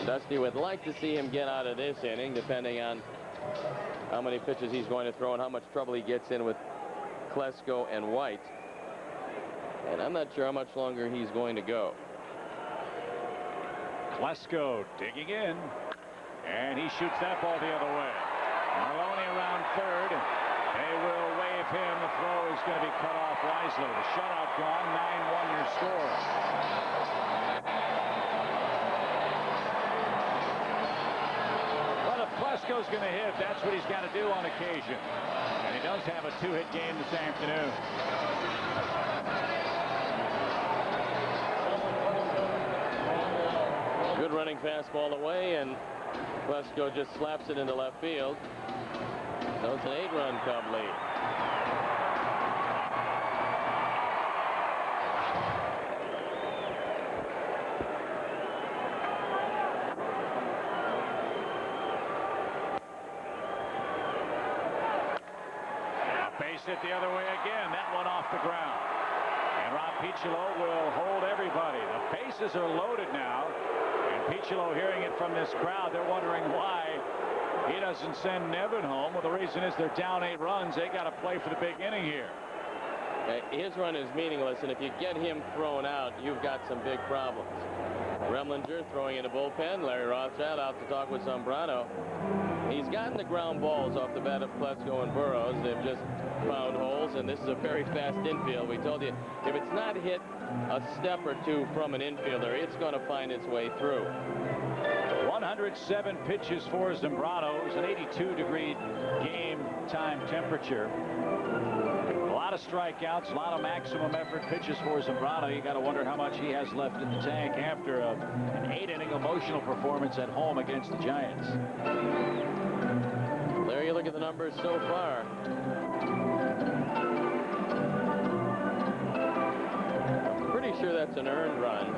Dusty would like to see him get out of this inning, depending on how many pitches he's going to throw and how much trouble he gets in with Klesko and White. And I'm not sure how much longer he's going to go. Klesko digging in, and he shoots that ball the other way. Maloney around third. They will wave him. The throw is going to be cut off wisely. The shutout gone. 9-1 your score. Well, if Klesko's going to hit, that's what he's got to do on occasion. And he does have a 2-hit game this afternoon. Good running fastball away, and Klesko just slaps it into left field. So it's an 8-run Cub lead. Base hit the other way again. That one off the ground. And Rob Piccolo will hold everybody. The bases are loaded now. And Piccolo hearing it from this crowd. They're wondering why he doesn't send Nevin home. Well, the reason is they're down 8 runs. They got to play for the big inning here. His run is meaningless, and if you get him thrown out, you've got some big problems. Remlinger throwing in the bullpen. Larry Rothschild out to talk with Zambrano. He's gotten the ground balls off the bat of Plesko and Burrows. They've just found holes, and this is a very fast infield. We told you, if it's not hit a step or two from an infielder, it's going to find its way through. 107 pitches for Zambrano. It was an 82-degree game time temperature. A lot of strikeouts, a lot of maximum effort pitches for Zambrano. You got to wonder how much he has left in the tank after an 8-inning emotional performance at home against the Giants. There you look at the numbers so far. Pretty sure that's an earned run.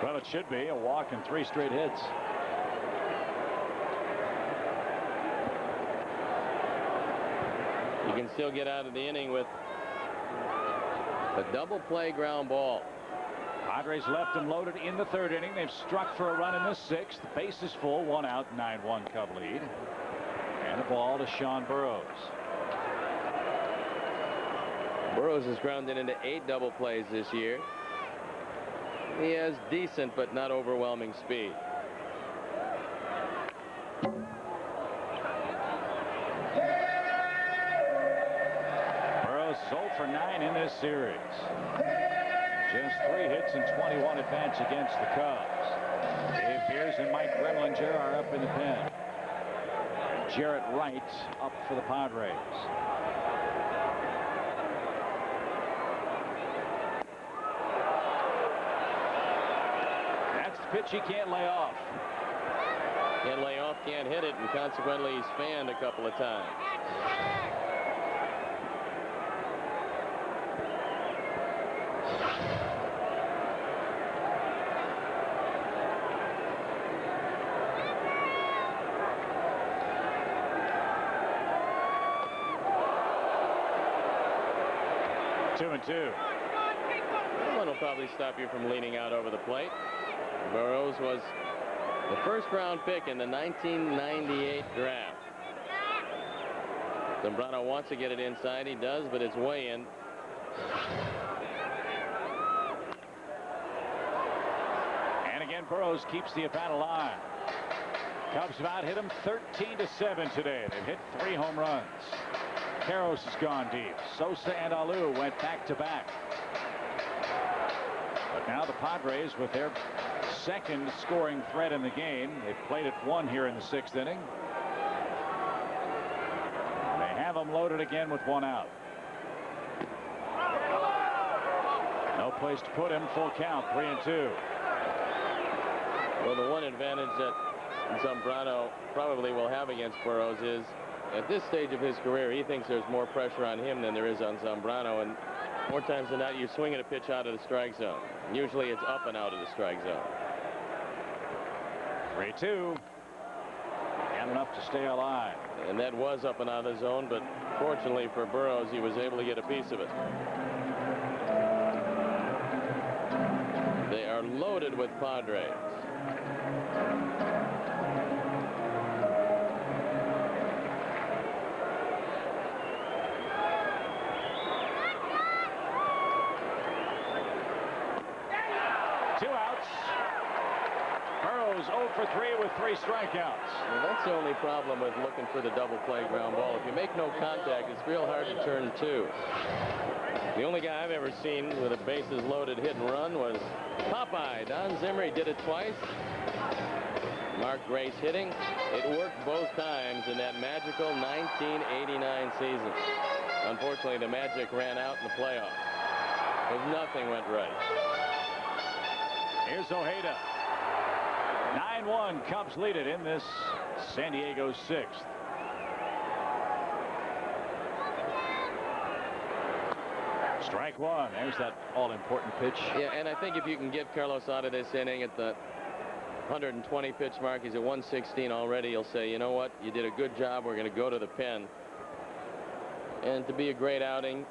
Well, it should be a walk and 3 straight hits. You can still get out of the inning with a double play ground ball. Padres left them loaded in the 3rd inning. They've struck for a run in the 6th. The base is full. 1 out, 9-1 Cub lead. And a ball to Sean Burrows. Burrows has grounded into 8 double plays this year. He has decent but not overwhelming speed. Burrows 0 for 9 in this series. Just 3 hits and 21 at bats against the Cubs. Dave Pierce and Mike Remlinger are up in the pen. Jaret Wright up for the Padres. That's the pitch he can't lay off. Can't lay off, can't hit it, and consequently he's fanned a couple of times. Two and two. That one will probably stop you from leaning out over the plate. Burrows was the 1st round pick in the 1998 draft. Zambrano wants to get it inside. He does, but it's way in. And again, Burrows keeps the at-bat alive. Cubs have out hit him 13-7 today. They've hit 3 home runs. Karros has gone deep. Sosa and Alou went back-to-back. But now the Padres, with their 2nd scoring threat in the game, they've played at 1 here in the 6th inning. They have him loaded again with 1 out. No place to put him. Full count, 3-2. Well, the one advantage that Zambrano probably will have against Burrows is, at this stage of his career, he thinks there's more pressure on him than there is on Zambrano, and more times than not, you're swinging a pitch out of the strike zone. Usually it's up and out of the strike zone. 3-2. And enough to stay alive. And that was up and out of the zone, but fortunately for Burrows, he was able to get a piece of it. They are loaded with Padres. Burrows 0 for 3 with 3 strikeouts. Well, that's the only problem with looking for the double play ground ball. If you make no contact, it's real hard to turn 2. The only guy I've ever seen with a bases loaded hit and run was Popeye. Don Zimmer. He did it twice. Mark Grace hitting. It worked both times in that magical 1989 season. Unfortunately, the magic ran out in the playoffs because nothing went right. Here's Ojeda. 9-1. Cubs lead it in this San Diego 6th. Strike 1. There's that all-important pitch. Yeah, and I think if you can get Carlos out of this inning at the 120 pitch mark, he's at 116 already. He'll say, you know what, you did a good job. We're going to go to the pen. And to be a great outing,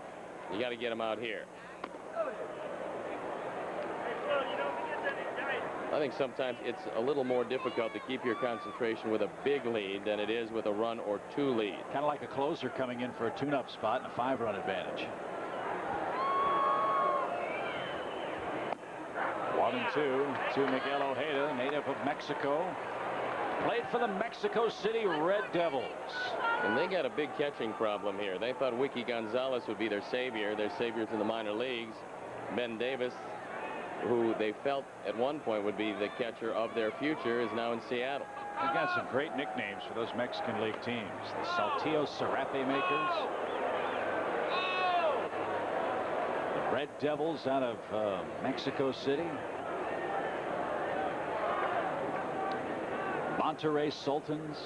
you got to get him out here. I think sometimes it's a little more difficult to keep your concentration with a big lead than it is with a run or two lead. Kind of like a closer coming in for a tune-up spot and a 5-run advantage. 1-2 to Miguel Ojeda, native of Mexico. Played for the Mexico City Red Devils. And they got a big catching problem here. They thought Wiki Gonzalez would be their savior. Their saviors in the minor leagues. Ben Davis, who they felt at one point would be the catcher of their future, is now in Seattle. They've got some great nicknames for those Mexican League teams. The Saltillo Serape Makers. The Red Devils out of Mexico City. Monterrey Sultans.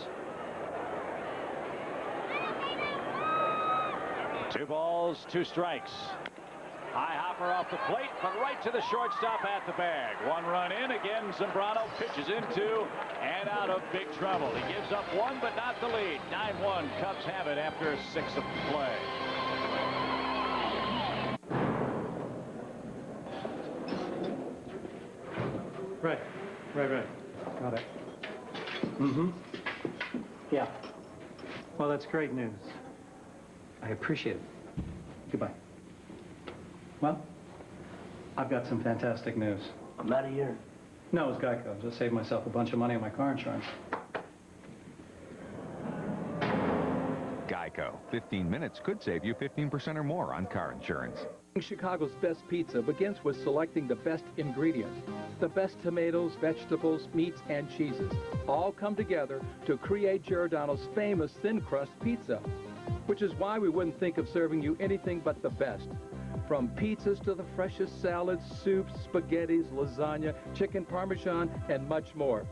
2 balls, 2 strikes. High hopper off the plate, but right to the shortstop at the bag. 1 run in. Again, Zambrano pitches into and out of big trouble. He gives up 1, but not the lead. 9-1. Cubs have it after 6 of play. Right. Got it. Yeah. Well, that's great news. I appreciate it. Goodbye. Well, I've got some fantastic news. I'm out of here. No, it's Geico. Just saved myself a bunch of money on my car insurance. Geico. 15 minutes could save you 15% or more on car insurance. Chicago's best pizza begins with selecting the best ingredients. The best tomatoes, vegetables, meats, and cheeses all come together to create Giordano's famous thin crust pizza, which is why we wouldn't think of serving you anything but the best. From pizzas to the freshest salads, soups, spaghettis, lasagna, chicken parmesan, and much more.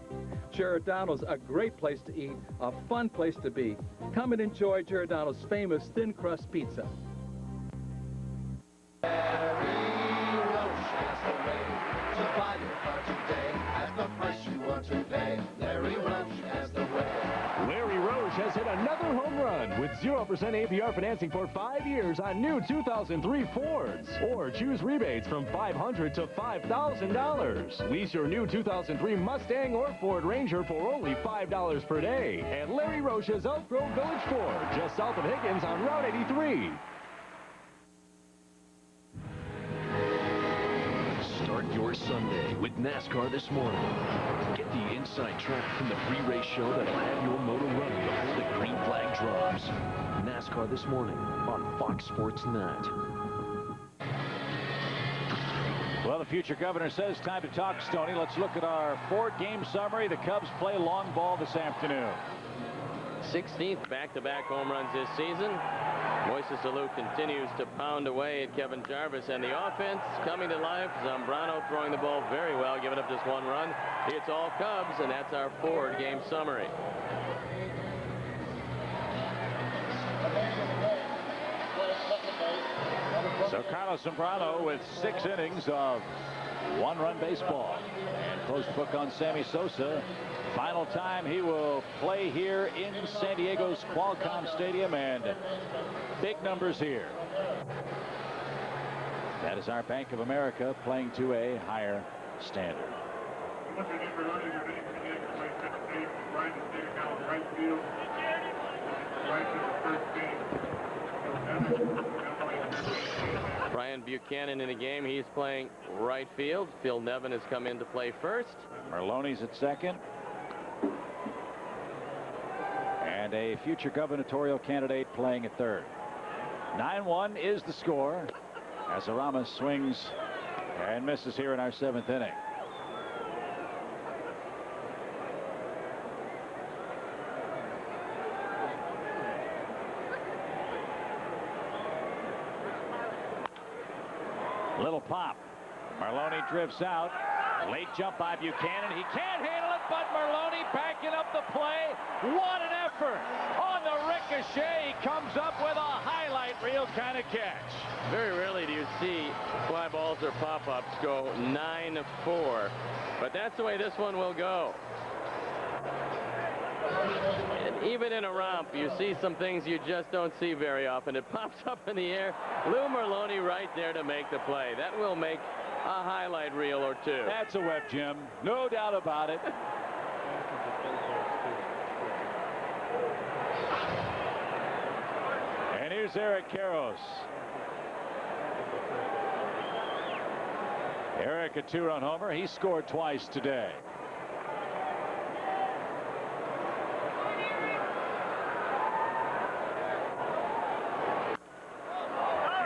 Giordano's a great place to eat, a fun place to be. Come and enjoy Giordano's famous thin crust pizza. Larry Roche has hit another home run with 0% APR financing for 5 years on new 2003 Fords. Or choose rebates from $500 to $5,000. Lease your new 2003 Mustang or Ford Ranger for only $5 per day. At Larry Roche's Elk Grove Village Ford, just south of Higgins on Route 83. Start your Sunday with NASCAR This Morning. Get the inside track from the pre-race show that'll have your motor running before the green flag drops. NASCAR This Morning on Fox Sports Net. Well, the future governor says time to talk, Stoney. Let's look at our Ford-game summary. The Cubs play long ball this afternoon. 16th back-to-back home runs this season. Moises Alou continues to pound away at Kevin Jarvis, and the offense coming to life. Zambrano throwing the ball very well, giving up just 1 run. It's all Cubs, and that's our Ford game summary. So Carlos Zambrano with 6 innings of 1-run baseball. And close book on Sammy Sosa. Final time he will play here in San Diego's Qualcomm Stadium, and big numbers here. That is our Bank of America playing to a higher standard. Brian Buchanan in the game. He's playing right field. Phil Nevin has come in to play first. Merloni's at second. And a future gubernatorial candidate playing at third. 9-1 is the score as Arama swings and misses here in our 7th inning. Little pop. Merloni drifts out. Late jump by Buchanan. He can't handle it, but Merloni backing up the play. What an effort. On the ricochet, he comes up with a highlight reel kind of catch. Very rarely do you see fly balls or pop-ups go 9-4, but that's the way this one will go. And even in a romp, you see some things you just don't see very often. It pops up in the air. Lou Merloni right there to make the play. That will make a highlight reel or two. That's a web, Jim. No doubt about it. And here's Eric Karros. Eric, a 2-run homer. He scored twice today.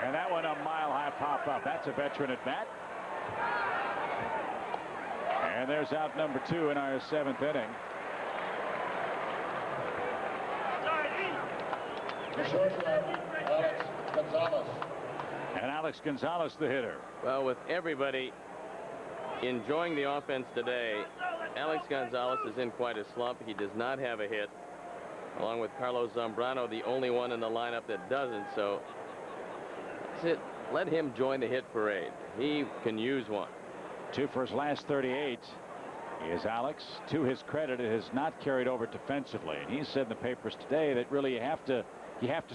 And that one a mile-high pop-up. That's a veteran at bat. And there's out number 2 in our 7th inning. And Alex Gonzalez, the hitter. Well, with everybody enjoying the offense today, Alex Gonzalez is in quite a slump. He does not have a hit, along with Carlos Zambrano, the only one in the lineup that doesn't. So that's it. Let him join the hit parade. He can use one. 2 for his last 38 is Alex. To his credit, it has not carried over defensively. And he said in the papers today that really you have to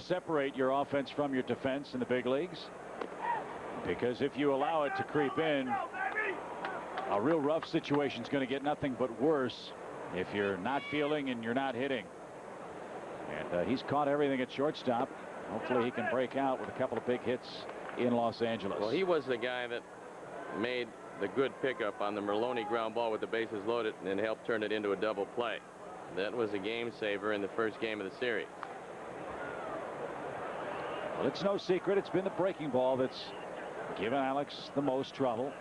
separate your offense from your defense in the big leagues, because if you allow it to creep in, a real rough situation is going to get nothing but worse if you're not fielding and you're not hitting. And he's caught everything at shortstop. Hopefully he can break out with a couple of big hits in Los Angeles. Well, he was the guy that made the good pickup on the Merlone ground ball with the bases loaded and helped turn it into a double play. That was a game saver in the first game of the series. Well, it's no secret it's been the breaking ball that's given Alex the most trouble.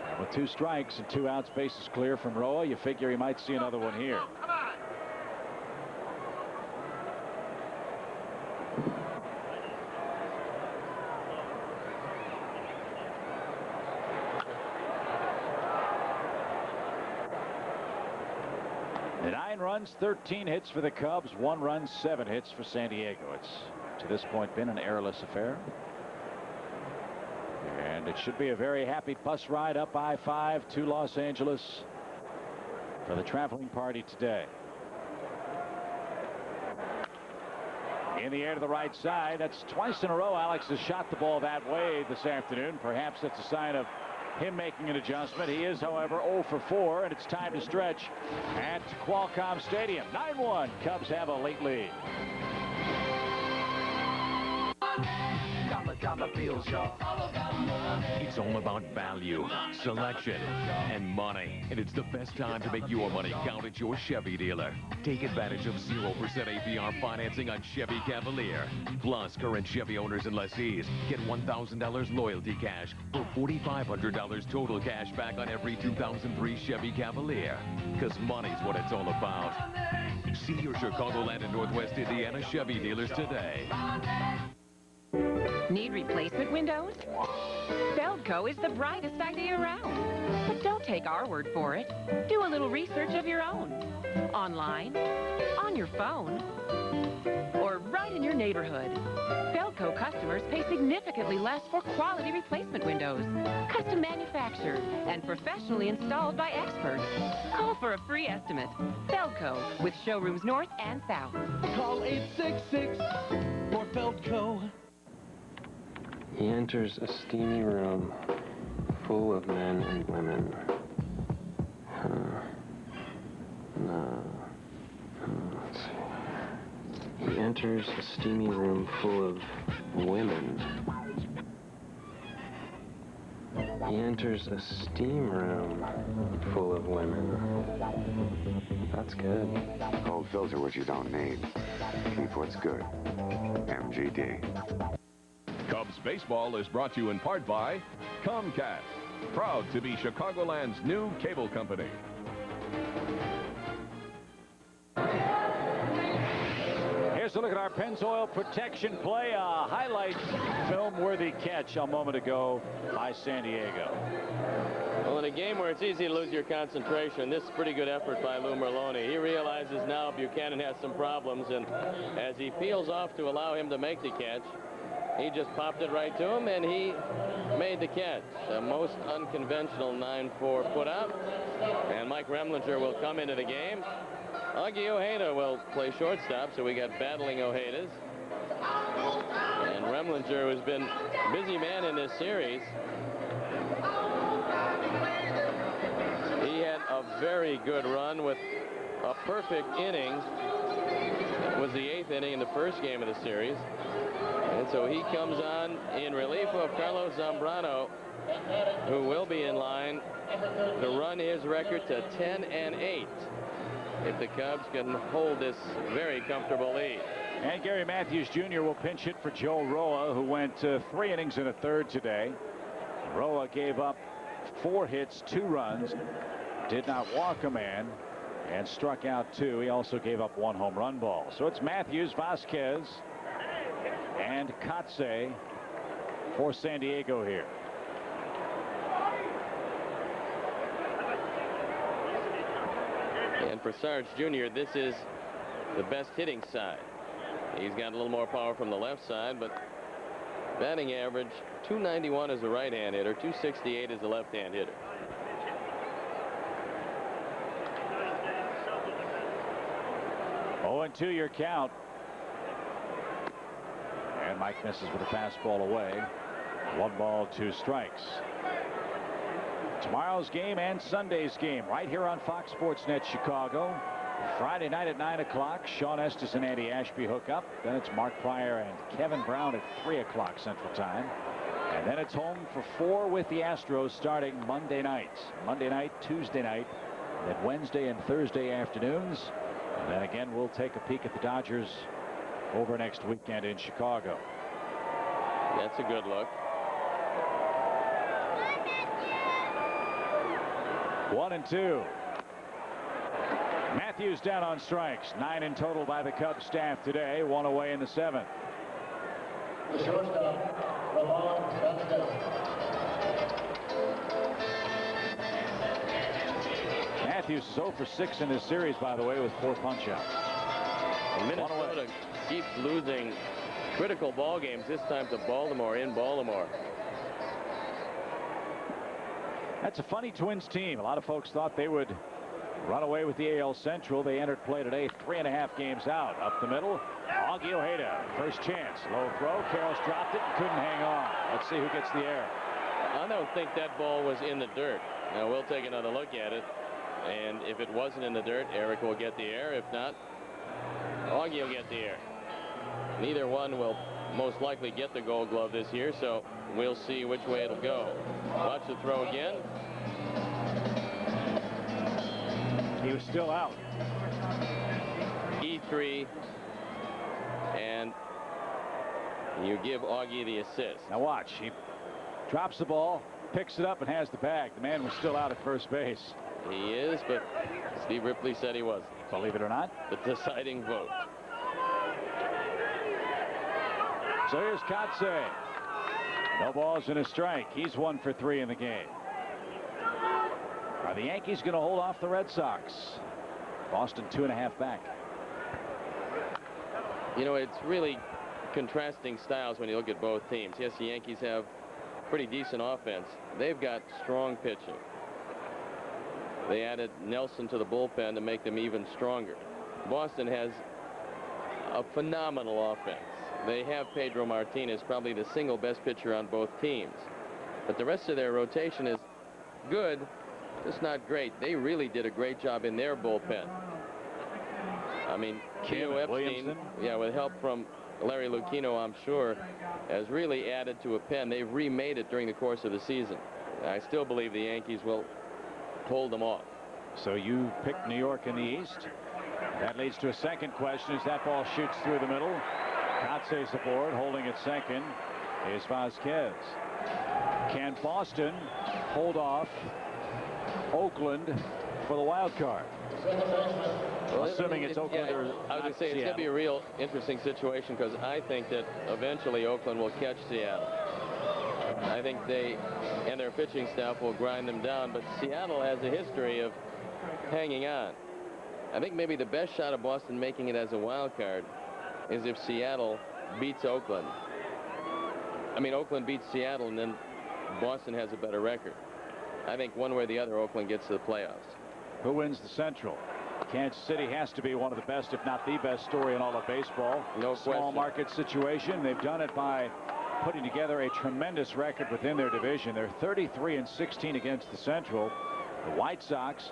And with 2 strikes and 2 outs, bases clear from Roa, you figure he might see another one here. The 9 runs, 13 hits for the Cubs, 1 run, 7 hits for San Diego. It's to this point been an errorless affair. And it should be a very happy bus ride up I-5 to Los Angeles for the traveling party today. In the air to the right side. That's twice in a row Alex has shot the ball that way this afternoon. Perhaps that's a sign of him making an adjustment. He is, however, 0 for 4, and it's time to stretch at Qualcomm Stadium. 9-1. Cubs have a late lead. It's all about value, selection, and money. And it's the best time to make your money count at your Chevy dealer. Take advantage of 0% APR financing on Chevy Cavalier. Plus, current Chevy owners and lessees get $1,000 loyalty cash for $4,500 total cash back on every 2003 Chevy Cavalier. Because money's what it's all about. See your Chicagoland and Northwest Indiana Chevy dealers today. Need replacement windows? Feldco is the brightest idea around. But don't take our word for it. Do a little research of your own. Online, on your phone, or right in your neighborhood. Feldco customers pay significantly less for quality replacement windows. Custom manufactured and professionally installed by experts. Call for a free estimate. Feldco, with showrooms north and south. Call 866 for Feldco. He enters a steamy room full of men and women. Let's see. He enters a steamy room full of women. He enters a steam room full of women. That's good. Don't filter what you don't need. Keep what's good. MGD. Cubs baseball is brought to you in part by Comcast, proud to be Chicagoland's new cable company. Here's a look at our Pennzoil protection play. A highlight film-worthy catch a moment ago by San Diego. Well, in a game where it's easy to lose your concentration, this is a pretty good effort by Lou Merlone. He realizes now Buchanan has some problems, and as he peels off to allow him to make the catch, he just popped it right to him, and he made the catch. The most unconventional 9-4 put out. And Mike Remlinger will come into the game. Augie Ojeda will play shortstop, so we got battling Ojedas. And Remlinger, who's been a busy man in this series, very good run with a perfect inning. It was the 8th inning in the first game of the series. And so he comes on in relief of Carlos Zambrano, who will be in line to run his record to 10-8 if the Cubs can hold this very comfortable lead. And Gary Matthews Jr. will pinch hit for Joe Roa, who went 3 innings and a third today. Roa gave up 4 hits, 2 runs, did not walk a man, and struck out 2. He also gave up 1 home run ball. So it's Matthews, Vasquez, and Kotze for San Diego here. And for Sarge Jr., this is the best hitting side. He's got a little more power from the left side, but batting average 291 as a right-hand hitter, 268 as a left-hand hitter. Oh, and 2 your count. And Mike misses with a fastball away. 1 ball, 2 strikes. Tomorrow's game and Sunday's game right here on Fox Sports Net Chicago. Friday night at 9 o'clock, Sean Estes and Andy Ashby hook up. Then it's Mark Pryor and Kevin Brown at 3 o'clock Central Time. And then it's home for 4 with the Astros starting Monday night. Monday night, Tuesday night, then Wednesday and Thursday afternoons. And then again, we'll take a peek at the Dodgers over next weekend in Chicago. That's a good look. 1-2. Matthews down on strikes. 9 in total by the Cubs staff today. 1 away in the 7th. Matthews is 0 for 6 in this series, by the way, with 4 punch-outs. Minnesota keeps losing critical ball games, this time to Baltimore in Baltimore. That's a funny Twins team. A lot of folks thought they would run away with the AL Central. They entered play today 3.5 games out. Up the middle, Augie Ojeda, first chance. Low throw. Carroll's dropped it and couldn't hang on. Let's see who gets the air. I don't think that ball was in the dirt. Now we'll take another look at it. And if it wasn't in the dirt, Eric will get the air. If not, Augie will get the air. Neither one will most likely get the Gold Glove this year, so we'll see which way it'll go. Watch the throw again. He was still out. E3, and you give Augie the assist. Now watch. He drops the ball, picks it up, and has the bag. The man was still out at first base. He is, but Steve Ripley said he wasn't. Believe it or not. The deciding vote. So here's Kotze. No balls and a strike. He's 1 for 3 in the game. Are the Yankees going to hold off the Red Sox? Boston 2.5 back. You know, it's really contrasting styles when you look at both teams. Yes, the Yankees have pretty decent offense. They've got strong pitching. They added Nelson to the bullpen to make them even stronger. Boston has a phenomenal offense. They have Pedro Martinez, probably the single best pitcher on both teams. But the rest of their rotation is good, just not great. They really did a great job in their bullpen. I mean, Theo Epstein, with help from Larry Lucchino, I'm sure, has really added to a pen. They've remade it during the course of the season. I still believe the Yankees will hold them off. So you picked New York in the East. That leads to a second question as that ball shoots through the middle. Kotze's aboard, holding at second is Vasquez. Can Boston hold off Oakland for the wild card? Well, assuming it's Oakland or I was going to say, Seattle. it's going to be a real interesting situation because I think that eventually Oakland will catch Seattle. I think they and their pitching staff will grind them down, but Seattle has a history of hanging on. I think maybe the best shot of Boston making it as a wild card is if Seattle beats Oakland. I mean, Oakland beats Seattle and then Boston has a better record. I think one way or the other Oakland gets to the playoffs. Who wins the Central? Kansas City has to be one of the best, if not the best story in all of baseball. No Small question. market situation. They've done it by putting together a tremendous record within their division. They're 33-16 against the Central. The White Sox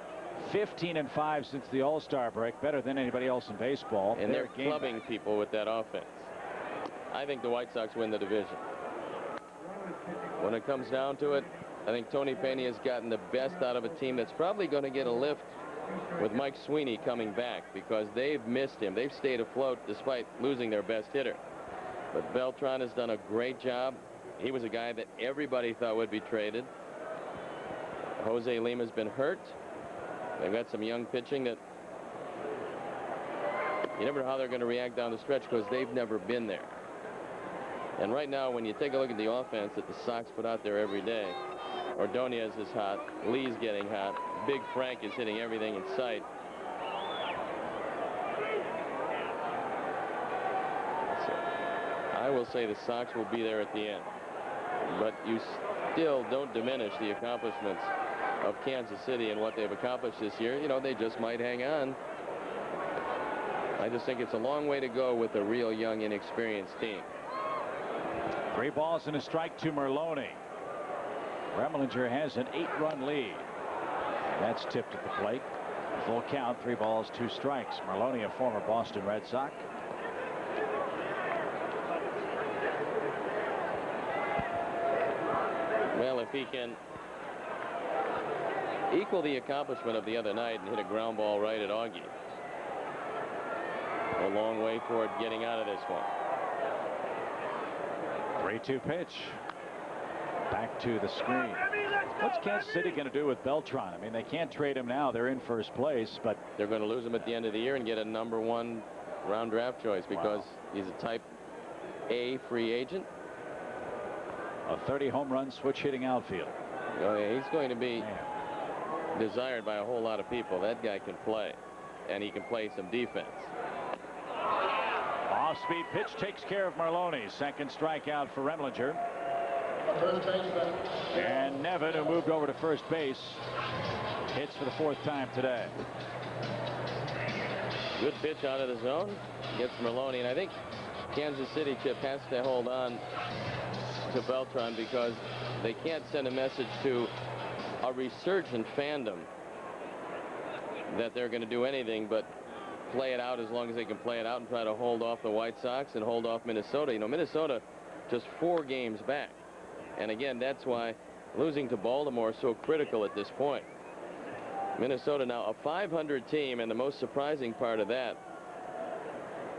15-5 since the All-Star break, better than anybody else in baseball. And they're clubbing people with that offense. I think the White Sox win the division. When it comes down to it, I think Tony Peña has gotten the best out of a team that's probably going to get a lift with Mike Sweeney coming back, because they've missed him. They've stayed afloat despite losing their best hitter. But Beltran has done a great job. He was a guy that everybody thought would be traded. Jose Lima's been hurt. They've got some young pitching that you never know how they're going to react down the stretch, because they've never been there. And right now, when you take a look at the offense that the Sox put out there every day, Ordonez is hot, Lee's getting hot, Big Frank is hitting everything in sight. So I will say the Sox will be there at the end. But you still don't diminish the accomplishments of Kansas City and what they've accomplished this year. You know, they just might hang on. I just think it's a long way to go with a real young, inexperienced team. 3 balls and a strike to Merlone. Remlinger has an 8-run lead. That's tipped at the plate. Full count, 3 balls, 2 strikes. Merlone, a former Boston Red Sox. Well, if he can equal the accomplishment of the other night and hit a ground ball right at Augie, a long way toward getting out of this one. 3-2 pitch. Back to the screen. What's Kansas City going to do with Beltran? I mean, they can't trade him now. They're in first place, but they're going to lose him at the end of the year and get a #1 round draft choice, because he's a type A free agent. A 30 home run switch hitting outfield. Oh, yeah, he's going to be desired by a whole lot of people. That guy can play, and he can play some defense. Off-speed pitch takes care of Merlone. Second strikeout for Remlinger. And Nevin, who moved over to first base, hits for the 4th time today. Good pitch out of the zone. Gets Merlone, and I think Kansas City, Chip, has to hold on to Beltran, because they can't send a message to a resurgent fandom that they're going to do anything but play it out as long as they can play it out and try to hold off the White Sox and hold off Minnesota. You know, Minnesota just 4 games back. And again, that's why losing to Baltimore is so critical at this point. Minnesota now a .500 team, and the most surprising part of that,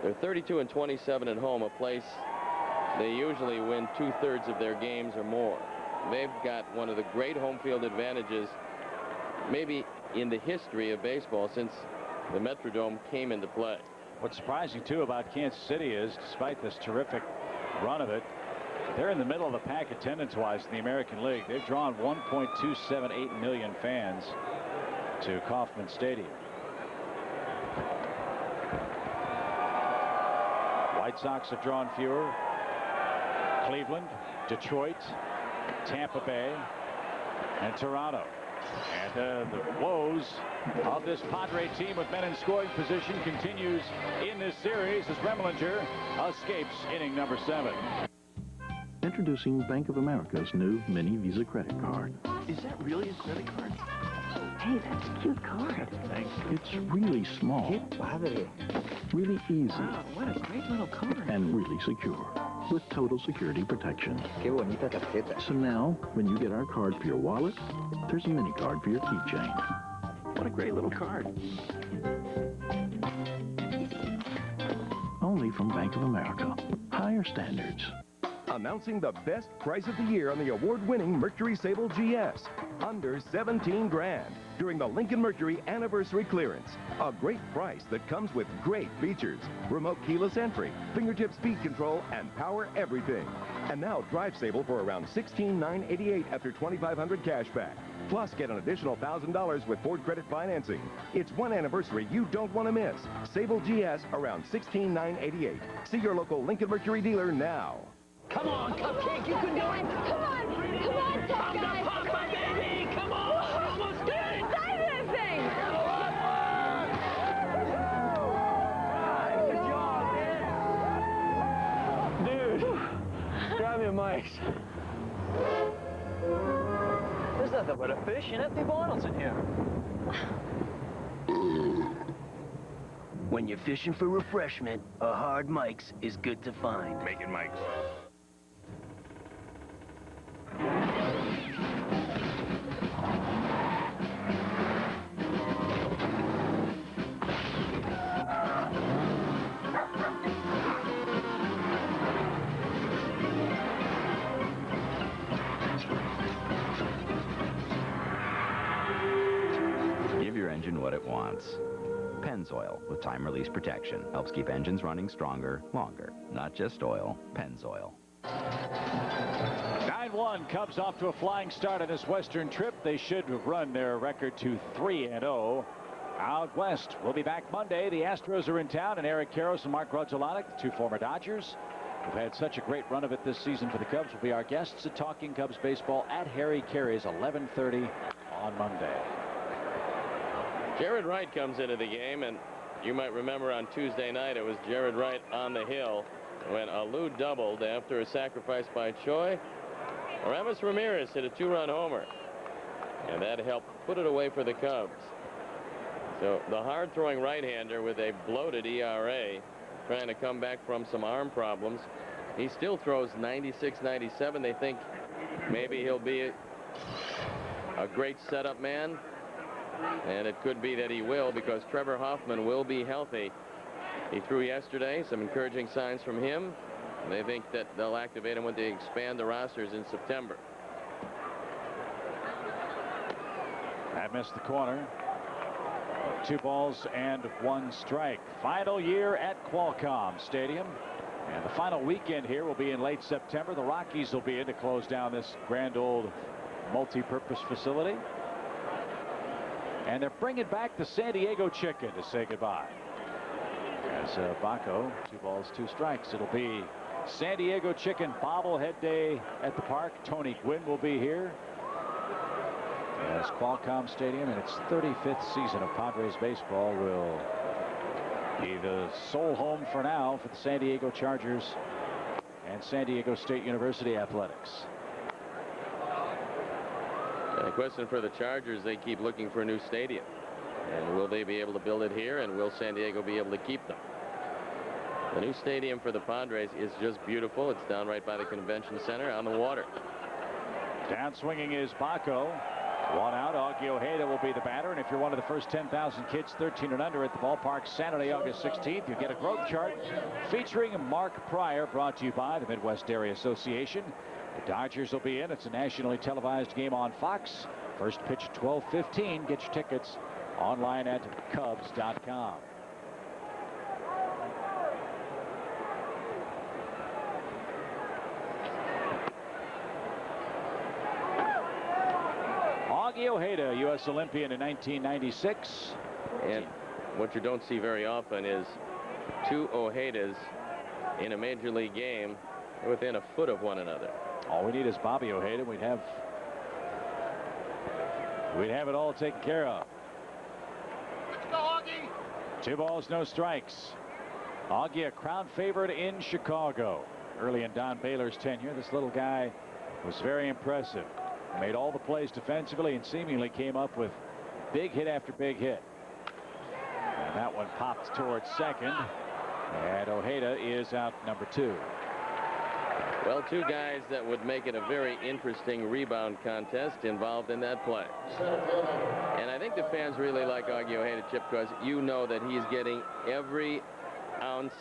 they're 32-27 at home, a place they usually win 2/3 of their games or more. They've got one of the great home field advantages maybe in the history of baseball since the Metrodome came into play. What's surprising too about Kansas City is, despite this terrific run of it, they're in the middle of the pack attendance-wise in the American League. They've drawn 1.278 million fans to Kauffman Stadium. White Sox have drawn fewer. Cleveland, Detroit, Tampa Bay, and Toronto. And the woes of this Padre team with men in scoring position continues in this series as Remlinger escapes inning number 7. Introducing Bank of America's new Mini Visa credit card. Is that really a credit card? Hey, that's a cute card. Thanks. It's really small, really easy, Wow, what a great little card. and really secure, with total security protection. Qué bonita tarjeta. So now, when you get our card for your wallet, there's a mini card for your keychain. What a great little card. Only from Bank of America. Higher standards. Announcing the best price of the year on the award-winning Mercury Sable GS. Under 17 grand during the Lincoln Mercury Anniversary Clearance. A great price that comes with great features. Remote keyless entry, fingertip speed control, and power everything. And now drive Sable for around $16,988 after $2,500 cash back. Plus, get an additional $1,000 with Ford credit financing. It's one anniversary you don't want to miss. Sable GS around $16,988. See your local Lincoln Mercury dealer now. Come on, Cupcake, you can do it. Come on, tough guy. Pop my baby, come on. We're almost there. Save that thing. Good job, man. Dude, grab your mics. There's nothing but a fish and empty bottles in here. When you're fishing for refreshment, a hard Mike's is good to find. Make it Mike's. Give your engine what it wants. Pennzoil with time release protection helps keep engines running stronger, longer. Not just oil, Pennzoil. 9-1, Cubs off to a flying start on this Western trip. They should run their record to 3-0 out west. We'll be back Monday. The Astros are in town, and Eric Karros and Mark Grudzielanek, the two former Dodgers, who've had such a great run of it this season for the Cubs, will be our guests at Talking Cubs Baseball at Harry Caray's 11:30 on Monday. Jaret Wright comes into the game, and you might remember on Tuesday night it was Jaret Wright on the hill when Alou doubled after a sacrifice by Choi. Aramis Ramirez hit a 2-run homer, and that helped put it away for the Cubs. So the hard-throwing right-hander with a bloated ERA, trying to come back from some arm problems. He still throws 96, 97. They think maybe he'll be a great setup man. And it could be that he will, because Trevor Hoffman will be healthy. He threw yesterday. Some encouraging signs from him. They think that they'll activate him when they expand the rosters in September. That missed the corner. 2 balls and 1 strike. Final year at Qualcomm Stadium. And the final weekend here will be in late September. The Rockies will be in to close down this grand old multi-purpose facility. And they're bringing back the San Diego Chicken to say goodbye. As Baco, 2 balls, 2 strikes. It'll be San Diego Chicken bobblehead day at the park. Tony Gwynn will be here. As Qualcomm Stadium in its 35th season of Padres baseball will be the sole home for now for the San Diego Chargers and San Diego State University athletics. And a question for the Chargers, they keep looking for a new stadium. And will they be able to build it here, and will San Diego be able to keep them? The new stadium for the Padres is just beautiful. It's down right by the convention center on the water. Down swinging is Baco. 1 out. Augie Ojeda will be the batter. And if you're one of the first 10,000 kids 13 and under at the ballpark Saturday, August 16th, you get a growth chart featuring Mark Pryor, brought to you by the Midwest Dairy Association. The Dodgers will be in. It's a nationally televised game on Fox. First pitch 12:15. Get your tickets online at Cubs.com. Augie Ojeda, U.S. Olympian in 1996. And what you don't see very often is 2 Ojedas in a major league game within a foot of one another. All we need is Bobby Ojeda. We'd have it all taken care of. Let's go, Augie. 2 balls, no strikes. Augie, a crowd favorite in Chicago. Early in Don Baylor's tenure, this little guy was very impressive. Made all the plays defensively and seemingly came up with big hit after big hit. And that one popped towards second. And Ojeda is out number 2. Well, 2 guys that would make it a very interesting rebound contest involved in that play. And I think the fans really like Augie Ojeda, Chip, because you know that he's getting every ounce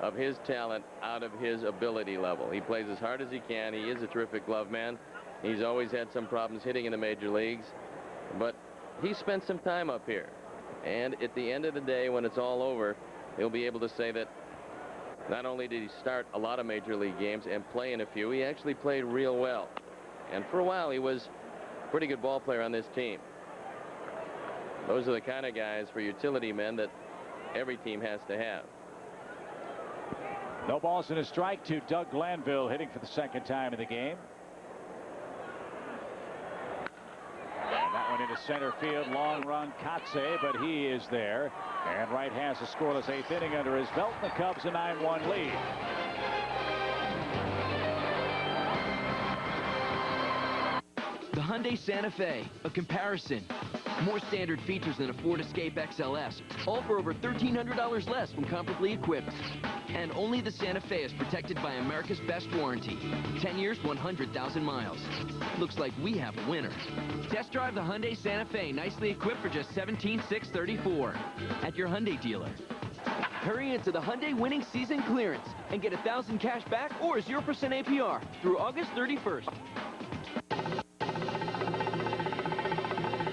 of his talent out of his ability level. He plays as hard as he can. He is a terrific glove man. He's always had some problems hitting in the major leagues, but he spent some time up here. And at the end of the day, when it's all over, he'll be able to say that not only did he start a lot of major league games and play in a few, he actually played real well. And for a while, he was a pretty good ball player on this team. Those are the kind of guys for utility men that every team has to have. No balls and a strike to Doug Glanville, hitting for the 2nd time in the game. And that one into center field. Long run, Kotze, but he is there. And Wright has a scoreless 8th inning under his belt. The Cubs a 9-1 lead. The Hyundai Santa Fe, a comparison. More standard features than a Ford Escape XLS, all for over $1,300 less when comparably equipped. And only the Santa Fe is protected by America's best warranty. 10 years, 100,000 miles. Looks like we have a winner. Test drive the Hyundai Santa Fe, nicely equipped for just $17,634 at your Hyundai dealer. Hurry into the Hyundai winning season clearance and get $1,000 cash back or 0% APR through August 31st.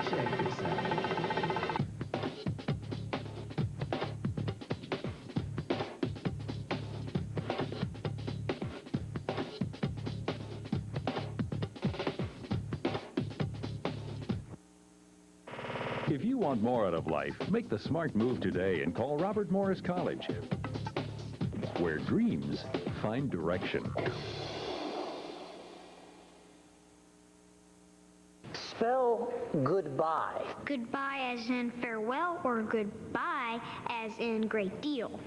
Check this out. If you want more out of life, make the smart move today and call Robert Morris College, where dreams find direction. Spell goodbye. Goodbye as in farewell or goodbye as in great deal?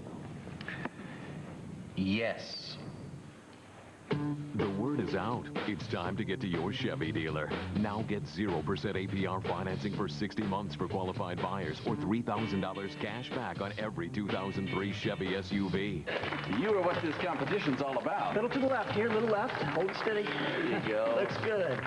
Yes. The word is out. It's time to get to your Chevy dealer. Now get 0% APR financing for 60 months for qualified buyers or $3,000 cash back on every 2003 Chevy SUV. You are what this competition's all about. Little to the left here, little left. Hold it steady. There you go. Looks good.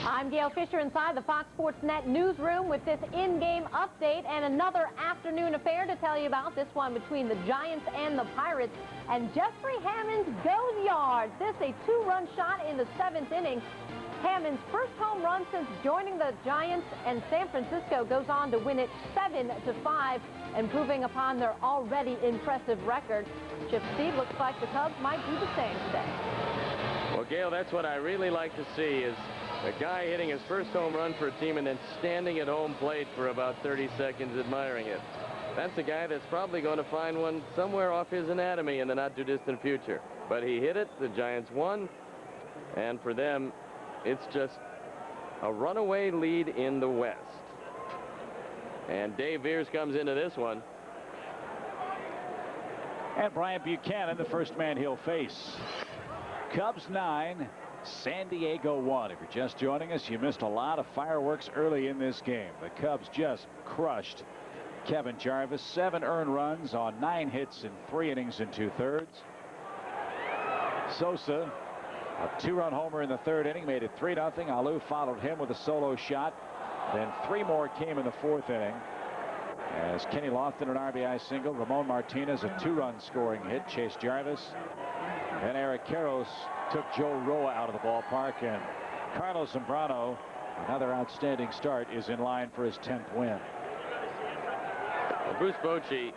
I'm Gail Fisher inside the Fox Sports Net newsroom with this in-game update and another afternoon affair to tell you about, this one between the Giants and the Pirates. And Jeffrey Hammond goes yards. This a two-run shot in the 7th inning. Hammond's first home run since joining the Giants, and San Francisco goes on to win it 7-5, improving upon their already impressive record. Chip Steve, looks like the Cubs might do the same today. Well, Gail, that's what I really like to see, is a guy hitting his first home run for a team and then standing at home plate for about 30 seconds admiring it. That's a guy that's probably going to find one somewhere off his anatomy in the not-too-distant future. But he hit it, the Giants won, and for them, it's just a runaway lead in the West. And Dave Veers comes into this one. And Brian Buchanan, the first man he'll face. Cubs 9, San Diego 1. If you're just joining us, you missed a lot of fireworks early in this game. The Cubs just crushed Kevin Jarvis. 7 earned runs on 9 hits in 3 innings and 2/3. Sosa, a 2-run homer in the 3rd inning, made it 3-0. Alou followed him with a solo shot. Then 3 more came in the 4th inning, as Kenny Lofton an RBI single, Ramon Martinez a 2-run scoring hit, Chase Jarvis, and Eric Karros took Joe Roa out of the ballpark, and Carlos Zambrano, another outstanding start, is in line for his 10th win. Well, Bruce Bochy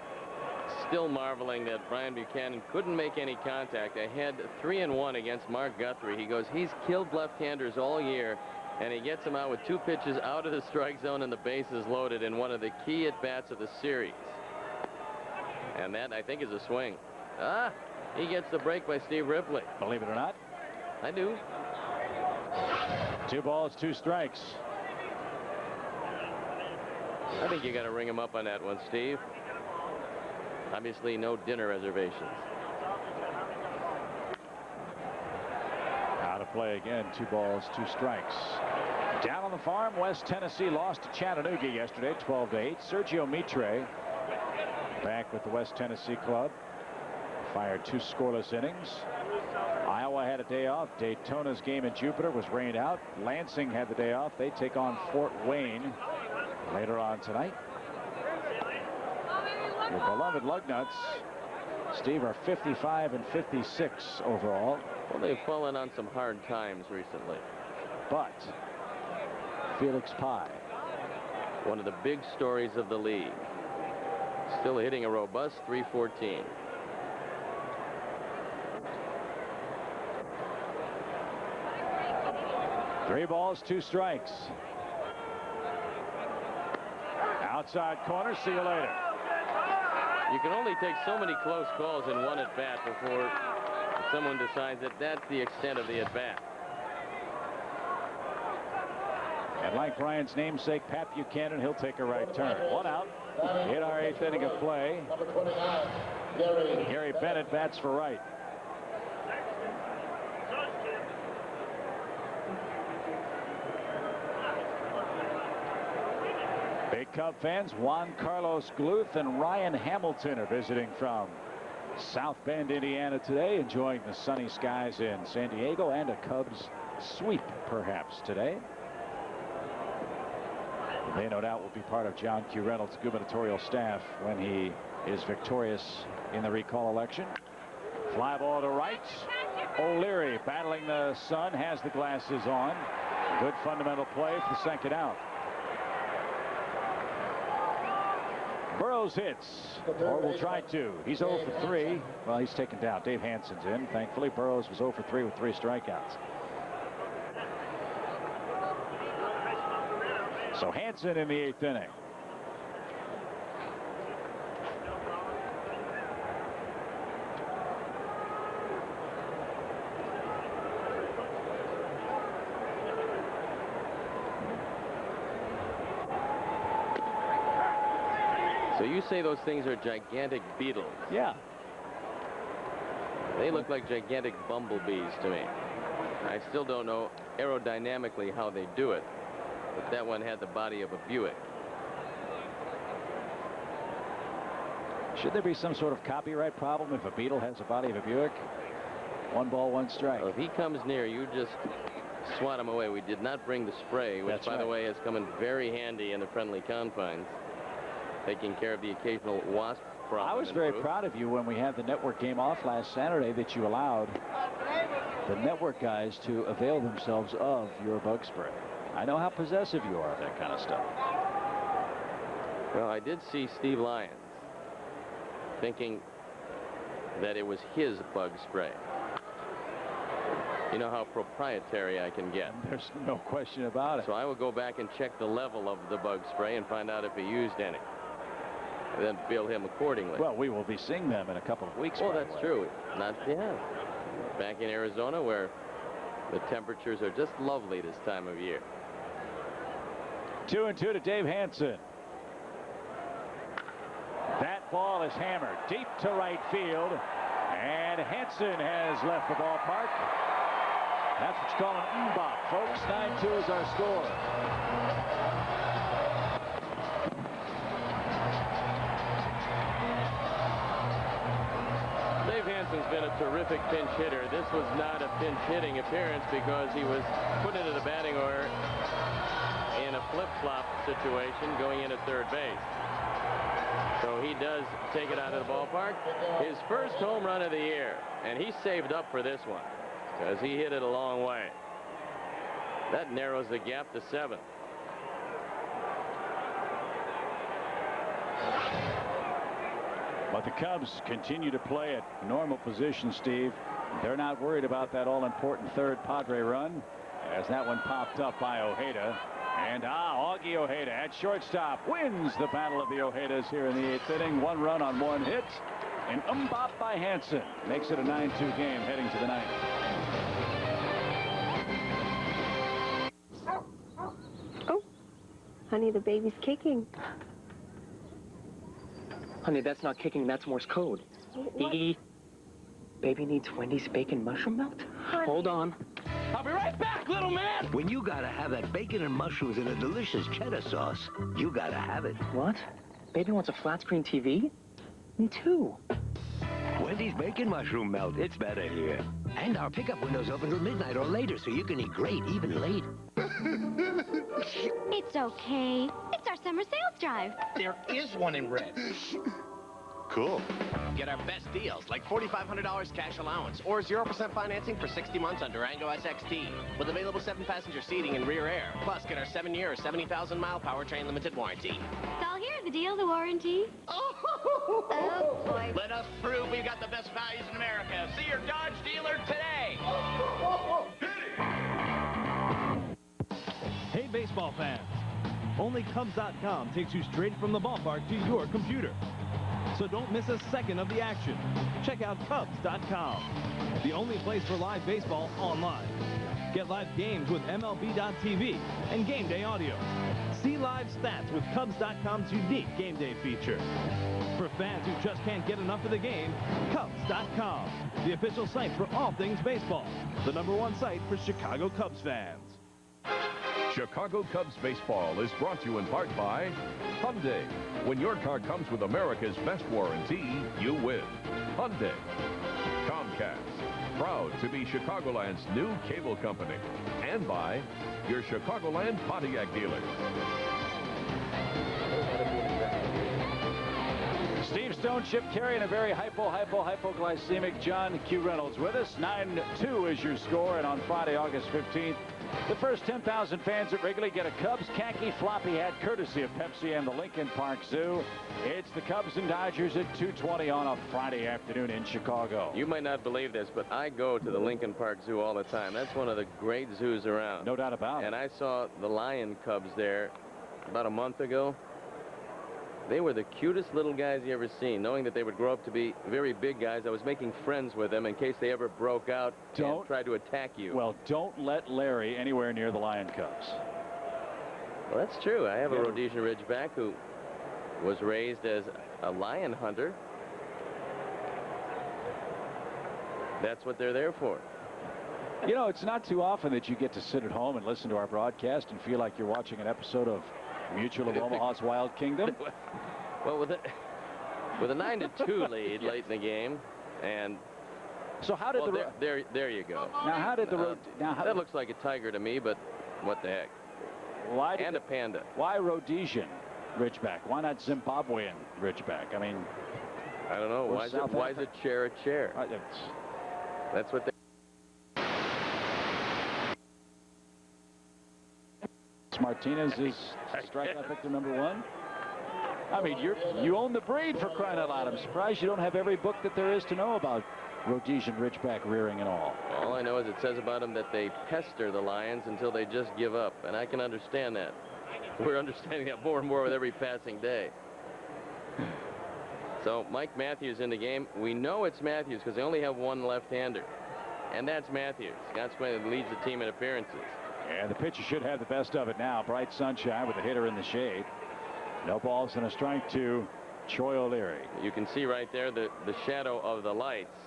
still marveling that Brian Buchanan couldn't make any contact. Ahead 3-1 against Mark Guthrie. He goes, he's killed left-handers all year, and he gets them out with 2 pitches out of the strike zone and the bases loaded in one of the key at-bats of the series. And that, I think, is a swing. He gets the break by Steve Ripley. Believe it or not. I do. 2 balls, 2 strikes. I think you got to ring him up on that one, Steve. Obviously, no dinner reservations. Out of play again. 2 balls, 2 strikes. Down on the farm, West Tennessee lost to Chattanooga yesterday, 12-8. Sergio Mitre back with the West Tennessee club. Fired 2 scoreless innings. Iowa had a day off. Daytona's game in Jupiter was rained out. Lansing had the day off. They take on Fort Wayne later on tonight. The beloved Lugnuts, Steve, are 55 and 56 overall. Well, they've fallen on some hard times recently. But Felix Pye, one of the big stories of the league, still hitting a robust .314. Three balls, 2 strikes. Outside corner, see you later. You can only take so many close calls in one at-bat before someone decides that that's the extent of the at-bat. And like Brian's namesake, Pat Buchanan, he'll take a right turn. 1 out in our 8th inning of play. Gary Bennett bats for Wright. Big Cub fans, Juan Carlos Gluth and Ryan Hamilton are visiting from South Bend, Indiana today, enjoying the sunny skies in San Diego and a Cubs sweep perhaps today. They no doubt will be part of John Q. Reynolds' gubernatorial staff when he is victorious in the recall election. Fly ball to right. O'Leary battling the sun, has the glasses on. Good fundamental play for the second out. Burrows hits, or will try to. He's 0 for 3. Well, he's taken down. Dave Hansen's in. Thankfully, Burrows was 0 for 3 with 3 strikeouts. So Hansen in the 8th inning. So you say those things are gigantic beetles? Yeah. They look like gigantic bumblebees to me. I still don't know aerodynamically how they do it, but that one had the body of a Buick. Should there be some sort of copyright problem if a beetle has the body of a Buick? 1 ball, 1 strike. Well, if he comes near, you just swat him away. We did not bring the spray, which, by the way, has come in very handy in the friendly confines, taking care of the occasional wasp problem. I was very proud of you when we had the network game off last Saturday that you allowed the network guys to avail themselves of your bug spray. I know how possessive you are of that kind of stuff. Well, I did see Steve Lyons thinking that it was his bug spray. You know how proprietary I can get. There's no question about it. So I will go back and check the level of the bug spray and find out if he used any. And then bill him accordingly. Well, we will be seeing them in a couple of weeks. Well, that's true. Not yet. Back in Arizona, where the temperatures are just lovely this time of year. 2-2 to Dave Hansen. That ball is hammered deep to right field, and Hansen has left the ballpark. That's what you call an mbop, folks. 9-2 is our score. Dave Hansen's been a terrific pinch hitter. This was not a pinch hitting appearance because he was put into the batting order in a flip-flop situation going in at third base. So he does take it out of the ballpark. His first home run of the year, and he saved up for this one because he hit it a long way. That narrows the gap to 7. But the Cubs continue to play at normal position, Steve. They're not worried about that all-important third Padre run, as that one popped up by Ojeda. And Augie Ojeda at shortstop wins the battle of the Ojedas here in the 8th inning. 1 run on 1 hit. An mbop by Hansen makes it a 9-2 game heading to the 9th. Oh, honey, the baby's kicking. Honey, that's not kicking, that's Morse code. Baby needs Wendy's bacon mushroom melt? Honey. Hold on. I'll be right back, little man! When you gotta have that bacon and mushrooms in a delicious cheddar sauce, you gotta have it. What? Baby wants a flat screen TV? Me too. Wendy's bacon mushroom melt, it's better here. And our pickup window's open till midnight or later, so you can eat great even late. It's okay. It's our summer sales drive. There is one in red. Cool. Get our best deals, like $4,500 cash allowance or 0% financing for 60 months on Durango SXT with available 7-passenger seating and rear air. Plus, get our 7-year or 70,000-mile powertrain limited warranty. It's all here, the deal, the warranty. Oh, boy. Let us prove we've got the best values in America. See your Dodge dealer today. Hey, baseball fans. Only Cubs.com takes you straight from the ballpark to your computer. So don't miss a second of the action. Check out Cubs.com, the only place for live baseball online. Get live games with MLB.tv and game day audio. See live stats with Cubs.com's unique game day feature. For fans who just can't get enough of the game, Cubs.com, the official site for all things baseball. The #1 site for Chicago Cubs fans. Chicago Cubs baseball is brought to you in part by Hyundai. When your car comes with America's best warranty, you win. Hyundai. Comcast, proud to be Chicagoland's new cable company. And by your Chicagoland Pontiac dealer. Steve Stone, Chip Carey, and a very hypoglycemic John Q. Reynolds with us. 9-2 is your score, and on Friday, August 15th, the first 10,000 fans at Wrigley get a Cubs khaki floppy hat courtesy of Pepsi and the Lincoln Park Zoo. It's the Cubs and Dodgers at 2:20 on a Friday afternoon in Chicago. You might not believe this, but I go to the Lincoln Park Zoo all the time. That's one of the great zoos around. No doubt about it. And I saw the lion cubs there about a month ago. They were the cutest little guys you ever seen. Knowing that they would grow up to be very big guys, I was making friends with them in case they ever broke out and tried to attack you. Well, don't let Larry anywhere near the lion cubs. Well, that's true. I have a Rhodesian Ridgeback who was raised as a lion hunter. That's what they're there for. You know, it's not too often that you get to sit at home and listen to our broadcast and feel like you're watching an episode of Mutual of Omaha's Wild Kingdom. Well, with a 9-2 lead late in the game, and so how did there you go. Now, how did the that looks like a tiger to me, but what the heck? And a panda. Why Rhodesian Ridgeback? Why not Zimbabwean Ridgeback? I mean, I don't know. Why is it chair a chair? That's what they. Martinez is strikeout victim number 1. I mean, you own the breed, for crying out loud. I'm surprised you don't have every book that there is to know about Rhodesian Ridgeback rearing and all. All I know is it says about them that they pester the lions until they just give up, and I can understand that. We're understanding that more and more with every passing day. So Mike Matthews in the game. We know it's Matthews because they only have one left-hander, and that's Matthews. Consequently, leads the team in appearances. And the pitcher should have the best of it now. Bright sunshine with the hitter in the shade. No balls and a strike to Troy O'Leary. You can see right there the shadow of the lights.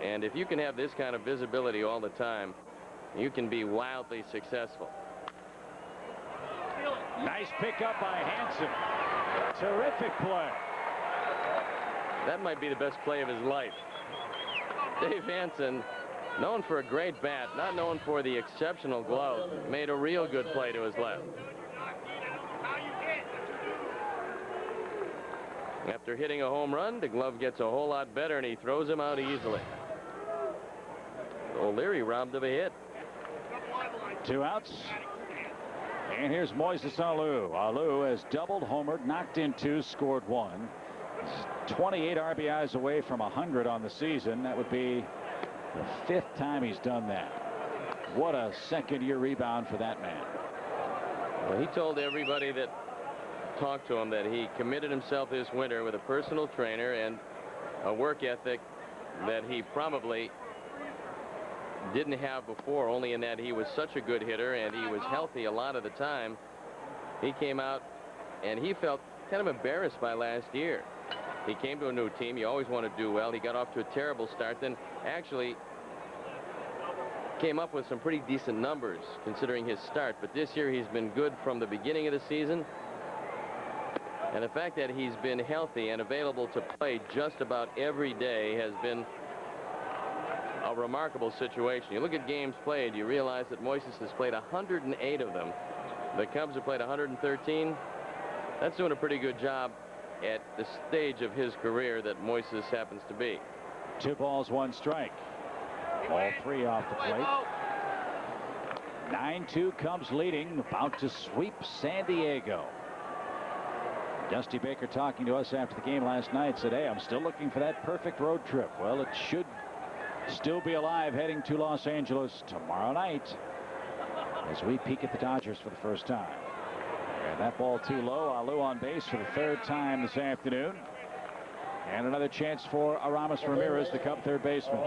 And if you can have this kind of visibility all the time, you can be wildly successful. Nice pickup by Hansen. Terrific play. That might be the best play of his life. Dave Hansen, known for a great bat, not known for the exceptional glove, made a real good play to his left. After hitting a home run, the glove gets a whole lot better, and he throws him out easily. O'Leary robbed of a hit. 2 outs. And here's Moises Alou. Alou has doubled, homered, knocked in 2, scored 1. He's 28 RBIs away from 100 on the season. That would be the 5th time he's done that. What a second-year rebound for that man. Well, he told everybody that talked to him that he committed himself this winter with a personal trainer and a work ethic that he probably didn't have before, only in that he was such a good hitter and he was healthy a lot of the time. He came out and he felt kind of embarrassed by last year. He came to a new team. You always want to do well. He got off to a terrible start, then actually came up with some pretty decent numbers considering his start. But this year he's been good from the beginning of the season. And the fact that he's been healthy and available to play just about every day has been a remarkable situation. You look at games played, you realize that Moises has played 108 of them. The Cubs have played 113. That's doing a pretty good job at the stage of his career that Moises happens to be. 2 balls, 1 strike. All 3 off the plate. 9-2 Cubs leading, about to sweep San Diego. Dusty Baker talking to us after the game last night said, hey, I'm still looking for that perfect road trip. Well, it should still be alive heading to Los Angeles tomorrow night as we peek at the Dodgers for the first time. And that ball too low. Alou on base for the 3rd time this afternoon. And another chance for Aramis Ramirez, the Cub third baseman.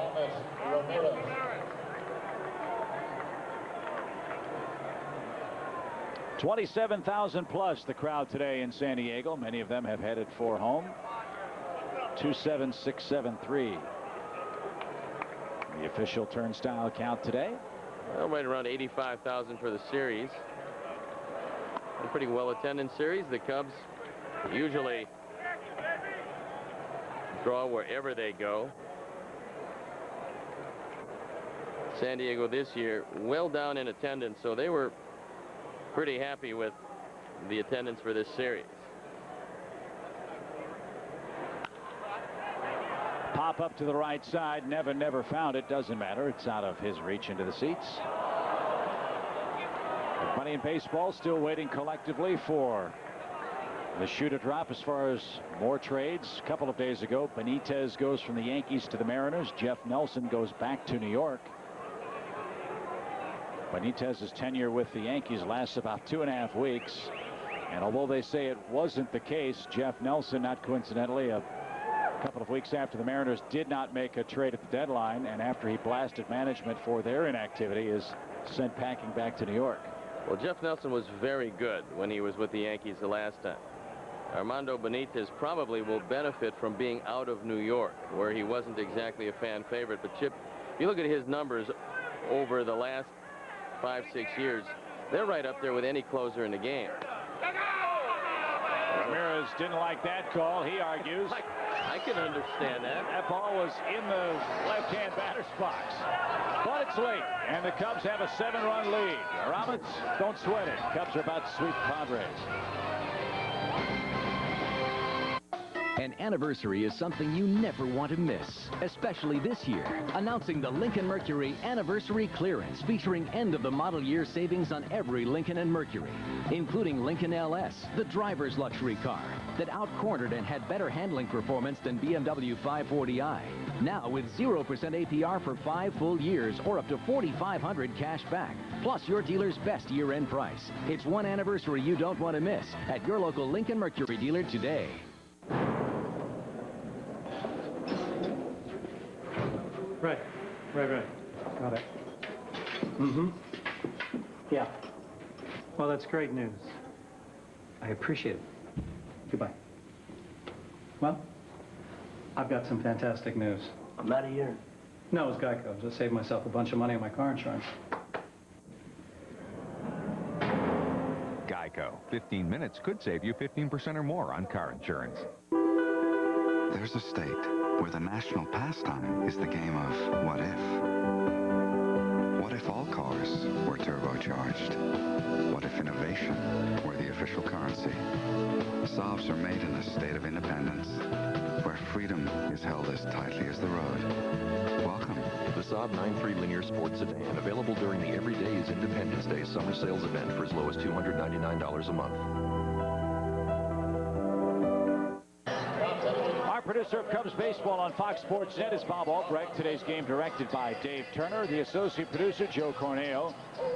27,000 plus the crowd today in San Diego. Many of them have headed for home. 27673. The official turnstile count today. Well, right around 85,000 for the series. a pretty well-attended series. The Cubs usually draw wherever they go. San Diego this year well down in attendance, so they were pretty happy with the attendance for this series. Pop up to the right side. Never found it. Doesn't matter. It's out of his reach into the seats. Everybody in baseball still waiting collectively for the shoe to drop as far as more trades. A couple of days ago, Benitez goes from the Yankees to the Mariners. Jeff Nelson goes back to New York. Benitez's tenure with the Yankees lasts about 2.5 weeks. And although they say it wasn't the case, Jeff Nelson, not coincidentally, a couple of weeks after the Mariners did not make a trade at the deadline, and after he blasted management for their inactivity, is sent packing back to New York. Well, Jeff Nelson was very good when he was with the Yankees the last time. Armando Benitez probably will benefit from being out of New York, where he wasn't exactly a fan favorite. But Chip, if you look at his numbers over the last 5-6 years, they're right up there with any closer in the game. Ramirez didn't like that call. He argues. I can understand that. That ball was in the left-hand batter's box. But it's late, and the Cubs have a 7-run lead. Roberts, don't sweat it. Cubs are about to sweep the Padres. An anniversary is something you never want to miss, especially this year. Announcing the Lincoln Mercury Anniversary Clearance, featuring end-of-the-model year savings on every Lincoln and Mercury, including Lincoln LS, the driver's luxury car that out-cornered and had better handling performance than BMW 540i. Now with 0% APR for 5 full years or up to $4,500 cash back, plus your dealer's best year-end price. It's one anniversary you don't want to miss at your local Lincoln Mercury dealer today. Right. Got it. Mm-hmm. Yeah. Well, that's great news. I appreciate it. Goodbye. Well, I've got some fantastic news. I'm out of here. No, it's Geico. Just saved myself a bunch of money on my car insurance. Geico. 15 minutes could save you 15% or more on car insurance. There's a state where the national pastime is the game of what if. What if all cars were turbocharged? What if innovation were the official currency? Saabs are made in a state of independence where freedom is held as tightly as the road. Welcome. The Saab 9.3 Linear Sport Sedan, available during the Every Day is Independence Day summer sales event for as low as $299 a month. Producer of Cubs Baseball on Fox Sports Net is Bob Albrecht. Today's game directed by Dave Turner. The associate producer, Joe Corneo.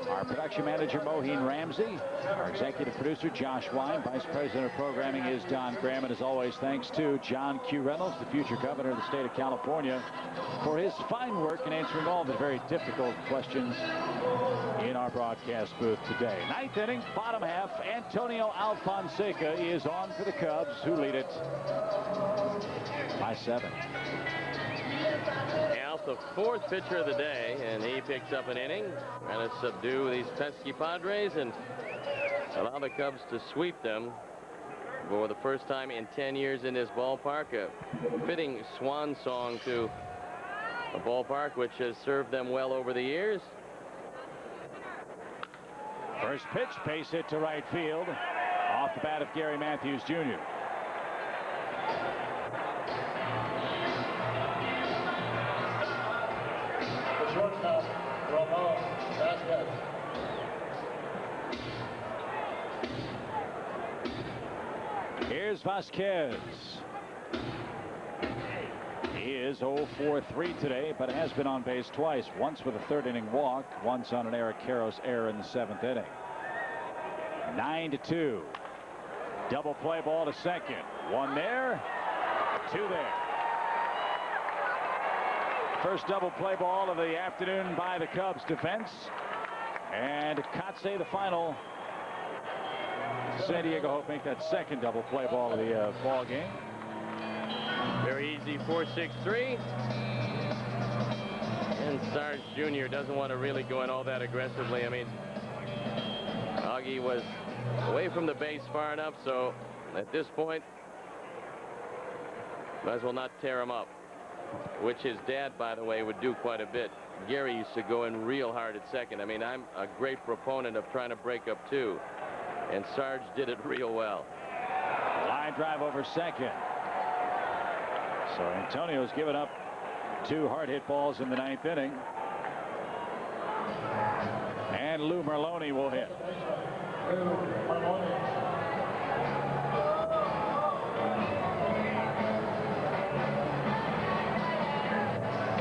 Our production manager, Moheen Ramsey. Our executive producer, Josh Wine. Vice president of programming is Don Graham. And as always, thanks to John Q. Reynolds, the future governor of the state of California, for his fine work in answering all the very difficult questions in our broadcast booth today. Ninth inning, bottom half. Antonio Alfonseca is on for the Cubs, who lead it by 7. Al's the 4th pitcher of the day, and he picks up an inning. Trying to subdue these pesky Padres and allow the Cubs to sweep them for the first time in 10 years in this ballpark. A fitting swan song to a ballpark which has served them well over the years. First pitch, base hit to right field. Off the bat of Gary Matthews Jr. Here's Vasquez. He is 0 for 3 today, but has been on base twice. Once with a 3rd inning walk, once on an Eric Karros error in the 7th inning. 9-2. Double play ball to second. 1 there, 2 there. First double play ball of the afternoon by the Cubs defense. And Kotze, the final. San Diego hope make that second double play ball of the ball game. Very easy 4-6-3. And Sarge Jr. doesn't want to really go in all that aggressively. I mean, Augie was away from the base far enough, so at this point, might as well not tear him up, which his dad, by the way, would do quite a bit. Gary used to go in real hard at second. I mean, I'm a great proponent of trying to break up two, and Sarge did it real well. Line drive over second. So Antonio's given up 2 hard hit balls in the 9th inning. And Lou Merlone will hit.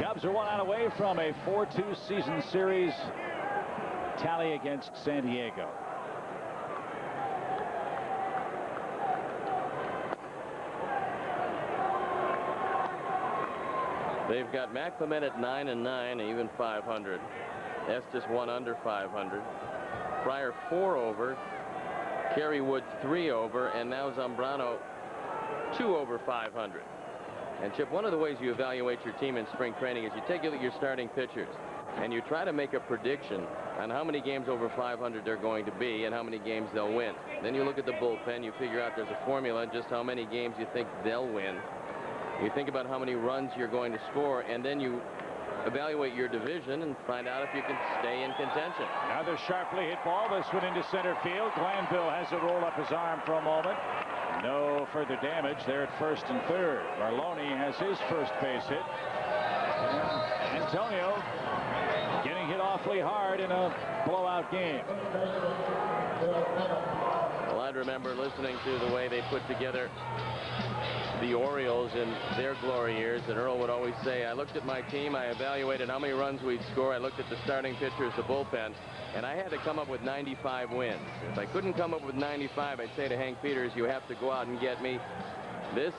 Cubs are 1 out away from a 4-2 season series tally against San Diego. They've got Mac Clement at 9-9, even 500. Estes 1 under 500. Pryor 4 over. Kerry Wood 3 over, and now Zambrano 2 over 500. And Chip, one of the ways you evaluate your team in spring training is you take a look at your starting pitchers and you try to make a prediction on how many games over 500 they're going to be and how many games they'll win. Then you look at the bullpen, you figure out there's a formula just how many games you think they'll win. You think about how many runs you're going to score, and then you evaluate your division and find out if you can stay in contention. Another sharply hit ball. This one into center field. Glanville has it roll up his arm for a moment. No further damage there at first and third. Merlone has his first base hit. And Antonio getting hit awfully hard in a blowout game. Well, I remember listening to the way they put together the Orioles in their glory years, and Earl would always say, I looked at my team, I evaluated how many runs we'd score, I looked at the starting pitchers, the bullpen, and I had to come up with 95 wins. If I couldn't come up with 95, I'd say to Hank Peters, you have to go out and get me this,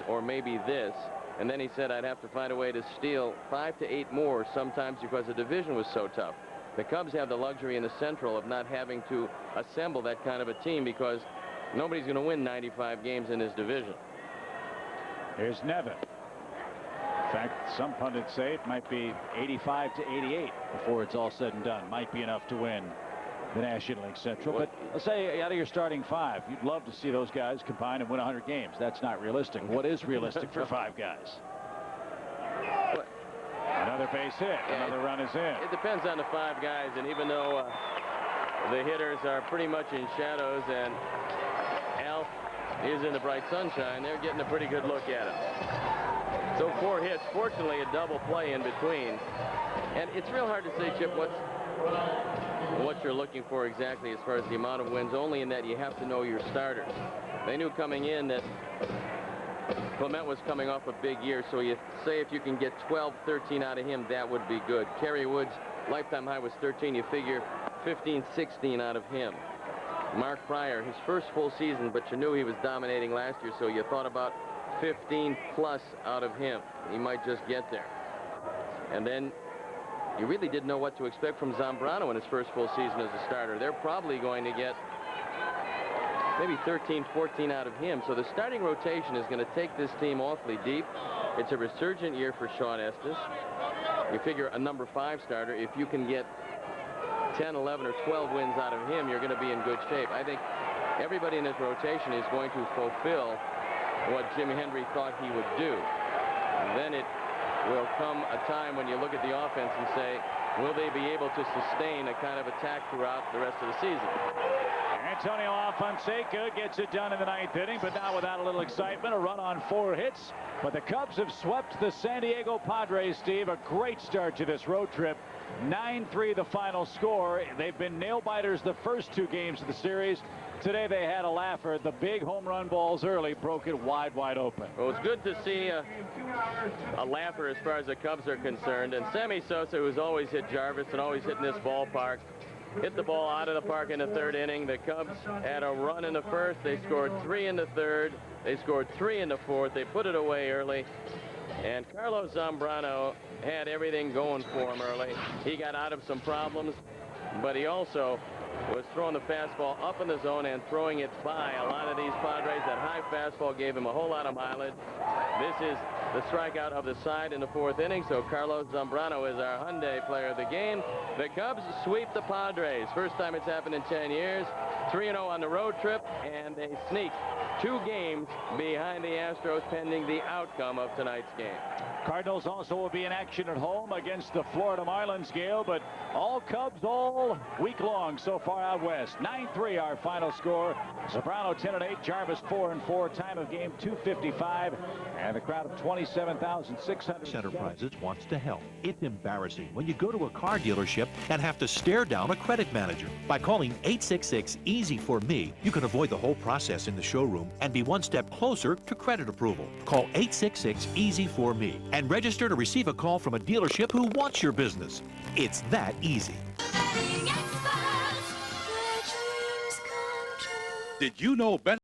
or maybe this. And then he said I'd have to find a way to steal 5 to 8 more, sometimes because the division was so tough. The Cubs have the luxury in the Central of not having to assemble that kind of a team because nobody's going to win 95 games in this division. Here's Nevin. In fact, some pundits say it might be 85 to 88 before it's all said and done. Might be enough to win the National League Central. But let's say out of your starting 5, you'd love to see those guys combine and win 100 games. That's not realistic. What is realistic for 5 guys? Another base hit. Another run is in. It depends on the 5 guys, and even though the hitters are pretty much in shadows and Alf is in the bright sunshine, they're getting a pretty good look at him. So 4 hits, fortunately a double play in between. And it's real hard to say, Chip, what you're looking for exactly as far as the amount of wins, only in that you have to know your starters. They knew coming in that Clement was coming off a big year, so you say if you can get 12, 13 out of him, that would be good. Kerry Wood's lifetime high was 13. You figure 15, 16 out of him. Mark Pryor, his first full season, but you knew he was dominating last year, so you thought about 15 plus out of him. He might just get there. And then you really didn't know what to expect from Zambrano in his first full season as a starter. They're probably going to get maybe 13, 14 out of him. So the starting rotation is going to take this team awfully deep. It's a resurgent year for Sean Estes. You figure a number 5 starter, if you can get 10, 11, or 12 wins out of him, you're going to be in good shape. I think everybody in this rotation is going to fulfill what Jim Hendry thought he would do. And then it will come a time when you look at the offense and say, will they be able to sustain a kind of attack throughout the rest of the season? Antonio Alfonseca gets it done in the 9th inning, but now without a little excitement. A run on 4 hits. But the Cubs have swept the San Diego Padres, Steve. A great start to this road trip. 9-3 the final score. They've been nail-biters the first 2 games of the series. Today they had a laugher. The big home run balls early broke it wide open. Well, it's good to see a laugher as far as the Cubs are concerned. And Sammy Sosa, who's always hit Jarvis and always hit in this ballpark, hit the ball out of the park in the 3rd inning. The Cubs had a run in the 1st. They scored 3 in the 3rd. They scored 3 in the 4th. They put it away early. And Carlos Zambrano had everything going for him early. He got out of some problems, but he also was throwing the fastball up in the zone and throwing it by a lot of these Padres. That high fastball gave him a whole lot of mileage. This is the strikeout of the side in the 4th inning, so Carlos Zambrano is our Hyundai player of the game. The Cubs sweep the Padres. First time it's happened in 10 years. 3-0 on the road trip, and they sneak 2 games behind the Astros pending the outcome of tonight's game. Cardinals also will be in action at home against the Florida Marlins, Gale, but all Cubs all week long so far out west. 9-3 our final score. Zambrano 10-8, Jarvis 4-4, time of game 2:55, and a crowd of 27,600. Enterprises wants to help. It's embarrassing when you go to a car dealership and have to stare down a credit manager. By calling 866-EASY-FOR-ME, you can avoid the whole process in the showroom and be one step closer to credit approval. Call 866-EASY-FOR-ME and register to receive a call from a dealership who wants your business. It's that easy. Did you know Ben